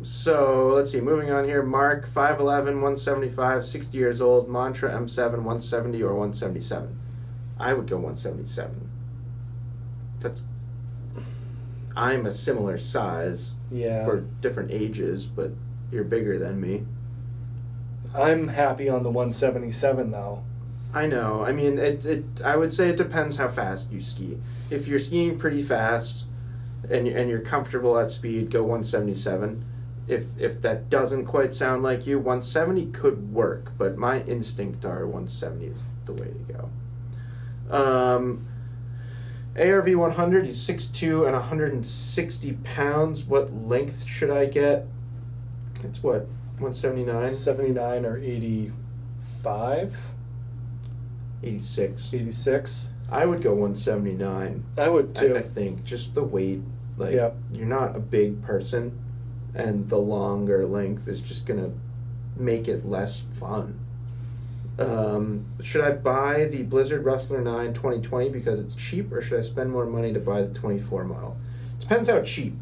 So let's see, moving on here. Mark, 5'11", 175, 60 years old, Mantra M7, 170 or 177? I would go 177. I'm a similar size. Yeah. We're different ages, but you're bigger than me. I'm happy on the 177 though. I know. I mean, I would say it depends how fast you ski. If you're skiing pretty fast and you're comfortable at speed, go 177. If that doesn't quite sound like you, 170 could work, but my instinct are 170 is the way to go. ARV 100, he's 6'2" and 160 pounds. What length should I get? It's what, 179? 79 or 85? 86. 86? I would go 179. I would too. I think just the weight, like Yep. You're not a big person, and the longer length is just gonna make it less fun. Should I buy the Blizzard Rustler 9 2020 because it's cheap, or should I spend more money to buy the 24 model? Depends how cheap.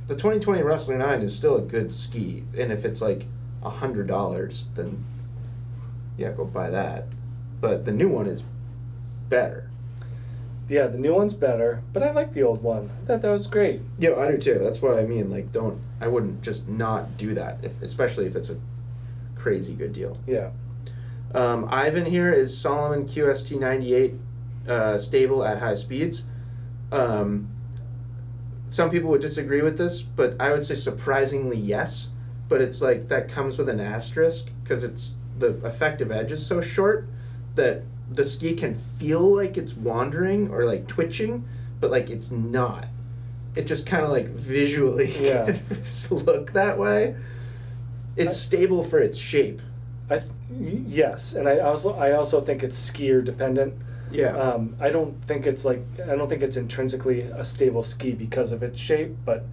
The 2020 Rustler 9 is still a good ski, and if it's like $100, then yeah, go buy that. But the new one is better. Yeah, the new one's better, but I like the old one. I thought that was great. Yeah, I do too. That's what I mean. Like, I wouldn't just not do that, especially if it's a crazy good deal. Yeah. Ivan here is Solomon QST 98 stable at high speeds. Some people would disagree with this, but I would say surprisingly yes. But it's like that comes with an asterisk because it's the effective edge is so short that the ski can feel like it's wandering or like twitching, but like it's not. It just kind of like visually look that way. It's stable for its shape. Yes, and I also think it's skier dependent. Yeah. I don't think it's intrinsically a stable ski because of its shape, but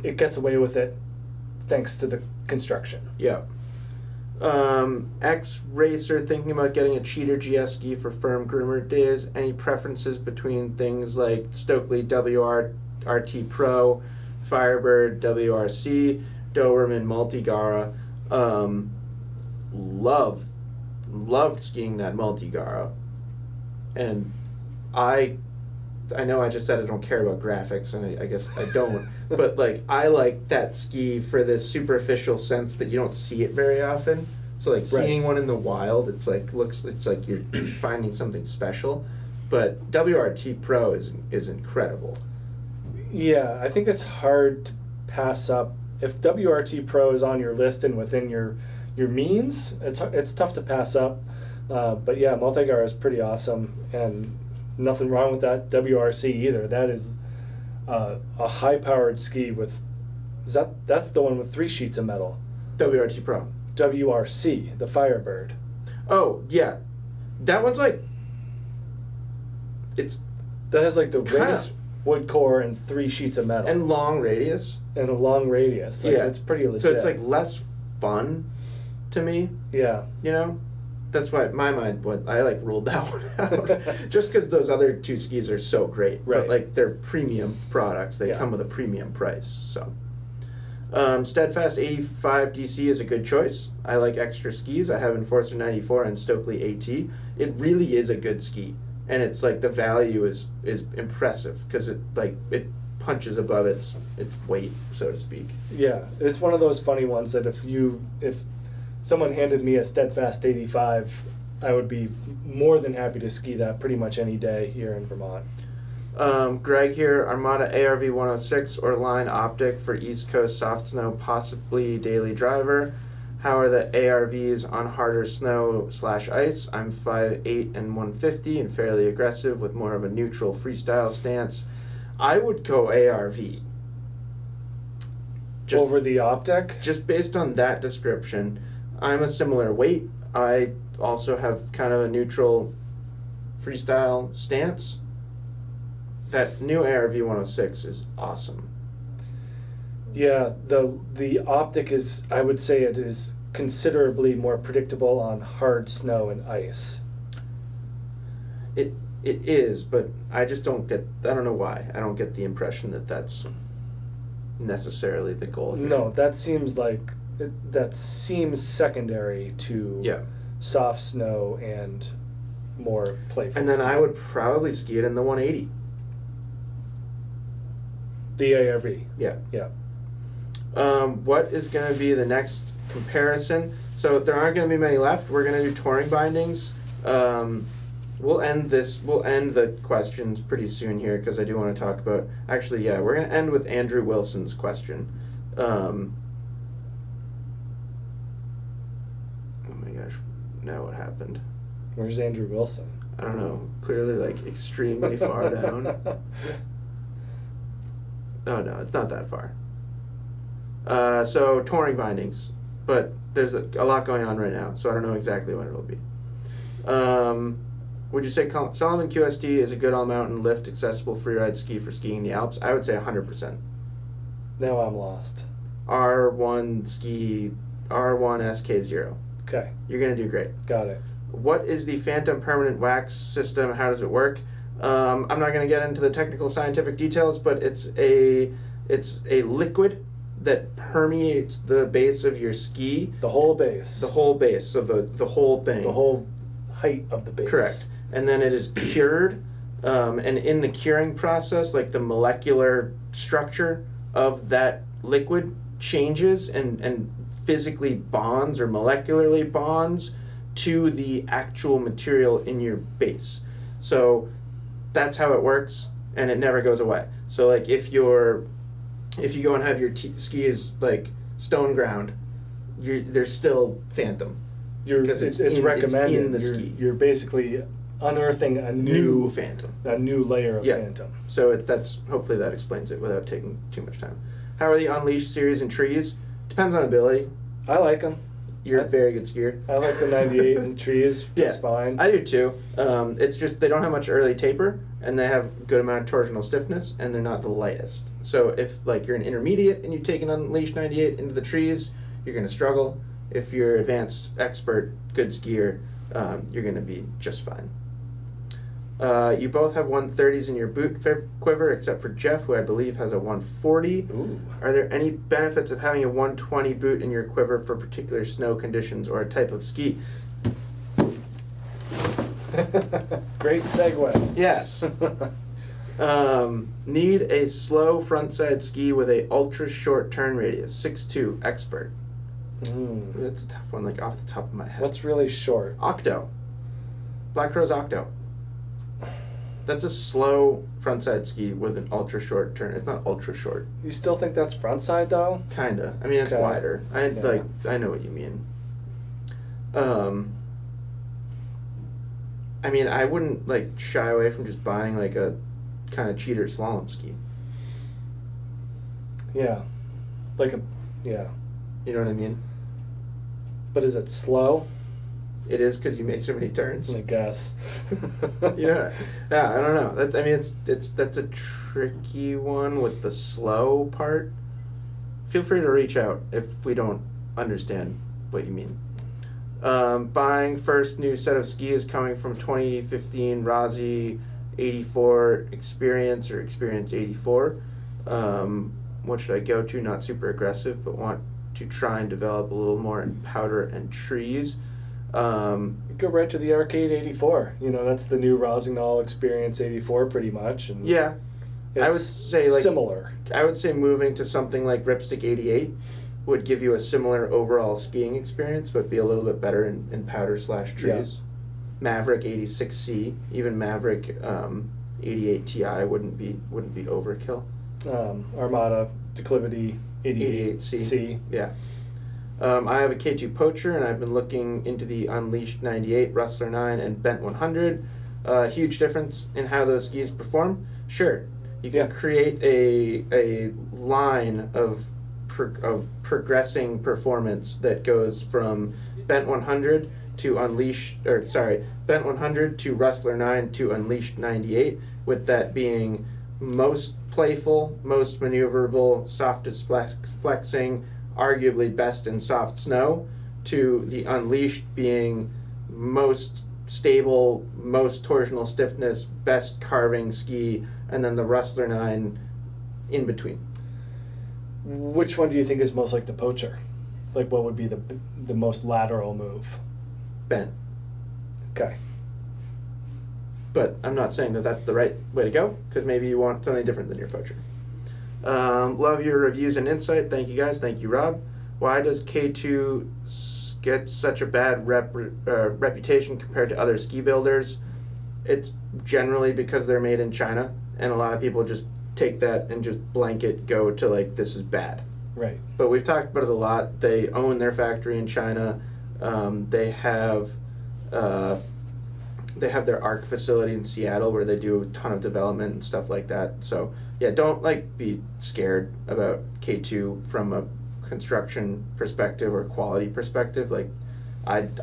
it gets away with it thanks to the construction. Yeah. X-Racer thinking about getting a cheater GS ski for firm groomer days. Any preferences between things like Stokely WRT Pro, Firebird WRC, Doberman Multigara? Loved skiing that Multigara, and I know I just said I don't care about graphics, and I guess I don't, but like I like that ski for this superficial sense that you don't see it very often. So like seeing one in the wild, it's like you're finding something special. But WRT Pro is incredible. Yeah, I think it's hard to pass up. If WRT Pro is on your list and within your means, it's tough to pass up. But yeah, Multigara is pretty awesome, and nothing wrong with that WRC either. That is a high-powered ski with that's the one with 3 sheets of metal. WRT Pro. WRC, the Firebird. Oh yeah, that one's like that has like the race wood core and 3 sheets of metal and long radius and a long radius. Like, it's pretty legit. So it's like less fun to me. Yeah, you know. That's why my mind I like ruled that one out just because those other 2 skis are so great. Right. But like they're premium products. They come with a premium price. So Steadfast 85 DC is a good choice. I like extra skis. I have Enforcer 94 and Stokely AT. It really is a good ski, and it's like the value is impressive because it punches above its weight, so to speak. Yeah, it's one of those funny ones that if someone handed me a Steadfast 85, I would be more than happy to ski that pretty much any day here in Vermont. Greg here, Armada ARV 106 or Line Optic for East Coast soft snow, possibly daily driver. How are the ARVs on harder snow/ice? I'm 5'8" and 150 and fairly aggressive with more of a neutral freestyle stance. I would go ARV. Over the Optic? Just based on that description. I'm a similar weight. I also have kind of a neutral freestyle stance. That new ARV 106 is awesome. Yeah, the Optic is, I would say it is considerably more predictable on hard snow and ice. It is, but I just don't know why. I don't get the impression that that's necessarily the goal here. No, that seems secondary to soft snow and more playful. And then I would probably ski it in the 180. The ARV. Yeah. Yeah. What is going to be the next comparison? So there aren't going to be many left. We're going to do touring bindings. We'll end the questions pretty soon here because I do want to talk about. Actually, yeah, we're going to end with Andrew Wilson's question. Oh my gosh, now what happened? Where's Andrew Wilson? I don't know. Clearly, like extremely far down. Oh no, it's not that far. So touring bindings, but there's a lot going on right now, so I don't know exactly when it'll be. Would you say Salomon QST is a good all-mountain lift accessible freeride ski for skiing in the Alps? I would say 100%. Now I'm lost. R1 SK0. Okay. You're gonna do great. Got it. What is the Phantom permanent wax system? How does it work? I'm not going to get into the technical scientific details, but it's a liquid that permeates the base of your ski. The whole base. The whole base, so the whole thing. The whole height of the base. Correct. And then it is cured, and in the curing process, like the molecular structure of that liquid changes and physically bonds or molecularly bonds to the actual material in your base. So that's how it works, and it never goes away. So like if you go and have your skis like stone ground, there's still Phantom. Because it's recommended. It's in the ski. You're basically unearthing a new Phantom. A new layer of Phantom. So hopefully that explains it without taking too much time. How are the Unleashed series and trees? Depends on ability. I like them. You're a very good skier. I like the 98 and trees just fine. I do too. It's just they don't have much early taper, and they have a good amount of torsional stiffness, and they're not the lightest. So if like you're an intermediate and you take an Unleashed 98 into the trees, you're going to struggle. If you're advanced, expert, good skier, you're going to be just fine. You both have 130s in your boot quiver, except for Jeff, who I believe has a 140. Ooh. Are there any benefits of having a 120 boot in your quiver for particular snow conditions or a type of ski? Great segue. Yes. Need a slow frontside ski with a ultra short turn radius, 6'2", expert. That's a tough one, like off the top of my head. What's really short? Octo. Black Crow's Octo. That's a slow frontside ski with an ultra short turn. It's not ultra short. You still think that's frontside though? Kinda. I mean, it's wider. I know what you mean. I mean, I wouldn't like shy away from just buying like a kind of cheater slalom ski. Yeah. Yeah. You know what I mean? But is it slow? It is because you make so many turns. I guess. Yeah, I don't know. That's a tricky one with the slow part. Feel free to reach out if we don't understand what you mean. Buying first new set of skis coming from 2015 Rossi 84 Experience or Experience 84. What should I go to? Not super aggressive, but want to try and develop a little more in powder and trees. You go right to the Arcade 84. You know, that's the new Rossignol Experience 84 pretty much. And yeah. I would say like similar. I would say moving to something like Ripstick 88 would give you a similar overall skiing experience, but be a little bit better in powder / trees. Yeah. Maverick 86C, even Maverick 88 Ti wouldn't be overkill. Armada Declivity 88C. Yeah. I have a K2 Poacher, and I've been looking into the Unleashed 98, Rustler 9, and Bent 100. Huge difference in how those skis perform. Sure, you can create a line of progressing performance that goes from Bent 100 to Bent 100 to Rustler 9 to Unleashed 98, with that being most playful, most maneuverable, softest flexing, arguably best in soft snow, to the Unleashed being most stable, most torsional stiffness, best carving ski, and then the Rustler 9 in between. Which one do you think is most like the Poacher? Like, what would be the most lateral move? Bent. Okay. But I'm not saying that that's the right way to go, because maybe you want something different than your poacher. Love your reviews and insight. Thank you guys. Thank you, Rob. Why does K2 get such a bad reputation compared to other ski builders? It's generally because they're made in China, and a lot of people just take that and just blanket go to like, this is bad. Right. But we've talked about it a lot. They own their factory in China. They have their ARC facility in Seattle where they do a ton of development and stuff like that. So yeah, don't like be scared about K2 from a construction perspective or quality perspective. Like I'd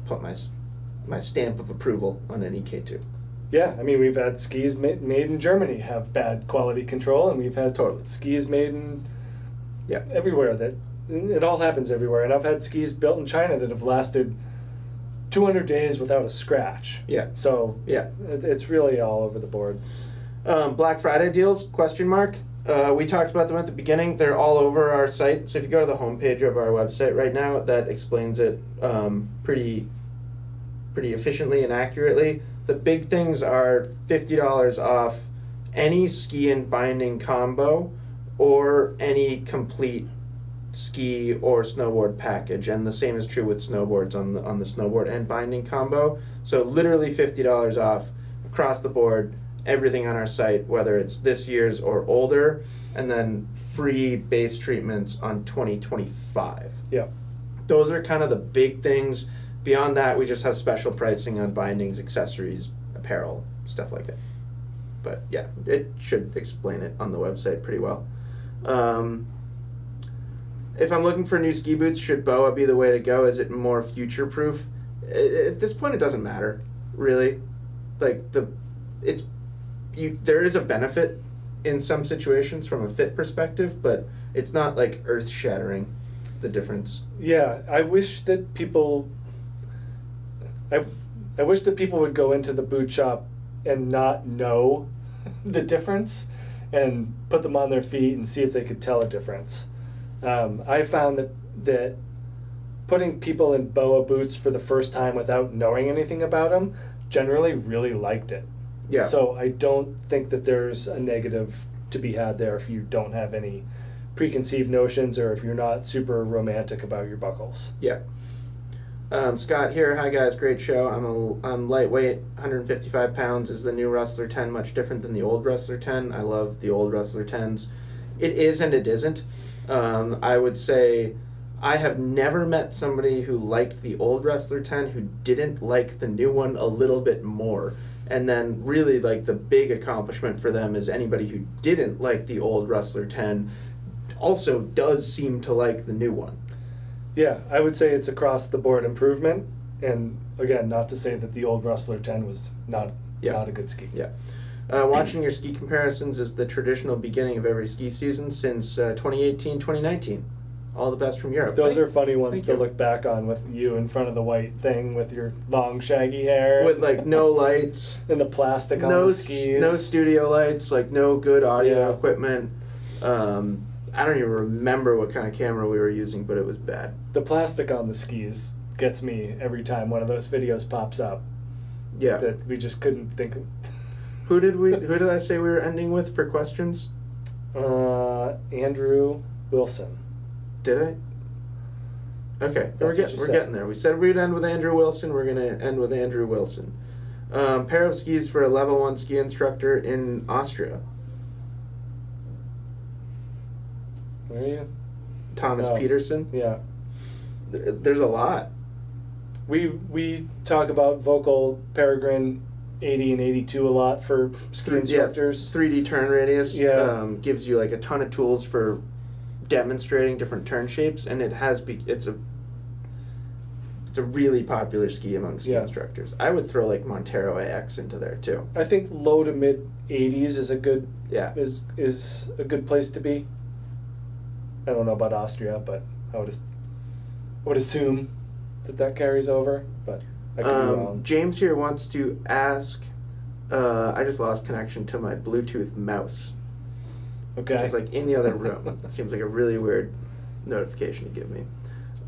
put my stamp of approval on any K2. Yeah, I mean, we've had skis made in Germany have bad quality control, and we've had skis made in everywhere. That it all happens everywhere. And I've had skis built in China that have lasted 200 days without a scratch. Yeah. So yeah, it's really all over the board. Black Friday deals, question mark. We talked about them at the beginning. They're all over our site. So if you go to the homepage of our website right now, that explains it pretty efficiently and accurately. The big things are $50 off any ski and binding combo or any complete ski or snowboard package, and the same is true with snowboards on the snowboard and binding combo. So literally $50 off across the board, everything on our site, whether it's this year's or older, and then free base treatments on 2025. Yeah. Those are kind of the big things. Beyond that, we just have special pricing on bindings, accessories, apparel, stuff like that. But yeah, it should explain it on the website pretty well. If I'm looking for new ski boots, should BOA be the way to go? Is it more future-proof? At this point, it doesn't matter, really. Like, there is a benefit in some situations from a fit perspective, but it's not, like, earth-shattering, the difference. Yeah, I wish that people... I wish that people would go into the boot shop and not know the difference and put them on their feet and see if they could tell a difference. I found that putting people in BOA boots for the first time without knowing anything about them generally really liked it. Yeah. So I don't think that there's a negative to be had there if you don't have any preconceived notions or if you're not super romantic about your buckles. Yeah. Scott here. Hi guys, great show. I'm lightweight, 155 pounds. Is the new Rustler 10 much different than the old Rustler 10? I love the old Rustler 10s. It is and it isn't. I would say I have never met somebody who liked the old Rustler 10 who didn't like the new one a little bit more. And then really like the big accomplishment for them is anybody who didn't like the old Rustler 10 also does seem to like the new one. Yeah, I would say it's across the board improvement, and again, not to say that the old Rustler 10 was not a good ski. Yeah. Watching your ski comparisons is the traditional beginning of every ski season since 2018, 2019. All the best from Europe. Those are funny ones to look back on with you in front of the white thing with your long shaggy hair. With like no lights. And the plastic on the skis. No studio lights, like no good audio equipment. I don't even remember what kind of camera we were using, but it was bad. The plastic on the skis gets me every time one of those videos pops up. Yeah. That we just couldn't think of. Who did I say we were ending with for questions? Andrew Wilson. Did I? Okay, we're getting there. We said we'd end with Andrew Wilson. We're going to end with Andrew Wilson. Pair of skis for a level 1 ski instructor in Austria. Where are you? Thomas Peterson. Yeah. There's a lot. We talk about Vocal Peregrine 80 and 82 a lot for ski instructors. 3D turn radius gives you like a ton of tools for demonstrating different turn shapes, and it's a really popular ski among ski instructors. I would throw like Montero AX into there too. I think low to mid 80s is a good is a good place to be. I don't know about Austria, but I would assume that carries over, but I could be wrong. James here wants to ask, I just lost connection to my Bluetooth mouse. Okay. Which is like in the other room. It seems like a really weird notification to give me.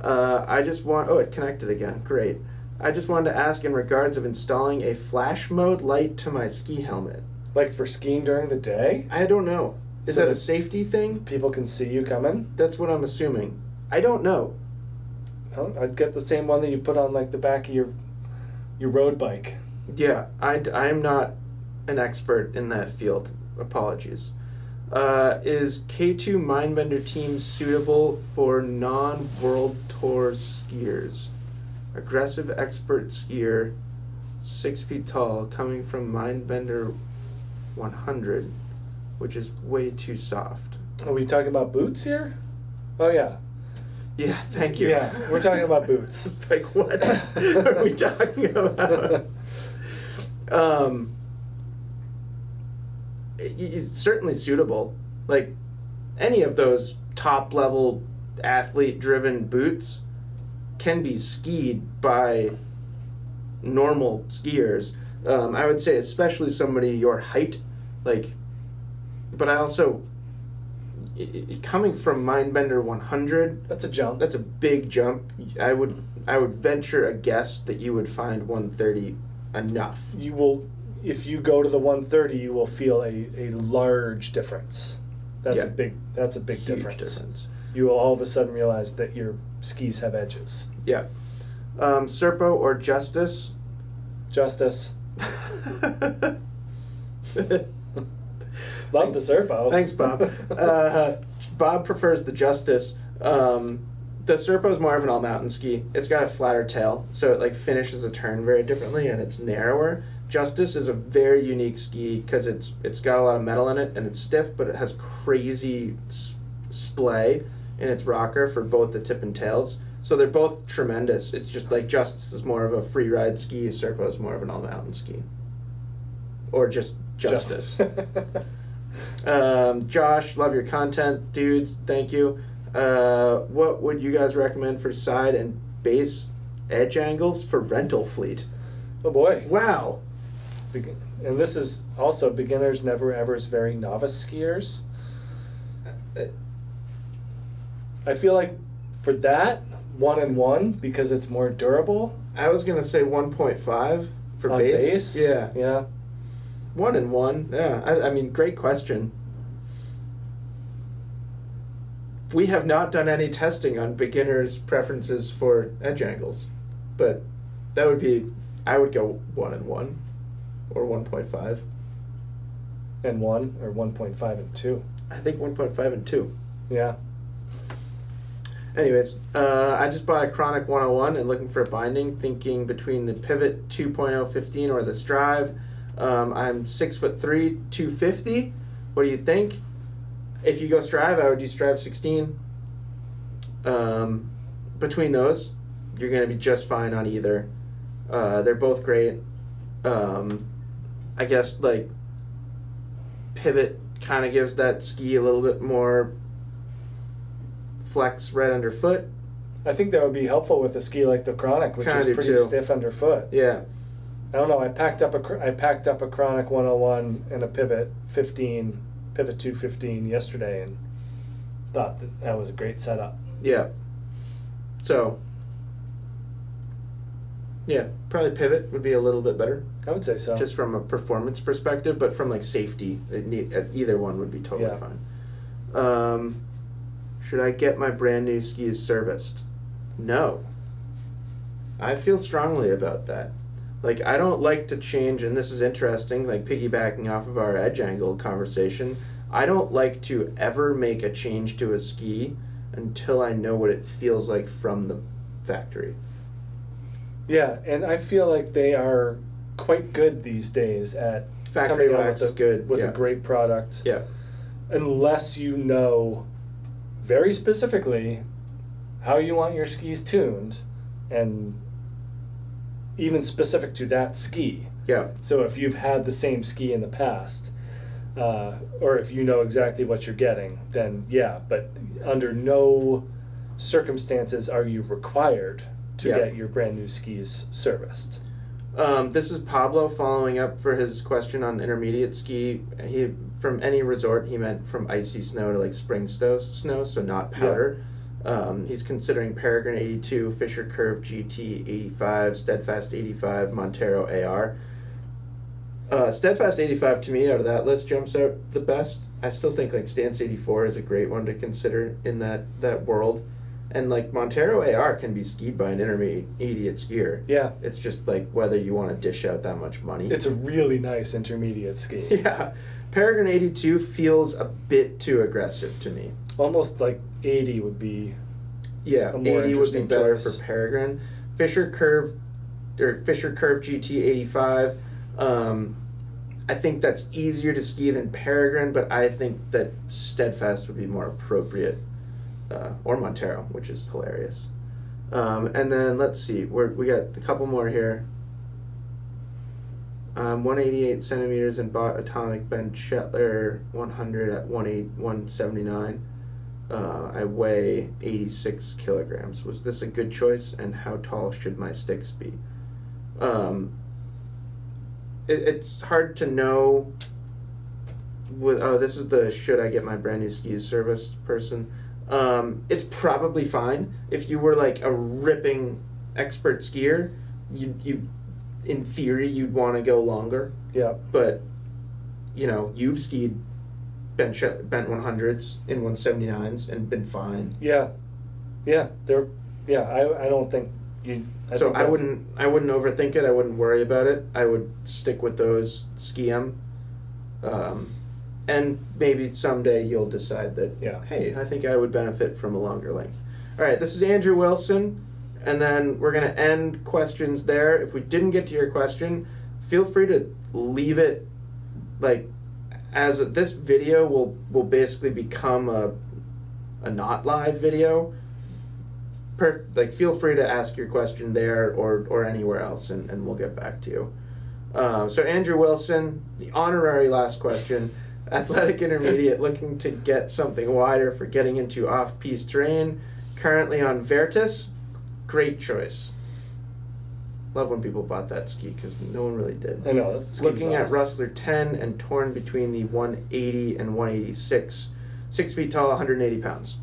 It connected again. Great. I just wanted to ask in regards of installing a flash mode light to my ski helmet. Like for skiing during the day? I don't know. Is that a safety thing? People can see you coming? That's what I'm assuming. I don't know. I'd get the same one that you put on like the back of your road bike. Yeah, I'm not an expert in that field. Apologies. Is K2 Mindbender team suitable for non-World Tour skiers? Aggressive expert skier, 6 feet tall, coming from Mindbender 100, which is way too soft. Are we talking about boots here? Oh, yeah. Yeah, thank you. Yeah, we're talking about boots. Like, what are we talking about? It's certainly suitable. Like, any of those top-level athlete-driven boots can be skied by normal skiers. I would say especially somebody your height, like, but I also, coming from Mindbender 100, that's a jump. That's a big jump. I would venture a guess that you would find 130 enough. You will, if you go to the 130, you will feel a large difference. That's a big Huge difference. You will all of a sudden realize that your skis have edges. Yeah. Serpo or Justice? Justice. Love the Serpo. Thanks, Bob. Bob prefers the Justice. The Serpo is more of an all-mountain ski. It's got a flatter tail, so it like finishes a turn very differently, and it's narrower. Justice is a very unique ski because it's got a lot of metal in it, and it's stiff, but it has crazy splay in its rocker for both the tip and tails. So they're both tremendous. It's just like Justice is more of a free ride ski, Serpo is more of an all-mountain ski. Or just Justice. Josh, love your content. Dudes, thank you. What would you guys recommend for side and base edge angles for rental fleet? Oh boy. Wow. And this is also beginners, never ever's, very novice skiers. I feel like for that, 1-in-1, because it's more durable. I was going to say 1.5 for on base. Yeah. Yeah. 1-in-1. Yeah. I mean, great question. We have not done any testing on beginners' preferences for edge angles, but that would be, I would go 1-in-1 or 1.5. And 1 or 1.5 and 2. I think 1.5 and 2. Yeah. Anyways, I just bought a Chronic 101 and looking for a binding, thinking between the Pivot 2.015 or the Strive. I'm 6'3", 250. What do you think? If you go Strive, I would use Strive 16. Between those, you're going to be just fine on either. They're both great. I guess, like, Pivot kind of gives that ski a little bit more flex right underfoot. I think that would be helpful with a ski like the Chronic, which is pretty stiff underfoot. Yeah. I don't know. I packed up a Chronic 101 and a Pivot 215 yesterday, and thought that was a great setup. Yeah. So, yeah, probably Pivot would be a little bit better. I would say so. Just from a performance perspective, but from like safety, either one would be totally fine. Should I get my brand new skis serviced? No. I feel strongly about that. Like, I don't like to change, and this is interesting, like piggybacking off of our edge angle conversation, I don't like to ever make a change to a ski until I know what it feels like from the factory. Yeah, and I feel like they are quite good these days at factory coming wax out with a great product. Yeah. Unless you know very specifically how you want your skis tuned, and even specific to that ski. Yeah. So if you've had the same ski in the past, or if you know exactly what you're getting, then yeah, but under no circumstances are you required to get your brand new skis serviced. This is Pablo following up for his question on intermediate ski. He, from any resort, he meant from icy snow to like spring snow, so not powder. He's considering Peregrine 82, Fisher Curve GT 85, Steadfast 85, Montero AR. Steadfast 85 to me out of that list jumps out the best. I still think like Stance 84 is a great one to consider in that world. And like Montero AR can be skied by an intermediate skier. Yeah. It's just like whether you want to dish out that much money. It's a really nice intermediate ski. Yeah. Peregrine 82 feels a bit too aggressive to me. Almost like 80 would be. Yeah, a more 80 would be better choice. for Peregrine. Fisher Curve GT 85. I think that's easier to ski than Peregrine, but I think that Steadfast would be more appropriate. Or Montero, which is hilarious. And then let's see, we got a couple more here. 188 centimeters and bought Atomic Ben Shetler 100 at 179. I weigh 86 kilograms. Was this a good choice? And how tall should my sticks be? It's hard to know. This is the should I get my brand new skis serviced person. It's probably fine. If you were like a ripping expert skier, you in theory you'd want to go longer. Yeah. But you've skied bent 100s in 179s and been fine. Yeah. Yeah. I don't think you. I wouldn't overthink it. I wouldn't worry about it. I would stick with those, ski them. And maybe someday you'll decide that, hey, I think I would benefit from a longer length. All right, this is Andrew Wilson, and then we're going to end questions there. If we didn't get to your question, feel free to leave it, this video will basically become a not live video. Feel free to ask your question there or anywhere else, and we'll get back to you. So Andrew Wilson, the honorary last question. Athletic intermediate looking to get something wider for getting into off-piste terrain. Currently on Vertus. Great choice. Love when people bought that ski because no one really did. I know. Looking at Rustler 10 and torn between the 180 and 186. 6 feet tall, 180 pounds.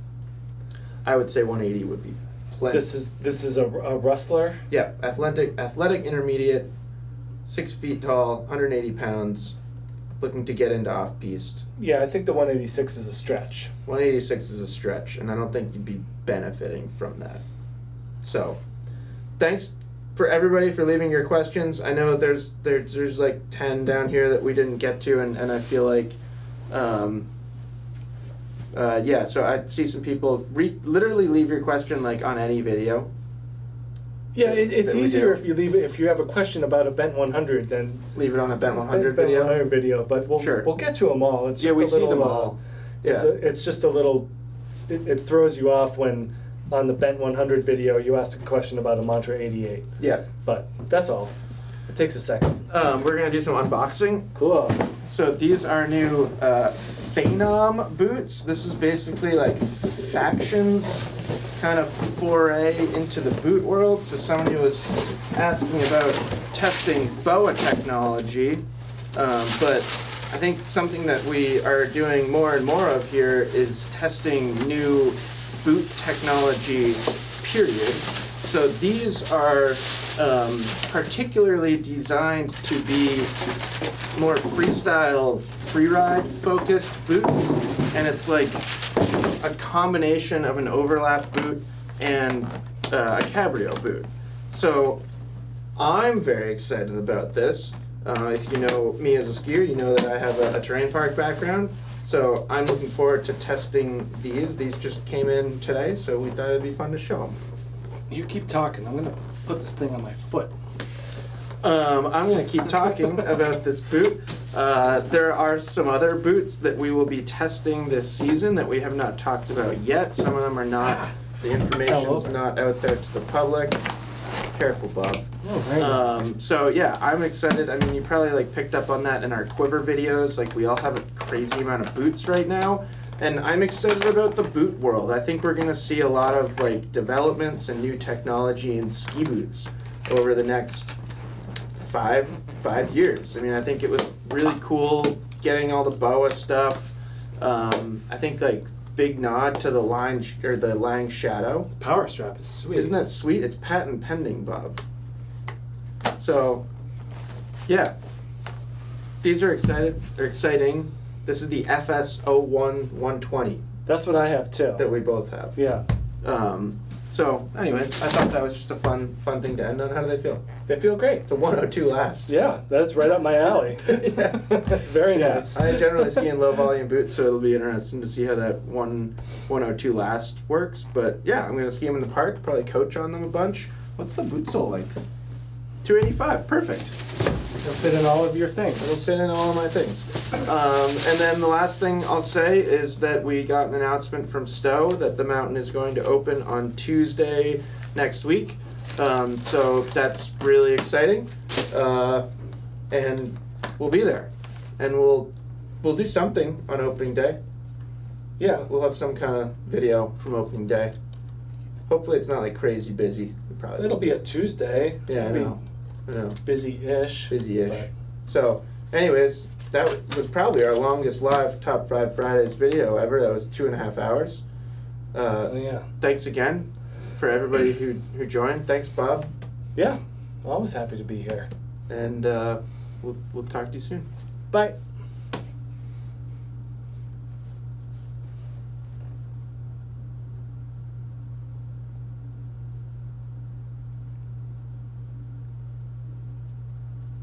I would say 180 would be plenty. This is a Rustler? Yeah, athletic intermediate, 6 feet tall, 180 pounds. Looking to get into off-piste. Yeah, I think the 186 is a stretch. 186 is a stretch, and I don't think you'd be benefiting from that. So, thanks for everybody for leaving your questions. I know there's like 10 down here that we didn't get to, and I feel like, so I see some people literally leave your question like on any video. Yeah, it's easier if you have a question about a bent 100 than leave it on a bent 100 video. 100 video, but we'll get to them all. It's just we a little, see them all. It's just a little. It throws you off when on the bent 100 video you ask a question about a Mantra 88. Yeah, but that's all. It takes a second. We're gonna do some unboxing. Cool. So these are new Phenom boots. This is basically like Faction's kind of foray into the boot world. So someone who was asking about testing BOA technology, but I think something that we are doing more and more of here is testing new boot technology, period. So these are particularly designed to be more freestyle, freeride focused boots, and it's like a combination of an overlap boot and a cabrio boot. So I'm very excited about this. If you know me as a skier, you know that I have a terrain park background. So I'm looking forward to testing these. These just came in today, so we thought it'd be fun to show them. You keep talking. I'm gonna put this thing on my foot. I'm going to keep talking about this boot. There are some other boots that we will be testing this season that we have not talked about yet. Some of them are not, the information's not out there to the public. Careful, Bob. Oh, very nice. So yeah, I'm excited. I mean, you probably picked up on that in our Quiver videos. We all have a crazy amount of boots right now. And I'm excited about the boot world. I think we're going to see a lot of developments and new technology in ski boots over the next five years. I mean, I think it was really cool getting all the BOA stuff. I think big nod to the the Lang Shadow. The power strap is sweet. Isn't that sweet? It's patent pending, Bob. So, yeah. These are excited. They're exciting. This is the FS01 120. That's what I have too. That we both have. Yeah. So, anyways, I thought that was just a fun thing to end on. How do they feel? They feel great. It's a 102 last. Yeah, that's right up my alley. Yeah. That's very nice. I generally ski in low volume boots, so it'll be interesting to see how that 102 last works. But yeah, I'm going to ski them in the park, probably coach on them a bunch. What's the boot sole length? 285. Perfect. It'll fit in all of your things. It'll fit in all of my things. And then the last thing I'll say is that we got an announcement from Stowe that the mountain is going to open on Tuesday next week. So that's really exciting. And we'll be there. And we'll do something on opening day. Yeah. We'll have some kind of video from opening day. Hopefully it's not like crazy busy. It'll be a Tuesday. Yeah, I know. Busy-ish. Busy-ish. But. So, anyways, that was probably our longest live Top 5 Fridays video ever. That was 2.5 hours. Yeah. Thanks again for everybody who joined. Thanks, Bob. Yeah. Always happy to be here. And we'll talk to you soon. Bye.